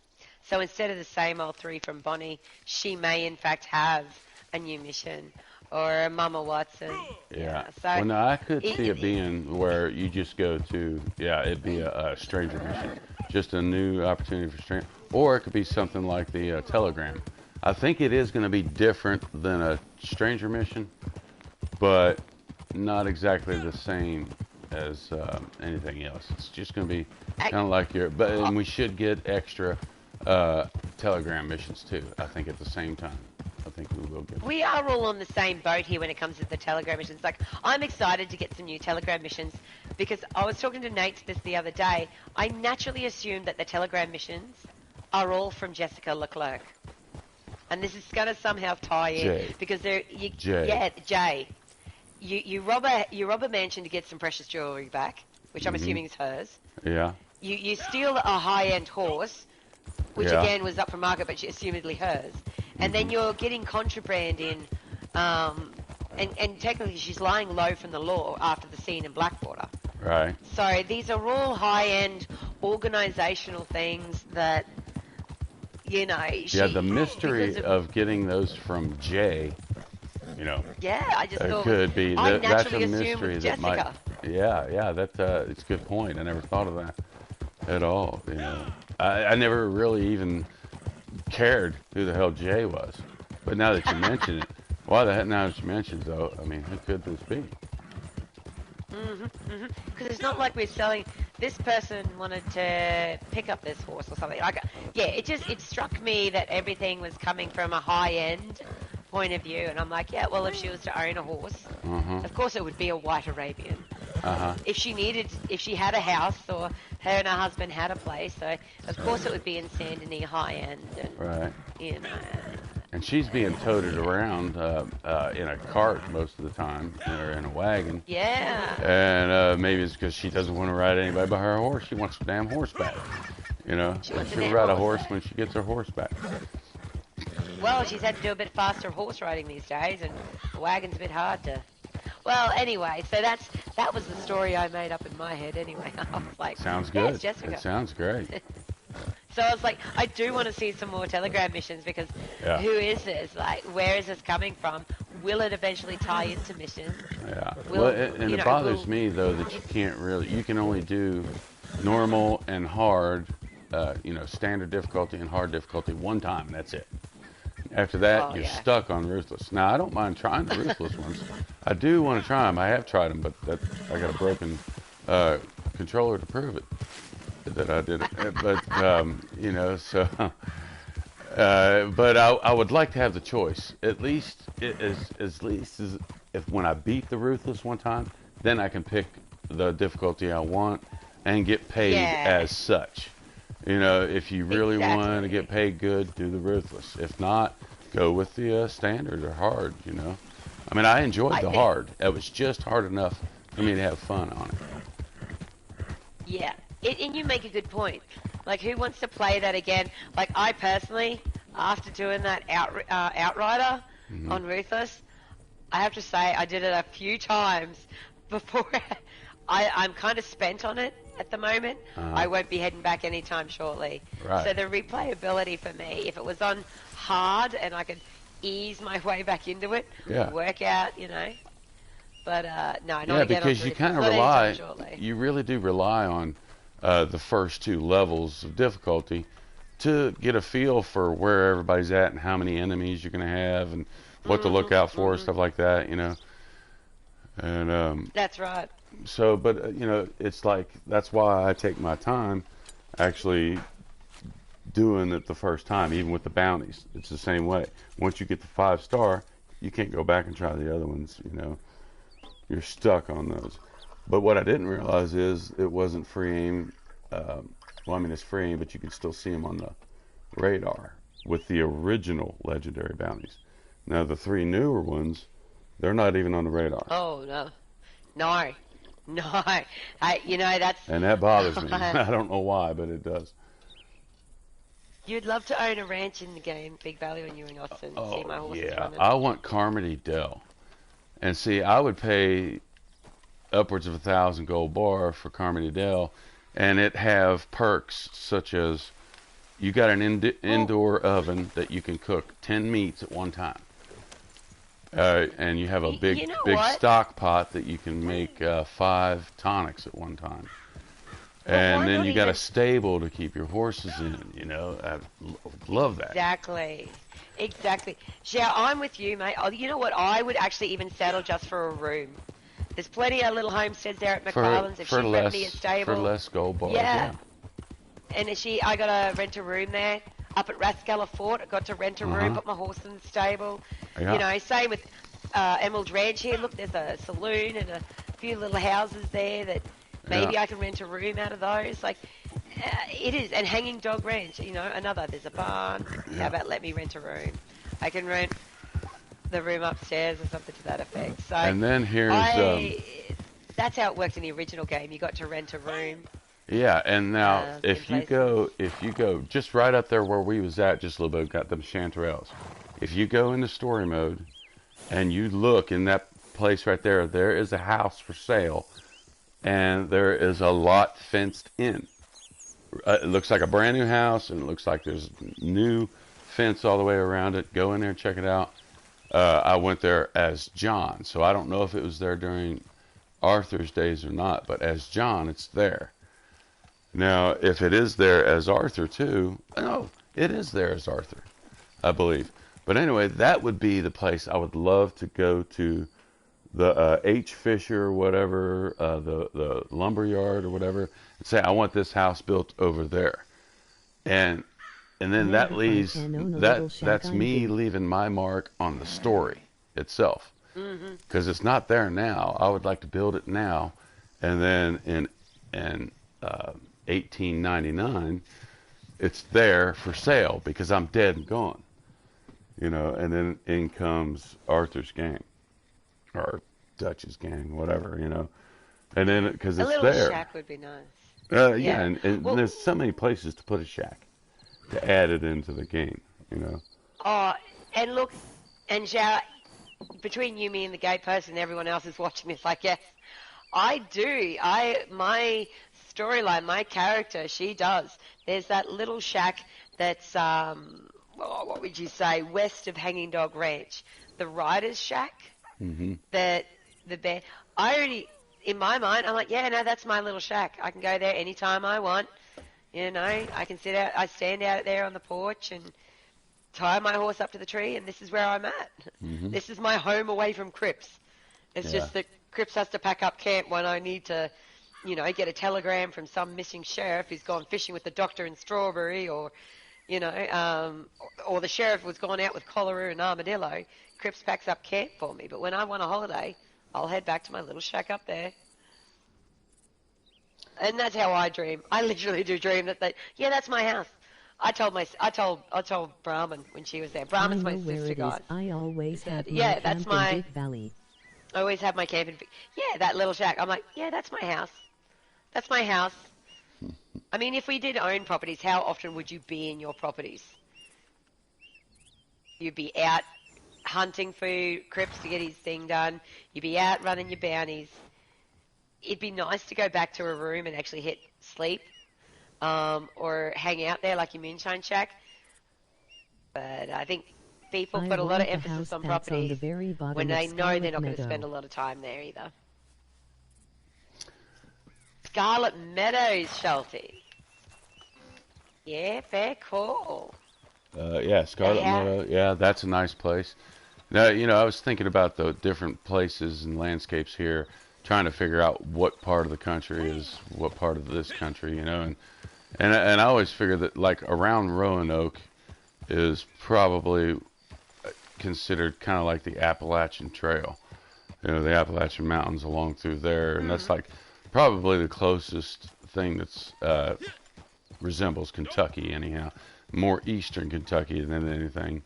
So instead of the same old 3 from Bonnie, she may in fact have a new mission, or Mama Watson. Yeah. So well, no, I could see it being where you just go to, it'd be a Stranger mission, just a new opportunity for Stranger, or it could be something like the Telegram. I think it is going to be different than a Stranger mission, but not exactly the same as anything else. It's just going to be kind of like and we should get extra Telegram missions too, I think, at the same time. I think we will get them. We are all on the same boat here when it comes to the Telegram missions. Like, I'm excited to get some new Telegram missions because I was talking to Nate this the other day. I naturally assumed that the Telegram missions are all from Jessica Leclerc. And this is going to somehow tie in because they're Jay. You rob a mansion to get some precious jewelry back, which I'm assuming is hers. Yeah. You steal a high-end horse, which again was up for market, but assumedly hers. And then you're getting contraband in, and technically she's lying low from the law after the scene in Blackwater. Right. So these are all high-end organizational things that, you know. The mystery of getting those from Jay, you know. Yeah, I just thought could be that's a mystery that might. Jessica. Yeah, it's a good point. I never thought of that at all. You know, I never really even cared who the hell Jay was, but now that you mention it, now that you mention it, though, I mean, who could this be? Because it's not like we're selling. This person wanted to pick up this horse or something. Like, it struck me that everything was coming from a high end point of view, and I'm like, yeah, well, if she was to own a horse, of course it would be a white Arabian. If she had a house, or her and her husband had a place, so of course it would be in Saint Denis high end, and Right. you know. And she's being toted around in a cart most of the time, or in a wagon. Yeah. And maybe it's because she doesn't want to ride anybody but her horse. She wants a damn horse back. You know, She wants a she'll damn ride a horse horse when she gets her horse back. Well, she's had to do a bit faster horse riding these days, and the wagon's a bit hard to. Well, anyway, so that was the story I made up in my head. Anyway, I was like, Sounds yeah, good. it's Jessica. It sounds great. So I was like, I do want to see some more Telegram missions, because who is this? Like, where is this coming from? Will it eventually tie into missions? Yeah. Will, Well, and it bothers me though that you can't really. You can only do normal and hard, standard difficulty and hard difficulty one time, and that's it. After that, you're stuck on Ruthless. Now, I don't mind trying the Ruthless ones. I do want to try them. I have tried them, but I got a broken controller to prove it that I did it. But but I would like to have the choice. At least as if when I beat the Ruthless one time, then I can pick the difficulty I want and get paid as such. You know, if you really want to get paid good, do the Ruthless. If not, go with the standard or hard, you know. I mean, I enjoyed the hard. It was just hard enough for me to have fun on it. Yeah, and you make a good point. Like, who wants to play that again? Like, I personally, after doing that Outrider on Ruthless, I have to say I did it a few times before. I'm kind of spent on it at the moment. I won't be heading back anytime shortly. Right. So the replayability for me, if it was on hard and I could ease my way back into it, work out, you know. But no, not again. Because you kind of rely, you really do rely on the first two levels of difficulty to get a feel for where everybody's at and how many enemies you're going to have and what to look out for, stuff like that, you know. And that's right. So, but it's like that's why I take my time actually doing it the first time, even with the bounties. It's the same way. Once you get the 5-star, you can't go back and try the other ones. You know, you're stuck on those. But what I didn't realize is it wasn't free aim. Well, I mean, it's free aim, but you can still see them on the radar with the original legendary bounties. Now, the 3 newer ones, they're not even on the radar. Oh, no. No. That's... And that bothers me. I don't know why, but it does. You'd love to own a ranch in the game, Big Valley, when you're in Austin. See my horses running. I want Carmody Dell. And see, I would pay upwards of 1,000 gold bar for Carmody Dell, and it have perks such as you got an indoor oven that you can cook 10 meats at one time. And you have a big stock pot that you can make 5 tonics at one time. And then you got a stable to keep your horses in, you know. I love that. Exactly. Yeah, I'm with you, mate. Oh, you know what? I would actually even settle just for a room. There's plenty of little homesteads there at McFarland's. If she rent me a stable. For less gold bars, yeah. And I got to rent a room there. Up at Rathskeller Fort, I got to rent a room, put my horse in the stable. Yeah. You know, same with Emerald Ranch here. Look, there's a saloon and a few little houses there that maybe I can rent a room out of those. Like, it is. And Hanging Dog Ranch, you know, there's a barn. Yeah. How about let me rent a room? I can rent the room upstairs or something to that effect. So and then here's... that's how it worked in the original game. You got to rent a room. Yeah, and now if you go just right up there where we was at just a little bit, got them chanterelles. If you go into story mode and you look in that place right there, there is a house for sale, and there is a lot fenced in. It looks like a brand new house, and it looks like there's new fence all the way around it. Go in there and check it out. I went there as John, so I don't know if it was there during Arthur's days or not, but as John, it's there. Now, if it is there as Arthur, too, no, it is there as Arthur, I believe. But anyway, that would be the place I would love to go to, the H. Fisher or whatever, the lumber yard or whatever, and say, I want this house built over there. And and then Man, that if I leaves can own a that little shack, that's I'm me good. leaving my mark on the story itself, Mm-hmm. because it's not there now. I would like to build it now, and then in 1899, it's there for sale because I'm dead and gone, you know. And then in comes Arthur's gang or Dutch's gang, whatever, you know. And then because A it's little there, shack would be nice. yeah, Yeah. and Well, there's so many places to put a shack to add it into the game, you know. oh, and look, and Zhao, between you, me, and the gay person, and everyone else is watching this, I guess, I do. My storyline, my character, she does. There's that little shack that's, what would you say, west of Hanging Dog Ranch. The Rider's Shack, Hmm. that the bear. I already, in my mind, I'm like, yeah, no, that's my little shack. I can go there anytime I want. You know, I can sit out, I stand out there on the porch and tie my horse up to the tree, and this is where I'm at. Hmm. This is my home away from Crips. It's Yeah. just that Crips has to pack up camp when I need to, you know, get a telegram from some missing sheriff who's gone fishing with the doctor in Strawberry, or, you know, or the sheriff was gone out with cholera and armadillo. Crips packs up camp for me. But when I want a holiday, I'll head back to my little shack up there. And that's how I dream. I literally do dream that yeah, that's my house. I told Brahman when she was there. I Brahman's know my where sister, it is. guys. I always Said, have my yeah, that's camp in my. Big Valley. I always have my camp in. Yeah, that little shack. I'm like, yeah, that's my house. That's my house. I mean, if we did own properties, how often would you be in your properties? You'd be out hunting for Crips to get his thing done. You'd be out running your bounties. It'd be nice to go back to a room and actually hit sleep, or hang out there like your moonshine shack. But I think people I put a lot of want the emphasis house on that's on the properties very bottom when of they know Scarlet they're not going to Meadow. spend a lot of time there either. Scarlet Meadows, Shelty. Yeah, fair call. Yeah, Scarlet Yeah. Meadow. Yeah, that's a nice place. Now, you know, I was thinking about the different places and landscapes here, trying to figure out what part of the country is what part of this country, you know, and I always figure that like around Roanoke is probably considered kind of like the Appalachian Trail, you know, the Appalachian Mountains along through there, and that's like probably the closest thing that's resembles Kentucky anyhow, more eastern Kentucky than anything.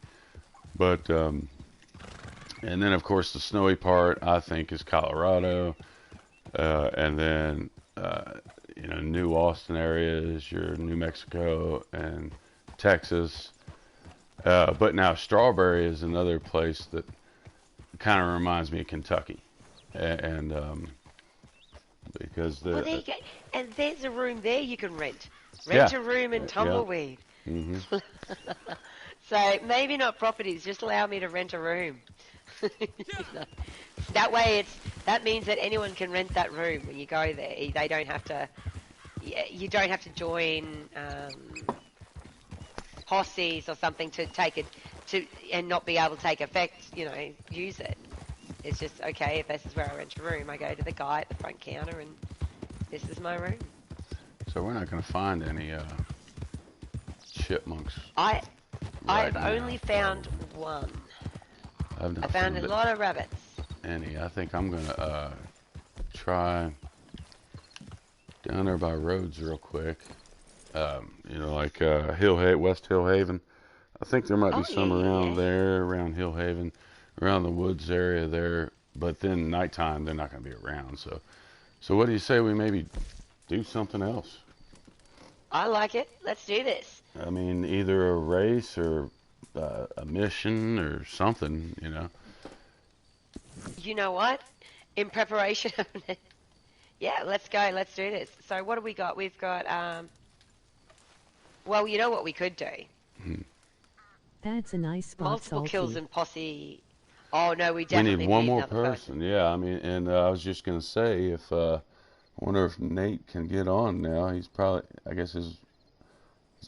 But and then of course the snowy part I think is Colorado, and then you know, New Austin area is your New Mexico and Texas. But now Strawberry is another place that kind of reminds me of Kentucky, and because Well, the there you go. And there's a room there you can rent. Rent yeah, a room in yeah, Tumbleweed. hmm So maybe not properties, just allow me to rent a room. You know. That way that means that anyone can rent that room when you go there. They don't have to, you don't have to join posses or something to take it and not be able to take effect, you know, use it. It's just, okay, if this is where I rent a room, I go to the guy at the front counter and this is my room. So we're not going to find any chipmunks. I've Right now, only found one. I've not I found a lot of rabbits. any. I think I'm going to try down there by Rhodes real quick. You know, like West Hill Haven. I think there might be some around there, around Hill Haven, around the woods area there. But then nighttime, they're not going to be around. So what do you say we maybe do something else? I like it. Let's do this. I mean, either a race or a mission or something, you know. You know what? In preparation of it. Yeah, let's go. Let's do this. So what do we got? We've got, well, you know what we could do? That's a nice spot, Multiple Salty. kills and posse. Oh, no, we We definitely need one more another person. Yeah, I mean, and I was just gonna say if I wonder if Nate can get on now. He's probably, I guess his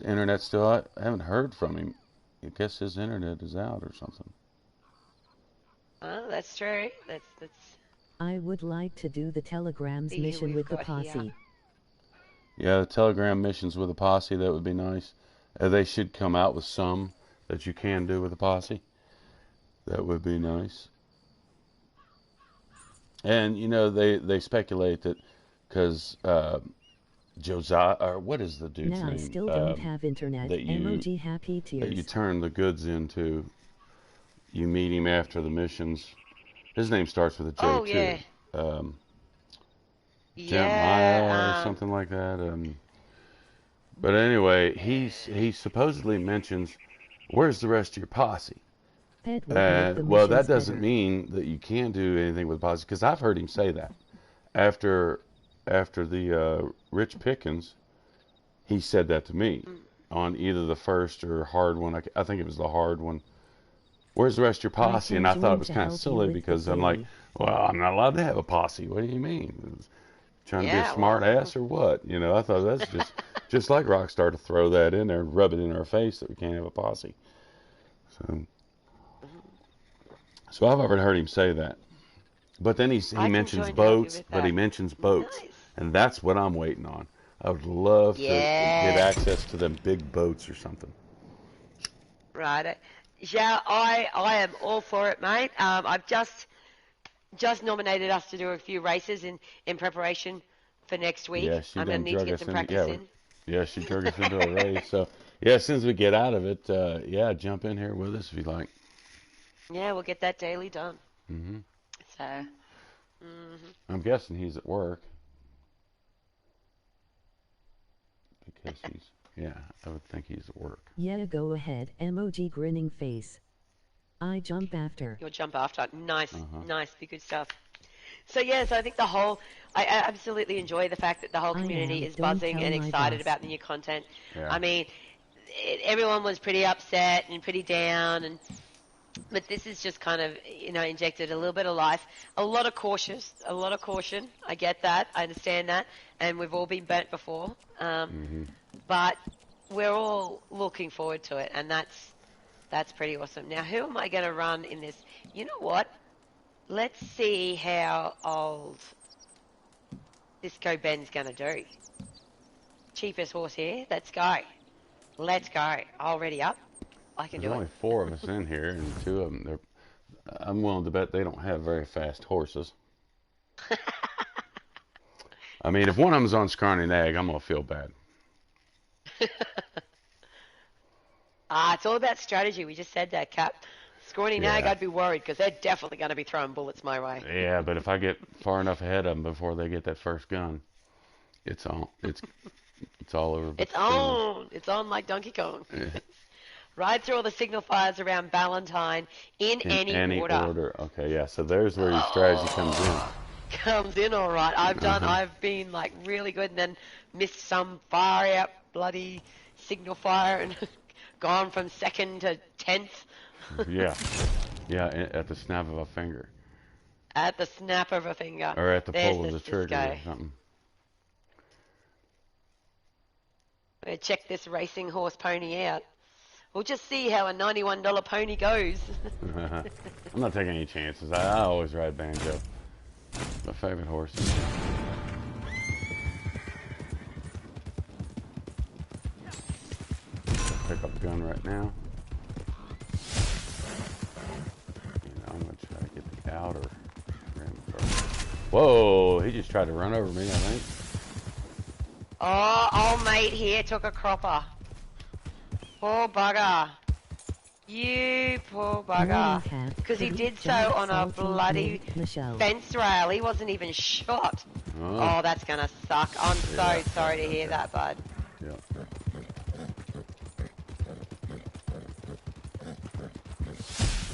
internet's still out. I haven't heard from him. I guess his internet is out or something. Oh, that's true. That's I would like to do the telegrams See who mission we've with the got posse. here. Yeah, the telegram missions with a posse, that would be nice. They should come out with some that you can do with a posse. That would be nice. And you know, they speculate that because Josiah, or what is the dude's Now name? I still don't have internet. That you Emoji happy that you tears. turn the goods into. You meet him after the missions. His name starts with a J Oh, too. yeah. Jeremiah or something like that. But anyway, he supposedly mentions, "Where's the rest of your posse?" Pet would make the Well, that missions doesn't better. mean that you can't do anything with posse, because I've heard him say that. After the Rich Pickens, he said that to me on either the first or hard one. I think it was the hard one. Where's the rest of your posse? And I thought it was kind of silly because I'm like, well, I'm not allowed to have a posse. What do you mean? Trying to be a smart ass or what? You know, I thought that's just like Rockstar to throw that in there and rub it in our face that we can't have a posse. So I've already heard him say that. But then he mentions boats, but he mentions boats. Nice. And that's what I'm waiting on. I would love to get access to them big boats or something. Right. Yeah, I am all for it, mate. I've just nominated us to do a few races in preparation for next week. Yeah, she I'm going done to need to drug get us some into, practice in. yeah, she drug us into a race. So, yeah, as soon as we get out of it, yeah, jump in here with us if you like. Yeah, we'll get that daily done. Mm-hmm. So, I'm guessing he's at work. Because I would think he's at work. Yeah, go ahead. Emoji grinning face. I jump after. you'll jump after. Nice, nice, be good stuff. So, yes, I think I absolutely enjoy the fact that the whole community is buzzing and excited about the new content. Yeah. I mean, everyone was pretty upset and pretty down, but this is just kind of, injected a little bit of life. A lot of caution. I get that. I understand that. And we've all been burnt before. But we're all looking forward to it. And that's pretty awesome. Now, who am I going to run in this? You know what? Let's see how old Disco Ben's going to do. Cheapest horse here. Let's go. Already up. I can do it. There's only 4 of us in here, and 2 of them, I'm willing to bet they don't have very fast horses. I mean, if one of them's on Scrawny Nag, I'm going to feel bad. It's all about strategy. We just said that, Cap. Scrawny Nag, I'd be worried because they're definitely going to be throwing bullets my way. Yeah, but if I get far enough ahead of them before they get that first gun, it's on. It's all over. It's on. It's on like Donkey Kong. Ride through all the signal fires around Valentine in any order. Okay, yeah. So there's where your strategy comes in. Comes in all right. I've been like really good and then missed some far out bloody signal fire and gone from 2nd to 10th. Yeah, at the snap of a finger. At the snap of a finger. Or at the pull of the trigger or something. We'll check this racing horse pony out. We'll just see how a $91 pony goes. I'm not taking any chances. I always ride Banjo. My favorite horse. Pick up a gun right now. And I'm going to try to get the outer rim first. Whoa, he just tried to run over me, I think. Oh, old mate here took a cropper. Poor bugger. You poor bugger. Because he did so on a bloody fence rail. He wasn't even shot. Oh, that's going to suck. I'm so sorry to hear that, bud. Yep.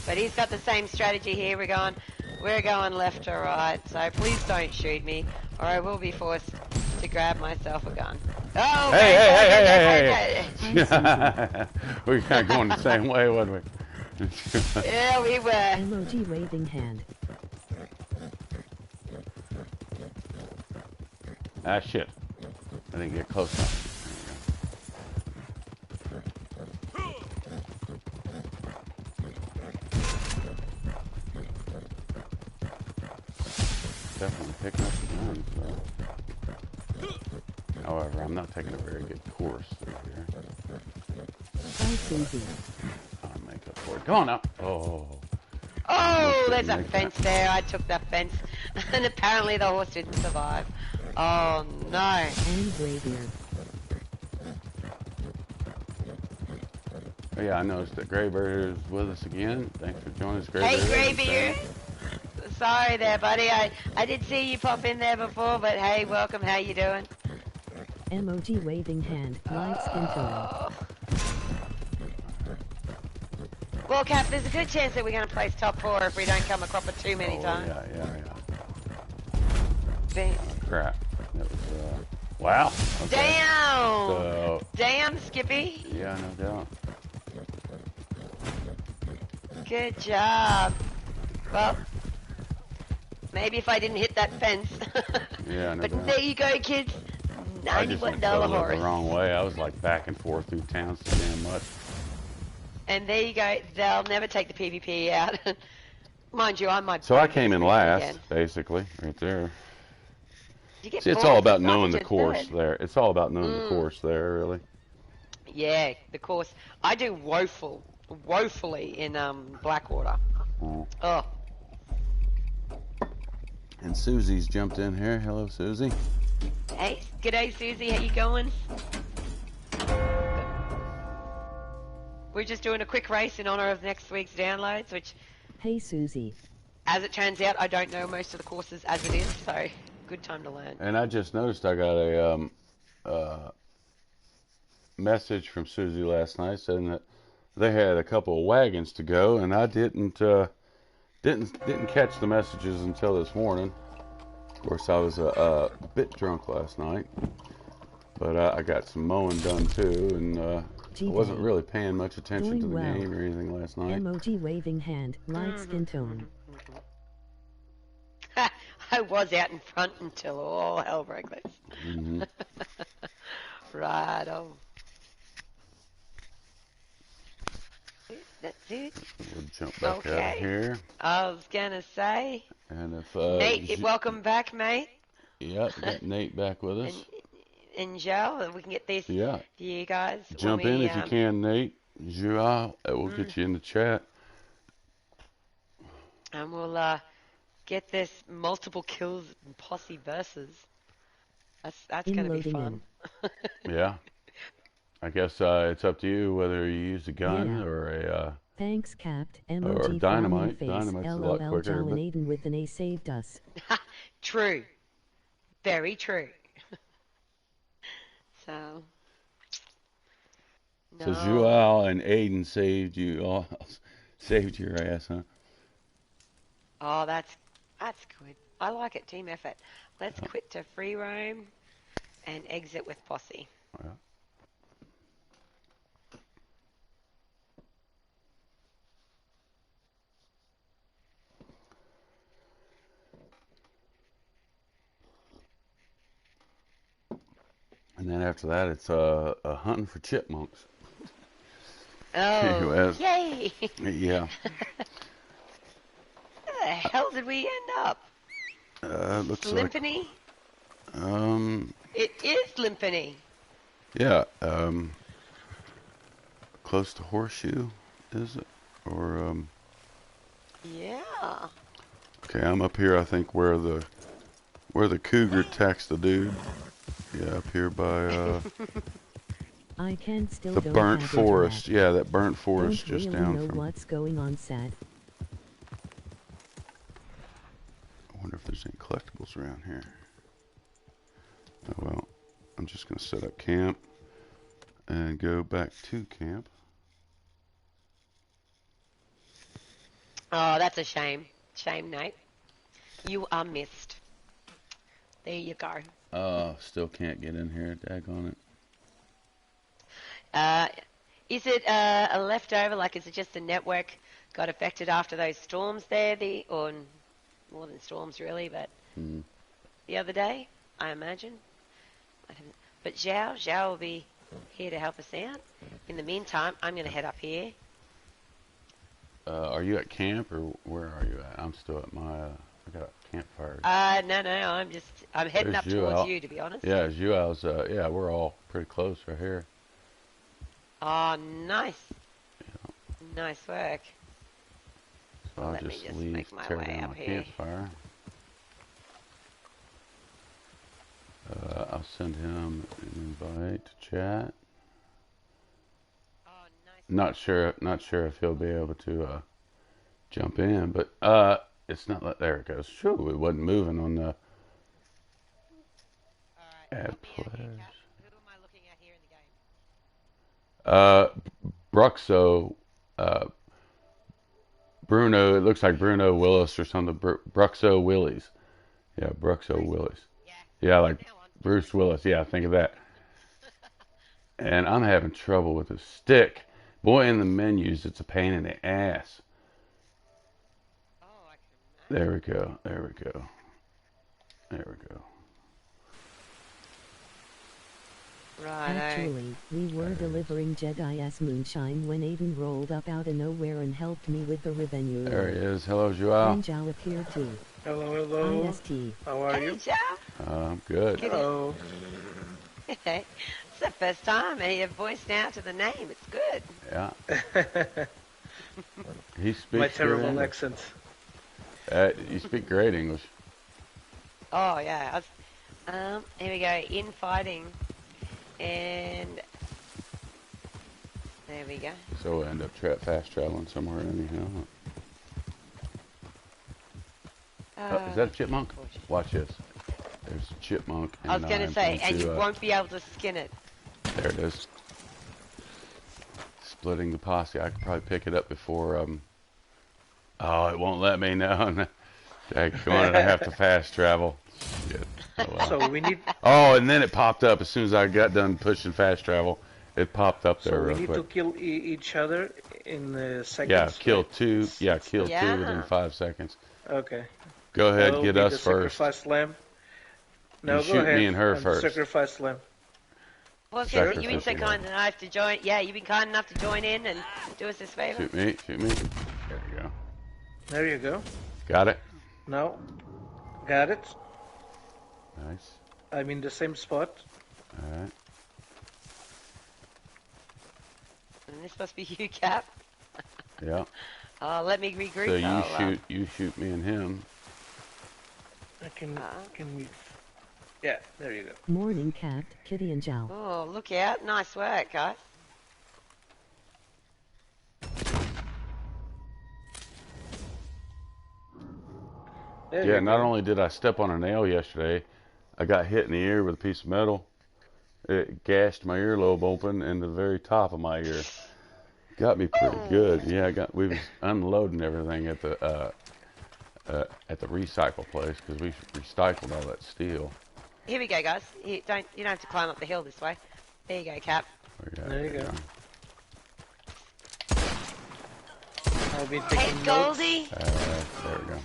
But he's got the same strategy here. We're going left or right. So please don't shoot me, or I will be forced to grab myself a gun. Oh, hey. We were kind of going the same way, wasn't we? Yeah, we were. Emoji waving hand. Ah, shit. I didn't get close enough. Definitely picking up the guns, though. However, I'm not taking a very good course through here. Hi, Susie. I'll make up for it. Come on now. Oh. Oh, there's a Make fence that. there. I took that fence, and apparently the horse didn't survive. Oh no. And Graybeard. Oh, yeah, I noticed that Graybeard is with us again. Thanks for joining us, Graybeard. Hey, Graybeard. Sorry there, buddy. I did see you pop in there before, but hey, welcome. How you doing? Emoji waving hand, light skin tone. Well, Cap, there's a good chance that we're going to place top 4 if we don't come a cropper too many times. Yeah. Crap. That was, wow. Okay. Damn! So, Damn, Skippy. yeah, no doubt. Good job. Well, maybe if I didn't hit that fence. Yeah, no but doubt. there you go, kids. I just $91 went totally horse. the wrong way. I was like back and forth through town so damn much. And there you go. They'll never take the PvP out. Mind you, I might. So I came in last, basically, right there. You get See, it's fourth, all about I knowing the just course third. there. It's all about knowing the course there, really. Yeah, the course. I do woefully in Blackwater. Oh. And Susie's jumped in here. Hello, Susie. Hey, g'day, Susie. How you going? We're just doing a quick race in honor of next week's downloads, which, Hey, Susie. as it turns out, I don't know most of the courses as it is, so good time to learn. And I just noticed I got a message from Susie last night saying that they had a couple of wagons to go, and I didn't catch the messages until this morning. Of course, I was a bit drunk last night, but I got some mowing done too, and I wasn't really paying much attention to the game or anything last night. Emoji waving hand, light skin tone. I was out in front until all hell broke loose. Mm-hmm. Right on. That's it. We'll jump back out of here. I was gonna say. And if Nate, welcome back, mate. Yep, got Nate back with us. And Joe, we can get this Yeah. to you guys. Jump in if you can, Nate. Joao, we'll get you in the chat. And we'll get this multiple kills and posse versus. That's going to be fun. Yeah. I guess it's up to you whether you use a gun or a Thanks, Capt. Emoji or dynamite. face. Dynamite's a lot LOL, quicker. Joe But and Aiden with an A saved us. True. Very true. So. So Joao and Aiden saved you all, saved your ass, huh? Oh, that's good. I like it. Team effort. Let's quit to free roam and exit with posse. Yeah. And then after that, it's a hunting for chipmunks. Oh, yay! Yeah. Where the hell did we end up? Looks Limpany? like... It is Limpany. Yeah, close to Horseshoe, is it? Or, Yeah. Okay, I'm up here, I think, where the cougar attacks the dude. Yeah, up here by, I can still the burnt forest. Yeah, that burnt forest don't just really down know from... what's going on, Sad. I wonder if there's any collectibles around here. Oh, well, I'm just going to set up camp and go back to camp. Oh, that's a shame. Shame, Nate. You are missed. There you go. Still can't get in here. Daggone it. Is it a leftover? Like, is it just the network got affected after those storms there? Or more than storms, really, but the other day, I imagine. But Zhao will be here to help us out. In the meantime, I'm going to head up here. Are you at camp, or where are you at? I'm still at my... I got a campfire. No, I'm heading up towards you, to be honest. Yeah, Joao's, yeah, we're all pretty close right here. Oh, nice. Nice work. So I'll Let me just just leave, make my tear way down up my here. campfire. I'll send him an invite to chat. Oh, nice. Not sure if he'll be able to jump in, but it's not like there it goes. Sure, it wasn't moving on the Alright, add help me out here, players. Cap. Who am I looking at here in the game? Bruxo, Bruno. It looks like Bruno Willis or something. Bruxo Willis. Yeah, Bruxo Willis. Yeah, like Now on. Bruce Willis. Yeah, think of that. And I'm having trouble with the stick. Boy, in the menus, it's a pain in the ass. Oh, I can imagine. There we go. There we go. There we go. Right. Actually, we were delivering Jedi's moonshine when Aiden rolled up out of nowhere and helped me with the revenue. There he is. Hello, Joao. And Zhao appeared too. Hello, hello. IST. How are Hey, you? Joe. I'm good. Hello. It's the first time I hear voice now to the name. It's good. Yeah. He speaks My good terrible English. accent. You speak great English. Oh, yeah. Here we go. Infighting. And there we go. So we'll end up fast traveling somewhere anyhow. Is that a chipmunk? Watch this. There's a chipmunk. I was going to say, and you won't be able to skin it. There it is. Splitting the posse. I could probably pick it up before. Oh, it won't let me now. I have to fast travel. Shit. Oh, well. So we need. Oh, and then it popped up as soon as I got done pushing fast travel. It popped up there So we real need quick. to kill each other in seconds. Yeah, kill right? two. Yeah, kill two Yeah. within 5 seconds. Okay. Go ahead, I'll get be us the first. sacrifice lamb. No, You go shoot ahead. me and her I'm first. the sacrifice lamb. Well, Sure. you've been so kind enough to join. Yeah, you've been kind enough to join in and do us this favor. Shoot me, shoot me. There you go. There you go. Got it. No. Got it. Nice. I'm in the same spot. All right. And this must be you, Cap. Yeah. Let me regroup. So you shoot me and him. I can we? Yeah, there you go. Morning, Cat, Kitty, and Zhao. Oh, look out. Nice work, guys. There Yeah. you Not go. only did I step on a nail yesterday, I got hit in the ear with a piece of metal. It gashed my earlobe open and the very top of my ear. Got me pretty good. Yeah, we was unloading everything at the recycle place because we recycled all that steel. Here we go, guys. You don't have to climb up the hill this way. There you go, Cap. There you go. I've been Hey, taking notes. Goldie. There we go.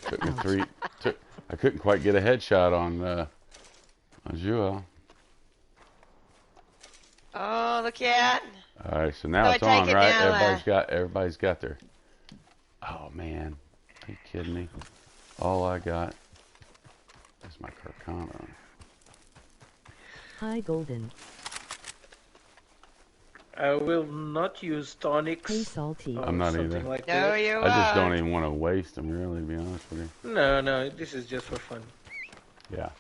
Took me three. I couldn't quite get a headshot on Joel. Oh, look out. All right, so now So it's I take on, it right? now, Everybody's got their. Oh man, are you kidding me? All I got is my Carcana. Hi, Golden. I will not use tonics. Hey, Salty. or I'm not something either. Like No, that. you I just don't won't. even want to waste them, really, to be honest with you. No, this is just for fun. Yeah.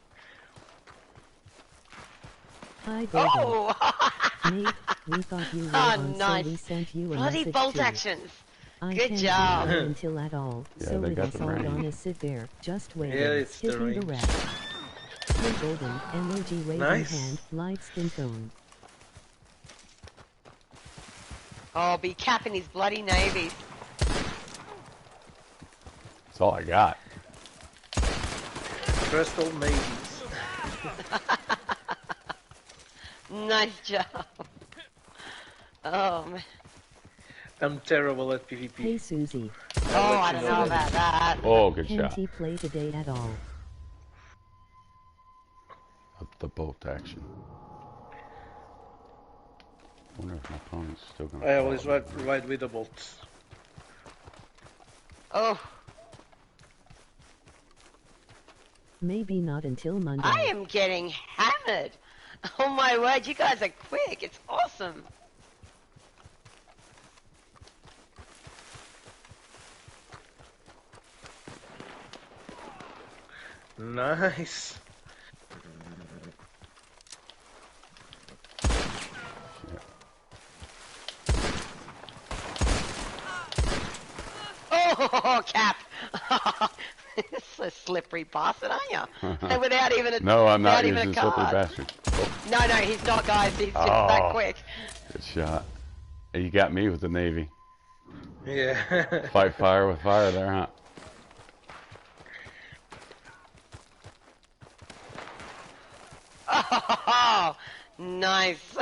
Hi, Golden. Oh, Mate, we thought you were Oh, on, nice. so we sent you a bloody message bolt too. actions. I Good can't job. do it until at all, Yeah, so they it got is the all range. gonna sit there, just waiting, Yeah, it's the hitting the range. rest. Hey, Golden, emoji waving Nice. hand, light skin tone. Oh, be capping his bloody navies. That's all I got. Crystal maybes. Nice job. Oh, man. I'm terrible at PvP. Hey, Susie, Oh, I you don't know know that. about that. Oh, good can't shot. he play today at all? The bolt action. Wonder if my opponent's still gonna. I always follow me. ride with the bolts. Oh, Maybe not until Monday. I am getting hammered. Oh my word, you guys are quick. It's awesome. Nice. Oh, Cap. It's a slippery bastard, aren't you? Without even a No, I'm not without even using a slippery card. bastard. No, no, he's not, guys. He's just that Oh, quick. good shot. Hey, you got me with the Navy. Yeah. Fight fire with fire there, huh? Oh, nice.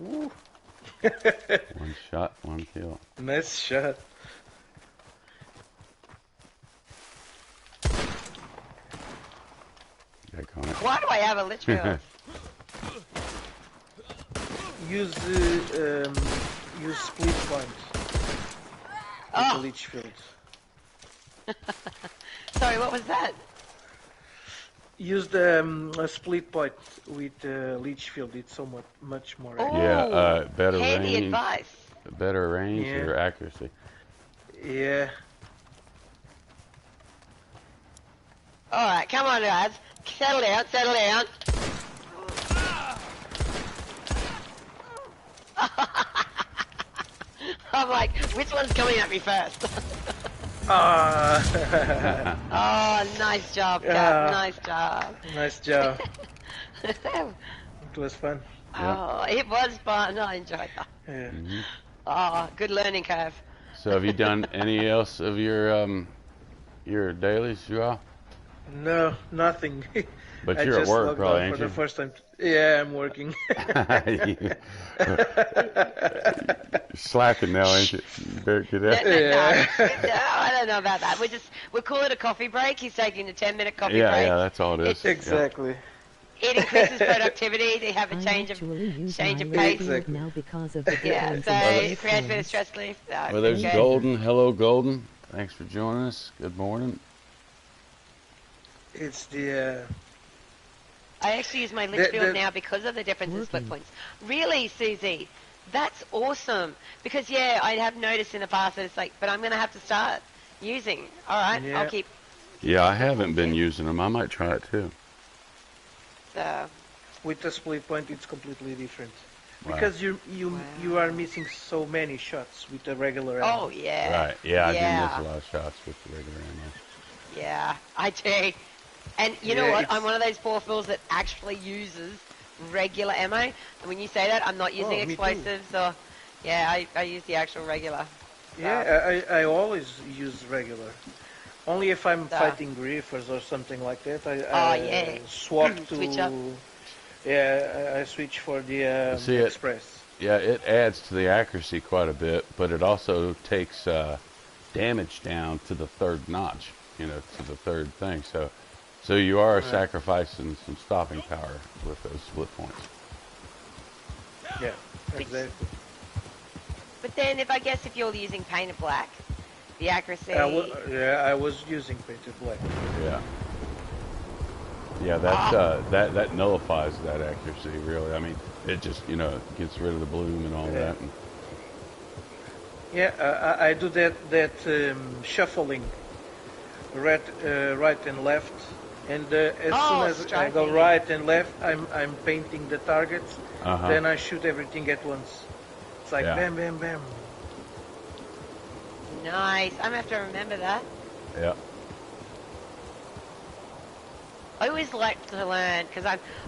Ooh. One shot, one kill. Nice shot. Back on it. Why do I have a lich field? Use use split point with the leech field. Sorry, what was that? Use the a split point with leech field. It's so much more accurate. Yeah, better Handy range. advice. Better range Yeah. or accuracy. Yeah. Alright, come on, guys. Settle down, settle down. I'm like, which one's coming at me first? Oh, nice job, Cap. Nice job. Nice job. It was fun. Oh, it was fun. I enjoyed that. Yeah. Mm-hmm. Oh, good learning curve. So have you done any else of your dailies, Joao? No, nothing. But I you're at just work logged probably, on ain't for you? the first time. Yeah, I'm working. You're slacking now, ain't you? You better get No, out. no, I don't know about that. We'll call it a coffee break. He's taking a 10-minute coffee break. Yeah, that's all it is. Exactly. It increases productivity. They have a I change of actually use change my of lich pace. field Exactly. now because of the Yeah, difference so in it creates a bit of waveforms. stress relief. Well, there's Okay. Golden. Hello, Golden. Thanks for joining us. Good morning. It's the I actually use my lich field the now because of the difference in split Working. points. Really, Susie? That's awesome. Because, yeah, I have noticed in the past that it's like, but I'm going to have to start using. All right, Yeah. I'll keep Yeah, I haven't been using them. I might try it too. the... with the split point. It's completely different Wow. because you are missing so many shots with the regular. Oh, ammo. yeah. Right. Yeah, I do Yeah. miss a lot of shots with the regular ammo. Yeah, I do. And you know Yeah, what? it's- I'm one of those poor fools that actually uses regular ammo. And when you say that, I'm not using me too. explosives or... Yeah, I use the actual regular. Yeah, I always use regular. Only if I'm So- fighting griefers or something like that, Oh, yeah. swap to. Switch up. Yeah, I switch for the See it- express. Yeah, it adds to the accuracy quite a bit, but it also takes damage down to the third notch, to the third thing. So you are Right. sacrificing some stopping power with those split points. Yeah, exactly. But then, if you're using painted black, the accuracy... I was using painted black. Yeah. Yeah, that's that nullifies that accuracy really. I mean, it just gets rid of the bloom and all that. And, Yeah, I do that shuffling, right and left, and as soon as I go striking. right and left, I'm painting the targets. Uh-huh. Then I shoot everything at once. It's like Yeah. bam, bam, bam. Nice. I'm going to have to remember that. yeah. I always like to learn, because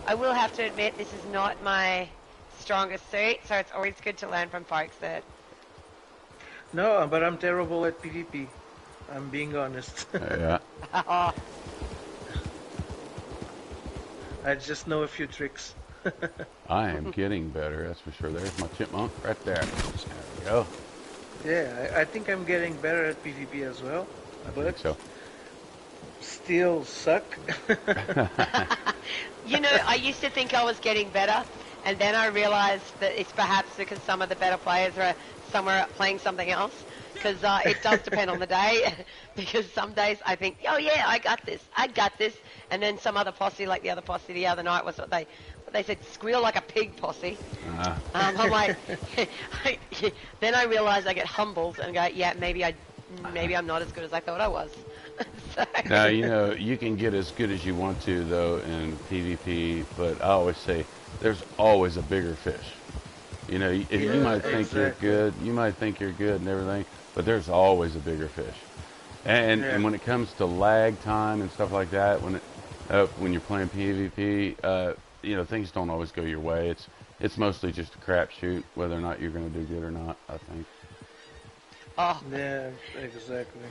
I will have to admit this is not my strongest suit, so it's always good to learn from folks that... No, but I'm terrible at PvP. I'm being honest. Yeah. Oh, I just know a few tricks. I am getting better, that's for sure. There's my chipmunk right there. There we go. Yeah, I think I'm getting better at PvP as well, I but think so. still suck. I used to think I was getting better, And then I realized that it's perhaps because some of the better players are somewhere playing something else. Because it does depend on the day. Because some days I think, oh yeah, I got this. And then some other posse, like the other posse the other night, was what they said, squeal like a pig posse. I'm like, then I realized I get humbled and go, yeah, maybe I'm not as good as I thought I was. So. Now, you know, you can get as good as you want to, though, in PvP, but I always say there's always a bigger fish. You know, you might think you're good, you might think you're good and everything, but there's always a bigger fish. And when it comes to lag time and stuff like that, when you're playing PvP, you know, things don't always go your way. It's mostly just a crapshoot whether or not you're going to do good or not, I think. Oh. Yeah, exactly.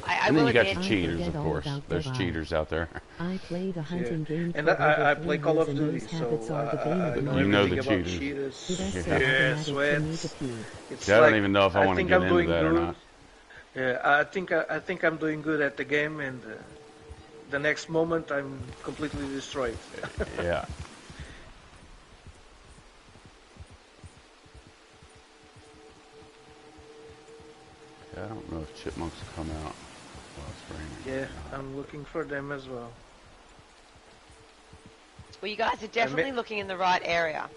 And then you got the cheaters, of course. There's cheaters out there. I play the hunting game. And I play Call of Duty, so you know the cheaters. Yeah, sweats. I don't even know if I want to get into that or not. Yeah, I think I'm doing good at the game, and the next moment I'm completely destroyed. Yeah. I don't know if chipmunks come out while it's raining. Yeah, I'm looking for them as well. Well, you guys are definitely looking in the right area.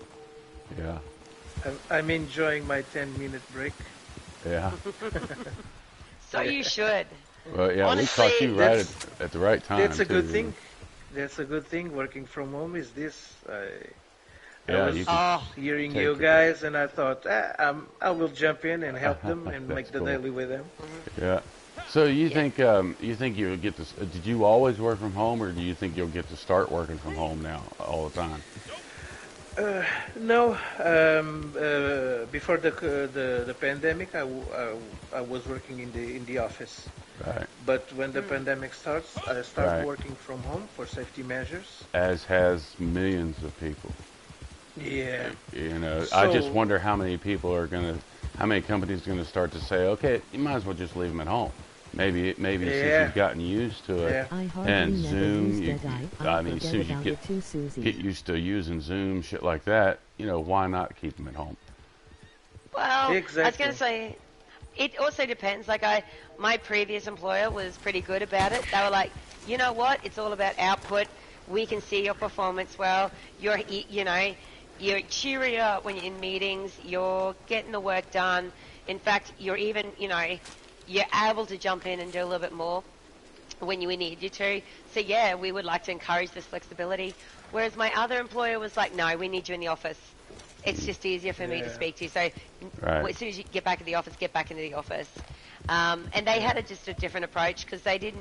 Yeah. I'm enjoying my 10-minute break. Yeah. So you should. Well, yeah, honestly, we caught you right at the right time. That's a good thing. That's a good thing. Working from home is this. I was hearing you guys, and I thought I will jump in and help them and make the daily with them. Yeah. So you think you'll get to? Did you always work from home, or do you think you'll get to start working from home now all the time? No. Before the pandemic, I was working in the office. Right. But when the pandemic starts, I start working from home for safety measures. As has millions of people. Yeah. You know, I just wonder how many people are how many companies are gonna start to say, okay, you might as well just leave them at home. Maybe since you've gotten used to it, and Zoom, I mean, as soon as you get used to using Zoom, shit like that, you know, why not keep them at home? Well, exactly. I was gonna say, it also depends. Like my previous employer was pretty good about it. They were like, you know what? It's all about output. We can see your performance well. You're cheerier when you're in meetings. You're getting the work done. In fact, you're even, you're able to jump in and do a little bit more when we need you to. So yeah, we would like to encourage this flexibility. Whereas my other employer was like, no, we need you in the office. It's just easier for me to speak to you. So as soon as you get back in the office, get back into the office. And they had just a different approach because they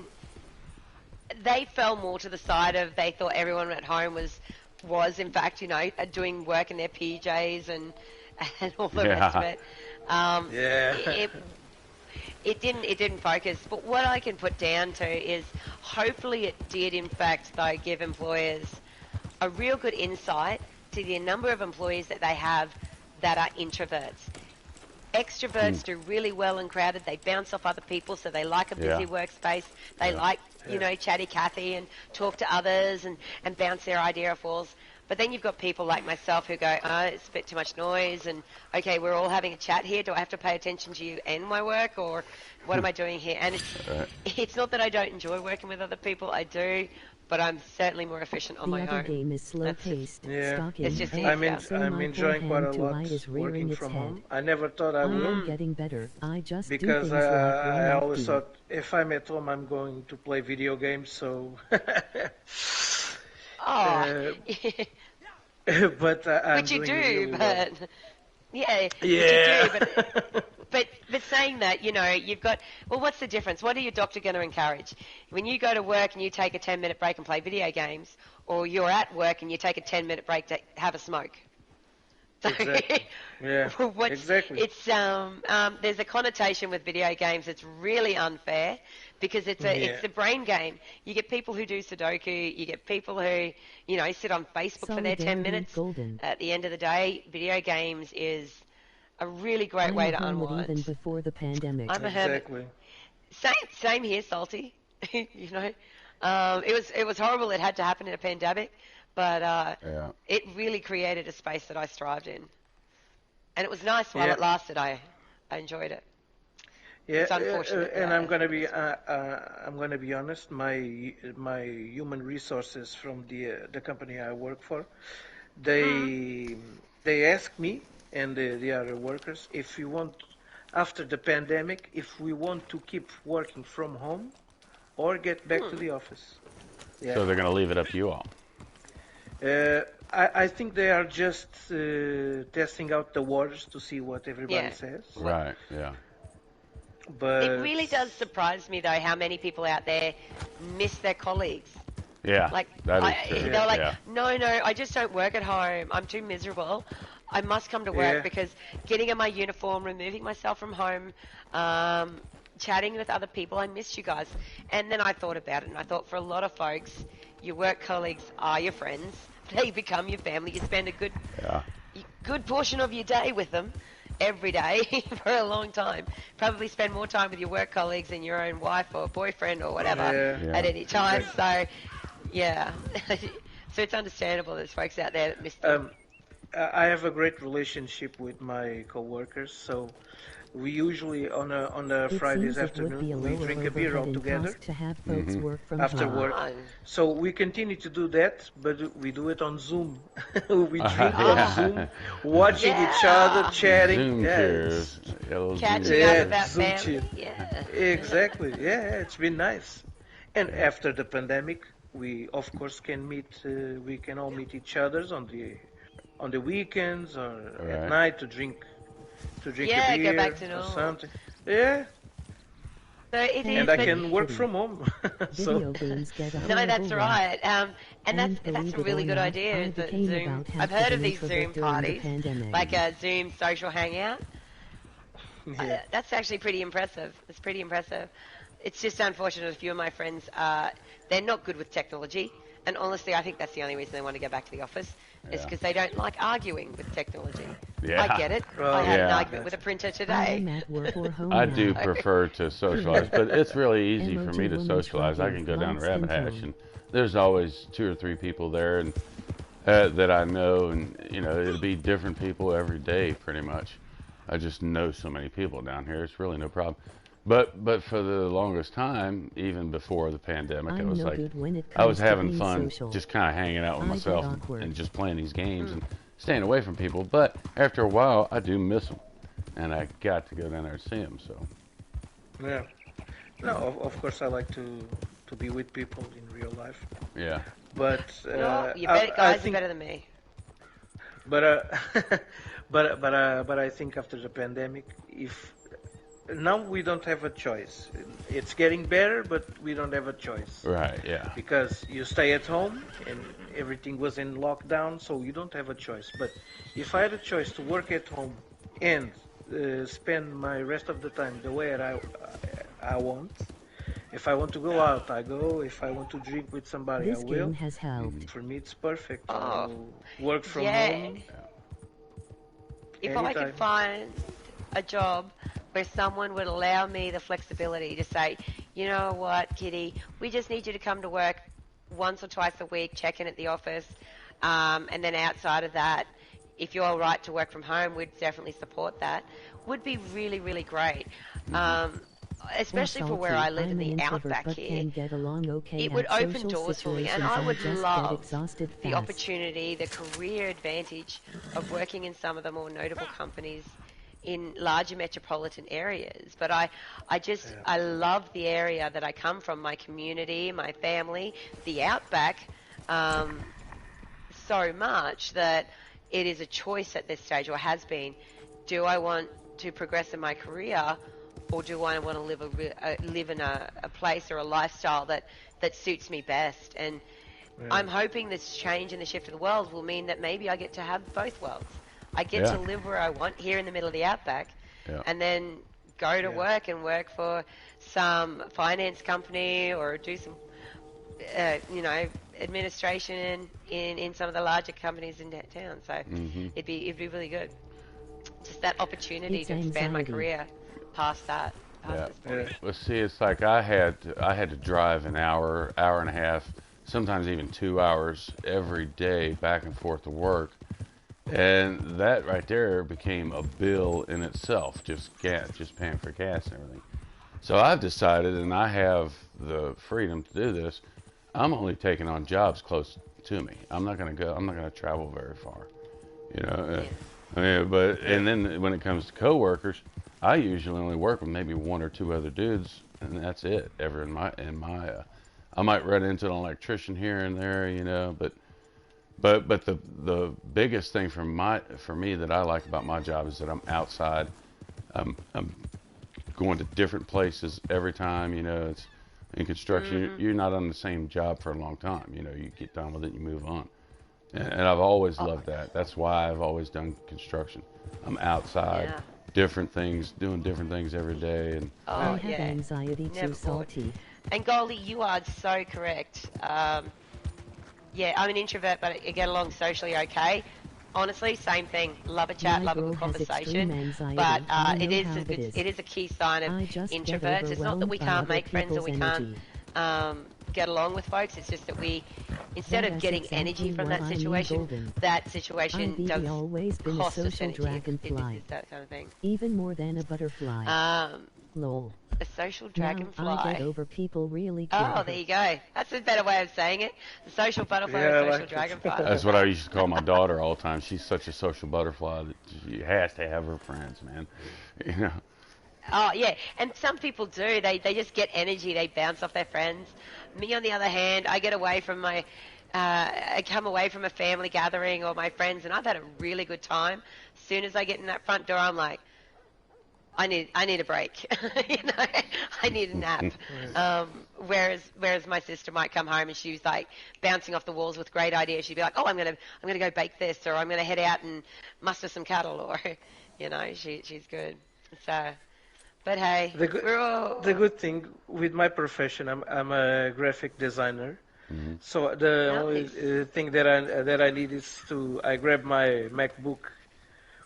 fell more to the side of they thought everyone at home was in fact, doing work in their PJs and all the rest of it. It didn't focus. But what I can put down to is hopefully it did in fact though give employers a real good insight to the number of employees that they have that are introverts. Extroverts do really well in crowded. They bounce off other people, so they like a busy workspace. They like, chatty Cathy and talk to others and bounce their idea off walls. But then you've got people like myself who go, oh, it's a bit too much noise, and okay, we're all having a chat here. Do I have to pay attention to you and my work, or what am I doing here? And it's not that I don't enjoy working with other people. I do. But I'm certainly more efficient on my own. The other game is slow-paced. It's just I'm enjoying quite a lot working from home. I never thought I would. I'm getting better. I just because I always thought if I'm at home, I'm going to play video games. So. But which you do, really but yeah. Which you do, but saying that, you've got, well, what's the difference? What are your doctor going to encourage? When you go to work and you take a 10-minute break and play video games, or you're at work and you take a 10-minute break to have a smoke. Exactly. Yeah, exactly. It's there's a connotation with video games that's really unfair because it's a brain game. You get people who do Sudoku. You get people who sit on Facebook for their 10 minutes. At the end of the day, video games is a really great way to unwind. Even before the pandemic. I'm a hermit. Same here, Salty. It was horrible. It had to happen in a pandemic, But Yeah. it really created a space that I thrived in. And it was nice while Yeah. it lasted. I enjoyed it. Yeah, It's unfortunate. and I'm gonna be honest. My human resources from the company I work for, they they ask me and the other workers if we want after the pandemic if we want to keep working from home or get back to the office. Yeah. So they're going to leave it up to you all. I think they are just testing out the waters to see what everybody says. Right, yeah. But it really does surprise me, though, how many people out there miss their colleagues. Yeah, Like, that is true. they're like, yeah. no, I just don't work at home. I'm too miserable. I must come to work because getting in my uniform, removing myself from home, chatting with other people, I miss you guys. And then I thought about it, and I thought for a lot of folks, your work colleagues are your friends. They become your family. You spend a good portion of your day with them every day for a long time. Probably spend more time with your work colleagues than your own wife or boyfriend or whatever at any time. So, yeah. So it's understandable there's folks out there that miss them. I have a great relationship with my coworkers, so we usually on a Fridays afternoon we drink a beer all together after work. So we continue to do that, but we do it on Zoom. We drink on Zoom, watching each other, chatting. Zoom cheers. Catching up about Zoom family. cheers. Exactly. Yeah, it's been nice. And after the pandemic, we of course can meet. We can all meet each other on the weekends or at night to drink a beer go back to or normal. something. Yeah. So it And is, I can work from home. So Video games get a no, that's horrible right. And And that's believe a it really or good not, idea. I The became Zoom. about half I've heard an of these introvert Zoom during the parties, pandemic. like a Zoom social hangout. yeah. That's actually pretty impressive. It's pretty impressive. It's just unfortunate a few of my friends, they're not good with technology. And honestly, I think that's the only reason they want to go back to the office is because they don't like arguing with technology. Yeah. I get it. I had an argument with a printer today. I'm at work or home I now. do prefer to socialize, but it's really easy for me to Emoji socialize. I woman can go down to struggle, Rabbit lost Hash, in and there's always 2 or 3 people there, and that I know, and it'll be different people every day, pretty much. I just know so many people down here. It's really no problem. But for the longest time, even before the pandemic, I was no like, good when it I was comes to having being fun, social. just kind of hanging out with I get myself awkward. and just playing these games and staying away from people. But after a while, I do miss them, and I got to go down there and see them. So Yeah. No, of course I like to be with people in real life. yeah, Well, But you bet, I guys are think, better than me. but but I think after the pandemic, if now we don't have a choice. It's getting better, but we don't have a choice. right, yeah, Because you stay at home and everything was in lockdown, so you don't have a choice. But if I had a choice to work at home and spend my rest of the time the way I want, if I want to go out, I go. If I want to drink with somebody, This I will. game has helped. For me, it's perfect. Oh. I'll work from Yeah. home. If I could Anytime. find a job where someone would allow me the flexibility to say, you know what, Kitty, we just need you to come to work once or twice a week, check in at the office, and then outside of that, if you're all right to work from home, we'd definitely support that. Would be really, really great. Especially for where I live in the outback here. It would open doors for me, and I would love the opportunity, the career advantage of working in some of the more notable companies in larger metropolitan areas. But I love the area that I come from, my community, my family, the outback, so much that it is a choice at this stage, or has been. Do I want to progress in my career, or do I want to live in a place or a lifestyle that suits me best? And I'm hoping this change and the shift of the world will mean that maybe I get to have both worlds. I get to live where I want here in the middle of the outback, and then go to work and work for some finance company or do some, administration in some of the larger companies in town. So it'd be really good. Just that opportunity to expand my career past that. Past this point. Well, see, it's like I had to drive an hour and a half sometimes even 2 hours every day back and forth to work. And that right there became a bill in itself, just gas, just paying for gas and everything. So I've decided, and I have the freedom to do this, I'm only taking on jobs close to me. I'm not going to travel very far, you know. I mean, but, and then when it comes to coworkers, I usually only work with maybe 1 or 2 other dudes, and that's it. Ever in my, I might run into an electrician here and there, you know, but the biggest thing for me that I like about my job is that I'm outside. I'm going to different places every time. You know, it's in construction. You're not on the same job for a long time. You know, you get done with it, and you move on. And I've always loved that. That's why I've always done construction. I'm outside, different things, doing different things every day. And I have anxiety too, salty. And Goldie, you are so correct. Yeah, I'm an introvert, but I get along socially okay. Honestly, same thing. Love a chat, love a good conversation. But it is a key sign of introverts. It's not that we can't make friends or we can't get along with folks. It's just that we, instead of getting energy from that situation does cost us energy. It's that kind of thing. Even more than a butterfly. Lol. A social dragonfly. Now I get over people really good. Oh, there you go. That's a better way of saying it. The social butterfly or social dragonfly. That's what I used to call my daughter all the time. She's such a social butterfly that she has to have her friends, man. You know. Oh, yeah. And some people do. They just get energy. They bounce off their friends. Me, on the other hand, I get away from my... I come away from a family gathering or my friends, and I've had a really good time. As soon as I get in that front door, I'm like, I need a break. You know, I need a nap. Whereas my sister might come home and she was like bouncing off the walls with great ideas. She'd be like, "Oh, I'm gonna go bake this, or I'm gonna head out and muster some cattle," or, you know, she's good. So, but hey, the good thing with my profession, I'm a graphic designer. Mm-hmm. So the only thing that I need is I grab my MacBook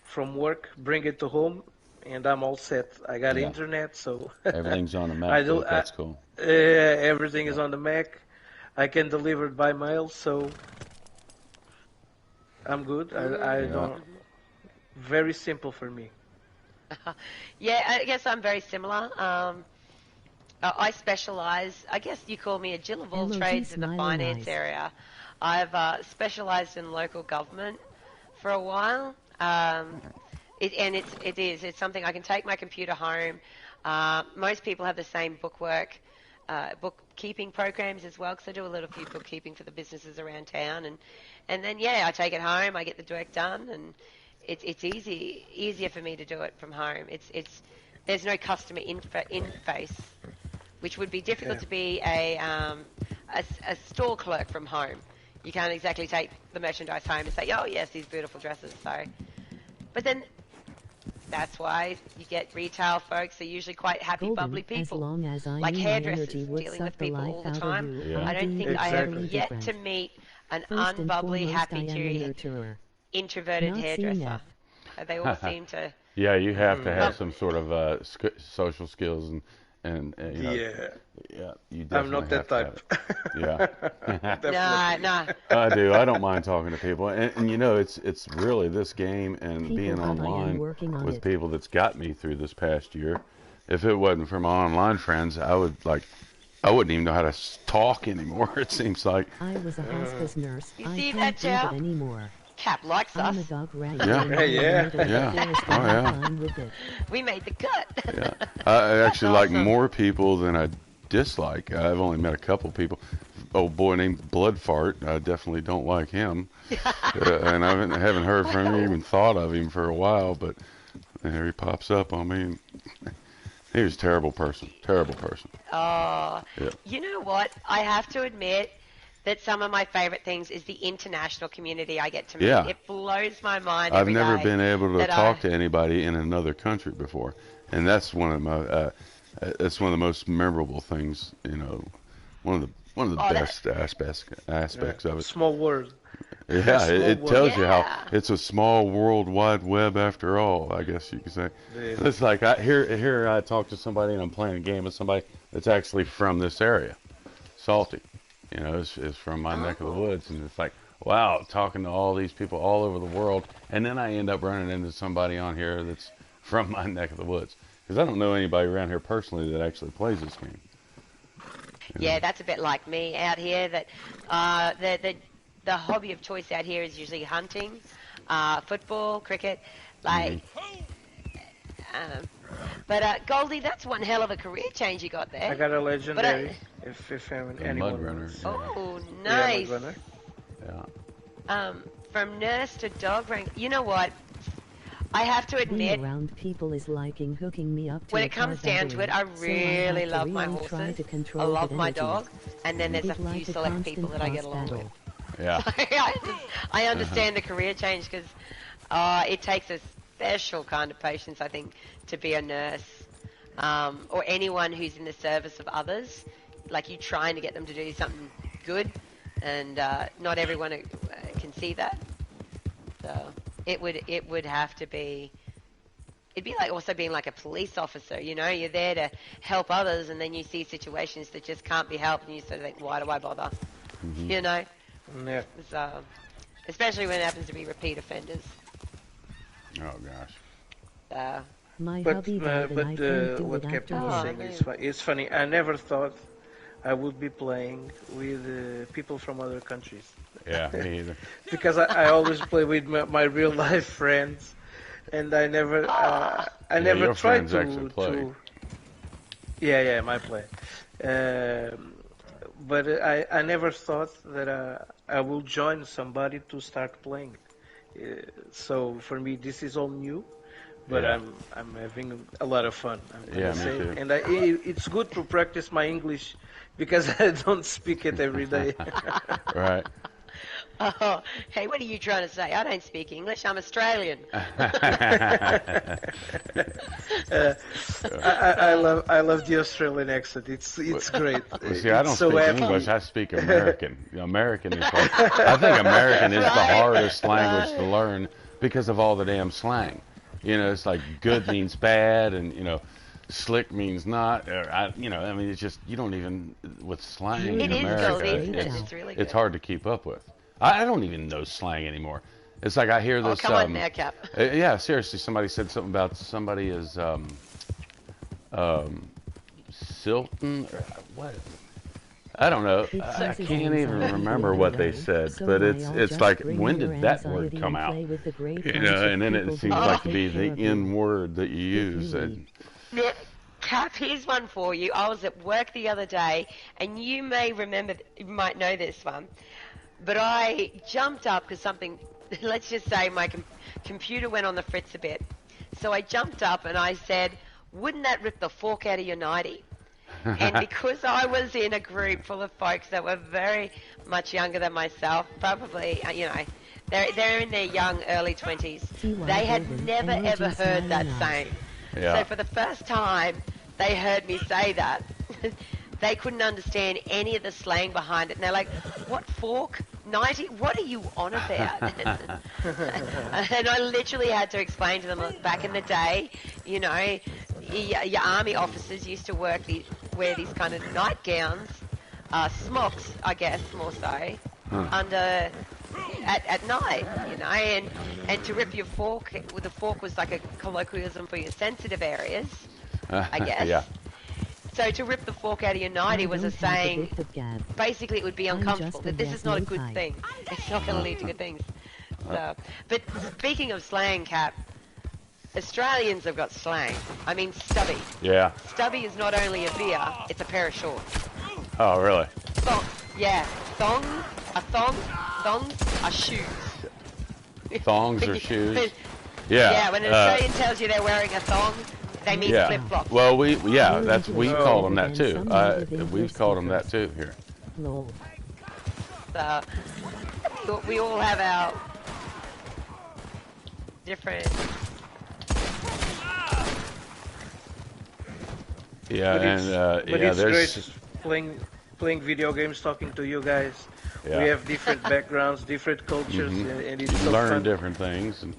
from work, bring it to home, and I'm all set. I got internet, so everything's on the Mac. That's cool. Everything is on the Mac. I can deliver it by mail, so I'm good. I don't. Very simple for me. Yeah, I guess I'm very similar. I specialize. I guess you call me a Jill of all trades in the finance area. I've specialized in local government for a while. It's something I can take my computer home. Most people have the same bookkeeping programs as well, because I do a little few bookkeeping for the businesses around town, and then I take it home. I get the work done, and it's easier for me to do it from home. There's no customer interface, which would be difficult to be a store clerk from home. You can't exactly take the merchandise home and say, "Oh yes, these beautiful dresses." So, but then. That's why you get retail folks. They're usually quite happy, bubbly people. As long as I like hairdressers, dealing with people all the time. I don't think I have yet to meet an unbubbly, happy, introverted hairdresser. They all seem to... Yeah, you have to have some sort of social skills and you know, you definitely I'm not that type. No. I do. I don't mind talking to people, and you know, it's really this game and being online with people that's got me through this past year. If it wasn't for my online friends, I wouldn't even know how to talk anymore. It seems like I was a hospice nurse. You see that, Joe? Anymore. Cap likes us. I'm a dog rat. We made the cut. Yeah. I actually like more people than I dislike. I've only met a couple people. Old boy named Bloodfart. I definitely don't like him. And I haven't heard from him, even thought of him for a while, but there he pops up on me. He was a terrible person. Terrible person. Oh, you know what? I have to admit that some of my favorite things is the international community I get to meet. Yeah. It blows my mind. I've never been able to talk to anybody in another country before, and that's one of my that's one of the most memorable things. You know, one of the best aspects of it. Small world. Yeah, it tells you how it's a small world wide web after all, I guess you could say. Yeah. It's like here I talk to somebody and I'm playing a game with somebody that's actually from this area. Salty. You know, is from my neck of the woods, and it's like, wow, talking to all these people all over the world, and then I end up running into somebody on here that's from my neck of the woods, because I don't know anybody around here personally that actually plays this game. Yeah, that's a bit like me out here. That the hobby of choice out here is usually hunting, football, cricket, like. But Goldie, that's one hell of a career change you got there. I got a legendary. If anyone Mud runner. wants. Oh, nice. Yeah, Mud runner. Yeah. From nurse to dog rank. You know what? I have to admit, Being around people is liking hooking me up to when a it comes car down to it, I really love my horses. I love my dog, and then there's a few select people that I get along with. Yeah. I understand the career change because it takes a special kind of patience, I think, to be a nurse or anyone who's in the service of others. Like, you trying to get them to do something good, and not everyone can see that. So it would have to be. It'd be like also being like a police officer. You know, you're there to help others, and then you see situations that just can't be helped, and you sort of think, why do I bother? Mm-hmm. You know. Yeah. So, especially when it happens to be repeat offenders. Oh gosh. My But hubby died and I can't do what it Captain after was him. saying is funny. I never thought I would be playing with people from other countries. Yeah, me either. Because I always play with my real life friends, and I never never your tried friends actually play. Yeah, my play. But I never thought that I will join somebody to start playing. So for me, this is all new. But Yeah. I'm having a lot of fun. I'm gonna Yeah, me say. too. And it's good to practice my English because I don't speak it every day. Right. Oh, hey, what are you trying to say? I don't speak English. I'm Australian. I love the Australian accent. It's great. Well, see, I don't It's so speak happy. English. I speak American. American is like, I think American is the hardest language to learn because of all the damn slang. You know, it's like good means bad, and you know, slick means not. I mean, it's just you don't even with slang in It is America. good. it's It's really good. It's hard to keep up with. I don't even know slang anymore. It's like I hear Oh, this. come on now, Cap. Yeah, seriously, somebody said something about somebody is Silton or what? I don't know. I can't even remember what they said, but it's like, when did that word come out? You know, and then it seems like to be the N word that you use. Yeah, Cap, here's one for you. I was at work the other day, and you may remember, you might know this one, but I jumped up because something, let's just say my computer went on the fritz a bit. So I jumped up and I said, wouldn't that rip the fork out of your nightie? And because I was in a group full of folks that were very much younger than myself, probably, you know, they're in their young, early 20s, they had never, ever heard that saying. Yeah. So for the first time, they heard me say that. They couldn't understand any of the slang behind it. And they're like, what fork? 90? What are you on about? And I literally had to explain to them, back in the day, you know, your army officers used to wear these kind of nightgowns, smocks, I guess, more so, under at night, you know, and to rip your fork, the fork was like a colloquialism for your sensitive areas, I guess. Yeah. So to rip the fork out of your nightie was a saying, basically it would be uncomfortable, that this is not a good thing. It's not going to lead to good things. So, but speaking of slang, Cap, Australians have got slang. I mean, stubby. Yeah. Stubby is not only a beer, it's a pair of shorts. Oh, really? Thongs are shoes. Thongs or shoes? Yeah. Yeah, when an Australian tells you they're wearing a thong, they mean Yeah. flip-flops. Well, we call them that too. We've called them that too here. So, we all have our different... Yeah, but yeah, it's there's great playing video games, talking to you guys. Yeah. We have different backgrounds, different cultures, and it's so learn fun. different things. And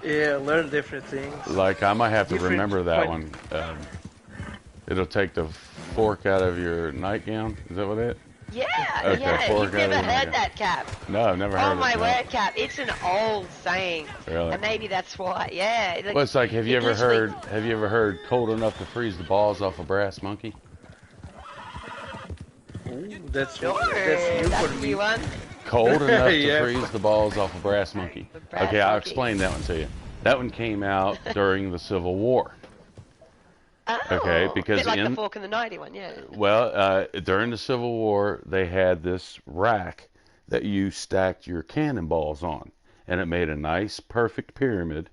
Yeah, learn different things. like I might have to Different remember that point. one. It'll take the fork out of your nightgown. Is that what it? Yeah, Okay, yeah. fork You've never out of heard the- that, Cap. No, I've never heard Oh it. my No. word, Cap. It's an old saying. Really? And maybe that's why. Yeah. Well, it's like, have you ever literally- heard cold enough to freeze the balls off a brass monkey? Ooh, that's Sure, new that's for a me. new one. Cold enough to Yeah. freeze the balls off a brass monkey. The brass Okay, I'll monkey. explain that one to you. That one came out during the Civil War. Oh, Okay, because bit like the in- fork and the knighty one, yeah. Well, during the Civil War, they had this rack that you stacked your cannonballs on, and it made a nice, perfect pyramid,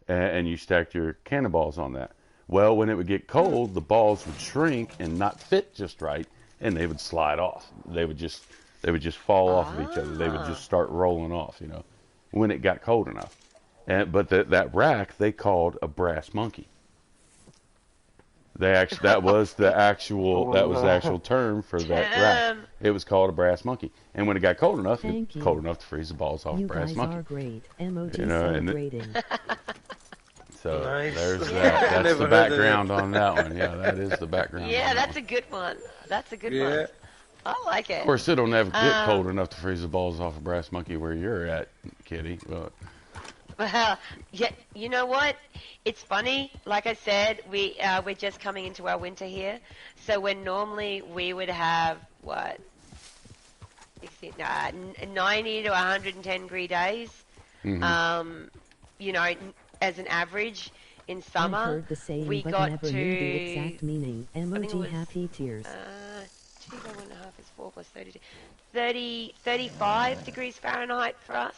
and you stacked your cannonballs on that. Well, when it would get cold, the balls would shrink and not fit just right, and they would slide off. They would just fall off of each other. They would just start rolling off, when it got cold enough. But that rack they called a brass monkey. That was the actual term for that rack. It was called a brass monkey. And when it got cold enough, Thank you. cold enough to freeze the balls off You a brass guys monkey. are great. Emoji You know, and- celebrating. So Nice. there's Yeah. that. That's Never the heard of background that. on that one. Yeah, that is the background. Yeah, on that that's one. a good one. That's a good Yeah. one. I like it. Of course, it'll never get cold enough to freeze the balls off a brass monkey where you're at, Kitty. But Well, yeah, you know what? It's funny. Like I said, we're just coming into our winter here. So when normally we would have what 90 to 110 degree days. Mhm. As an average in I've summer, heard the saying, we but got never to knew the exact meaning. think it Emoji was, happy tears. 2 by 1.5 is 4 plus 32. 35 degrees Fahrenheit for us.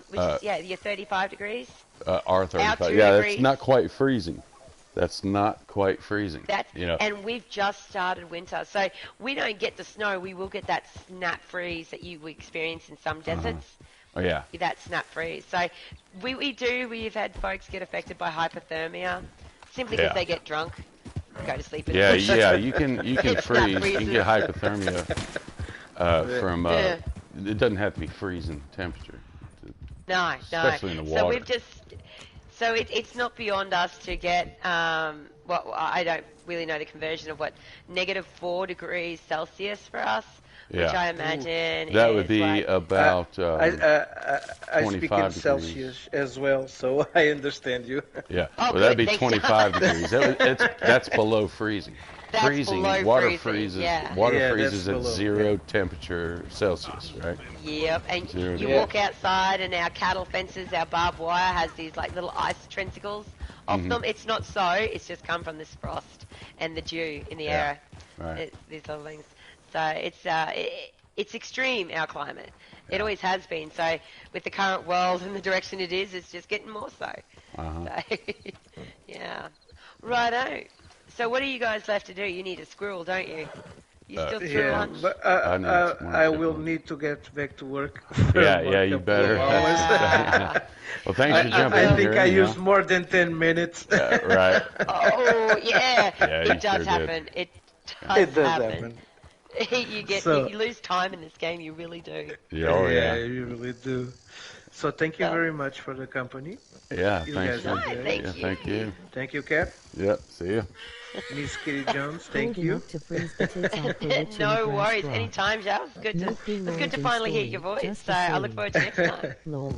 Which is, your 35 degrees. R35. 2 Yeah, that's degrees. not quite freezing. That's not quite freezing. And we've just started winter, so we don't get the snow. We will get that snap freeze that you experience in some deserts. Oh yeah. That snap freeze. So we've had folks get affected by hypothermia simply because Yeah. they get drunk, go to sleep. Yeah, yeah. You can It's not freeze. You can freezing. get hypothermia from. Yeah. It doesn't have to be freezing temperature. No, Especially in the So water. it's not beyond us to get. I don't really know the conversion of what -4 degrees Celsius for us, which Yeah. I imagine That is would be like, about I speak 25 in degrees. Celsius as well, so I understand you. Yeah, Oh, well, that'd good, be thanks. 25 degrees. That's below freezing. That's Freezing, below water freezing, freezes. yeah. Water Yeah, freezes that's at below, 0 temperature Celsius, right? Yep, and Zero you degree. walk outside and our cattle fences, our barbed wire has these like little ice trinsicles off them. It's not so, it's just come from this frost and the dew in the Yeah, air. right. These little things. So it's extreme, our climate. It always has been. So with the current world and the direction it is, it's just getting more so. Uh-huh. So, yeah. Righto. So what do you guys left to do? You need a squirrel, don't you? You still through Yeah, lunch? but I need one I different will one. need to get back to work. Yeah, for yeah, a you couple of better. hours. Well, thanks for jumping I in think here. I you know. used more than 10 minutes. Right. Oh, yeah. Yeah, you It does sure did. happen. It does, It does happen. happen. You lose time in this game, you really do. Yeah, oh, yeah. You really do. So thank you So- very much for the company. Yeah, You thanks. guys are No, great. thank Yeah, you. thank you. Thank you, Cap. Yep, see ya. Miss Kitty Jones, thank Cold you. enough to freeze the tits off the witch in No the grass worries. bra. Anytime, Joe. It's good No to pre-origin finally hear story, your voice. just So the I look same. forward to next time. Lol.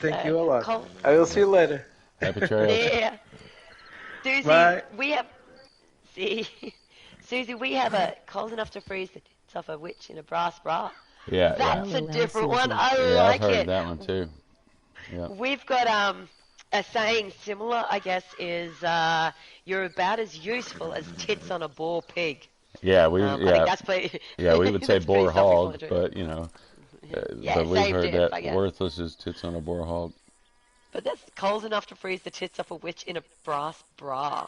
Thank you a lot. Col- I will see you later. Happy trails. Yeah. Susie, Bye. we have... See, Susie, we have a cold enough to freeze the tits off a witch in a brass bra. Yeah, That's yeah. a LOL, different one. Susie. I Yeah, like I've heard it. that one too. Yeah. We've got a saying similar, I guess, is you're about as useful as tits on a boar pig. Yeah, we I think that's pretty. yeah, we would say that's pretty boar hog, self-explanatory. but you know, Yeah, but we've same heard diff, I that guess. worthless as tits on a boar hog. But that's cold enough to freeze the tits off a witch in a brass bra.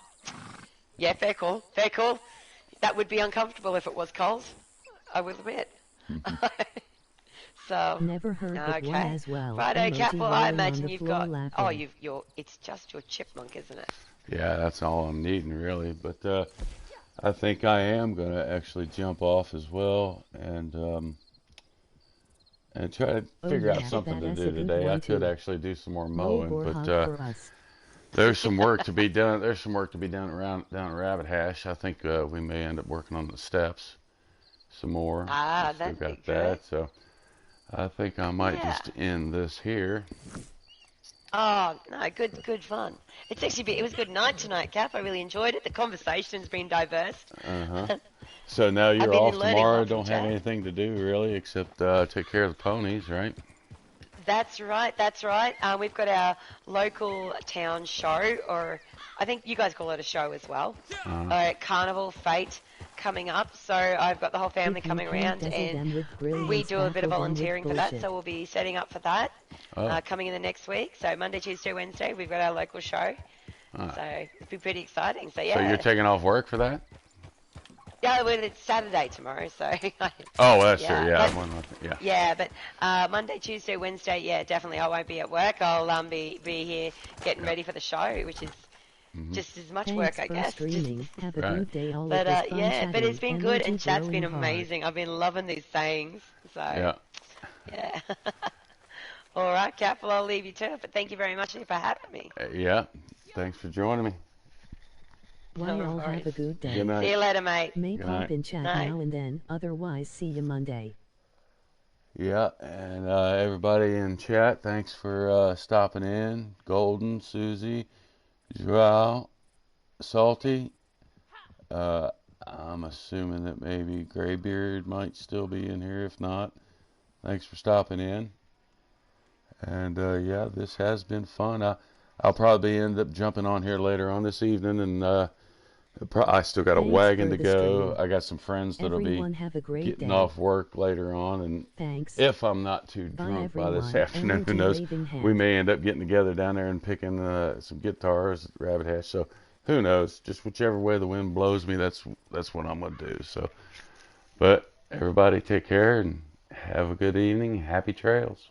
Yeah, fair call. Fair call. That would be uncomfortable if it was cold. I will admit. So. Never heard of Okay. one as well. Righto, Emoji Cat. Well, I rolling on imagine the you've floor got. laughing. Oh, it's just your chipmunk, isn't it? Yeah, that's all I'm needing really. But I think I am gonna actually jump off as well and try to Oh, figure out yeah, something to that's do a good today. I one, could too. actually do some more No mowing, boar but hug for us. There's some work to be done. There's some work to be done down at Rabbit Hash. I think we may end up working on the steps some more. Ah, Still that'd be got good. that. So I think I might Yeah. just end this here. Oh, no, good fun. It was a good night tonight, Cap. I really enjoyed it. The conversation's been diverse. So now I've you're been off learning a tomorrow. lot from Don't have Chad. anything to do really except take care of the ponies, right? That's right. We've got our local town show, or I think you guys call it a show as well. Carnival Fate coming up. So I've got the whole family If you coming can't around, dazzle them and with brilliance, we do a bit of baffle them with volunteering for that. bullshit. So we'll be setting up for that Oh. coming in the next week. So Monday, Tuesday, Wednesday, we've got our local show. Ah. So it'll be pretty exciting. So yeah. So you're taking off work for that? Yeah, well, it's Saturday tomorrow, so. Oh, that's Yeah, true. Yeah, but- Yeah, but Monday, Tuesday, Wednesday, yeah, definitely I won't be at work. I'll be here getting ready for the show, which is just as much work, Thanks I for guess. streaming. Have a Right. good day. All But of this fun yeah, but it's chatting, been good, energy and chat's been growing hard. amazing. I've been loving these sayings. So Yeah. All right, Cap. Well, I'll leave you to it. But thank you very much for having me. Yeah. Thanks for joining me. Why No all worries. have a good day. Good night. See you later, mate. May Good pop night. in chat Night. now and then. Otherwise, see you Monday. Yeah, and everybody in chat, thanks for stopping in. Golden, Susie, Joao, Salty. I'm assuming that maybe Graybeard might still be in here. If not, thanks for stopping in. And yeah, this has been fun. I'll probably end up jumping on here later on this evening, and I still got a Thanks wagon for to the go. stream. I got some friends that'll Everyone be have a great getting day. off work later on, and Thanks. if I'm not too Bye, drunk by this everyone. afternoon, who Energy knows? raving hat. We may end up getting together down there and picking some guitars at Rabbit Hash. So who knows? Just whichever way the wind blows me, that's what I'm gonna do. So, but everybody take care and have a good evening. Happy trails.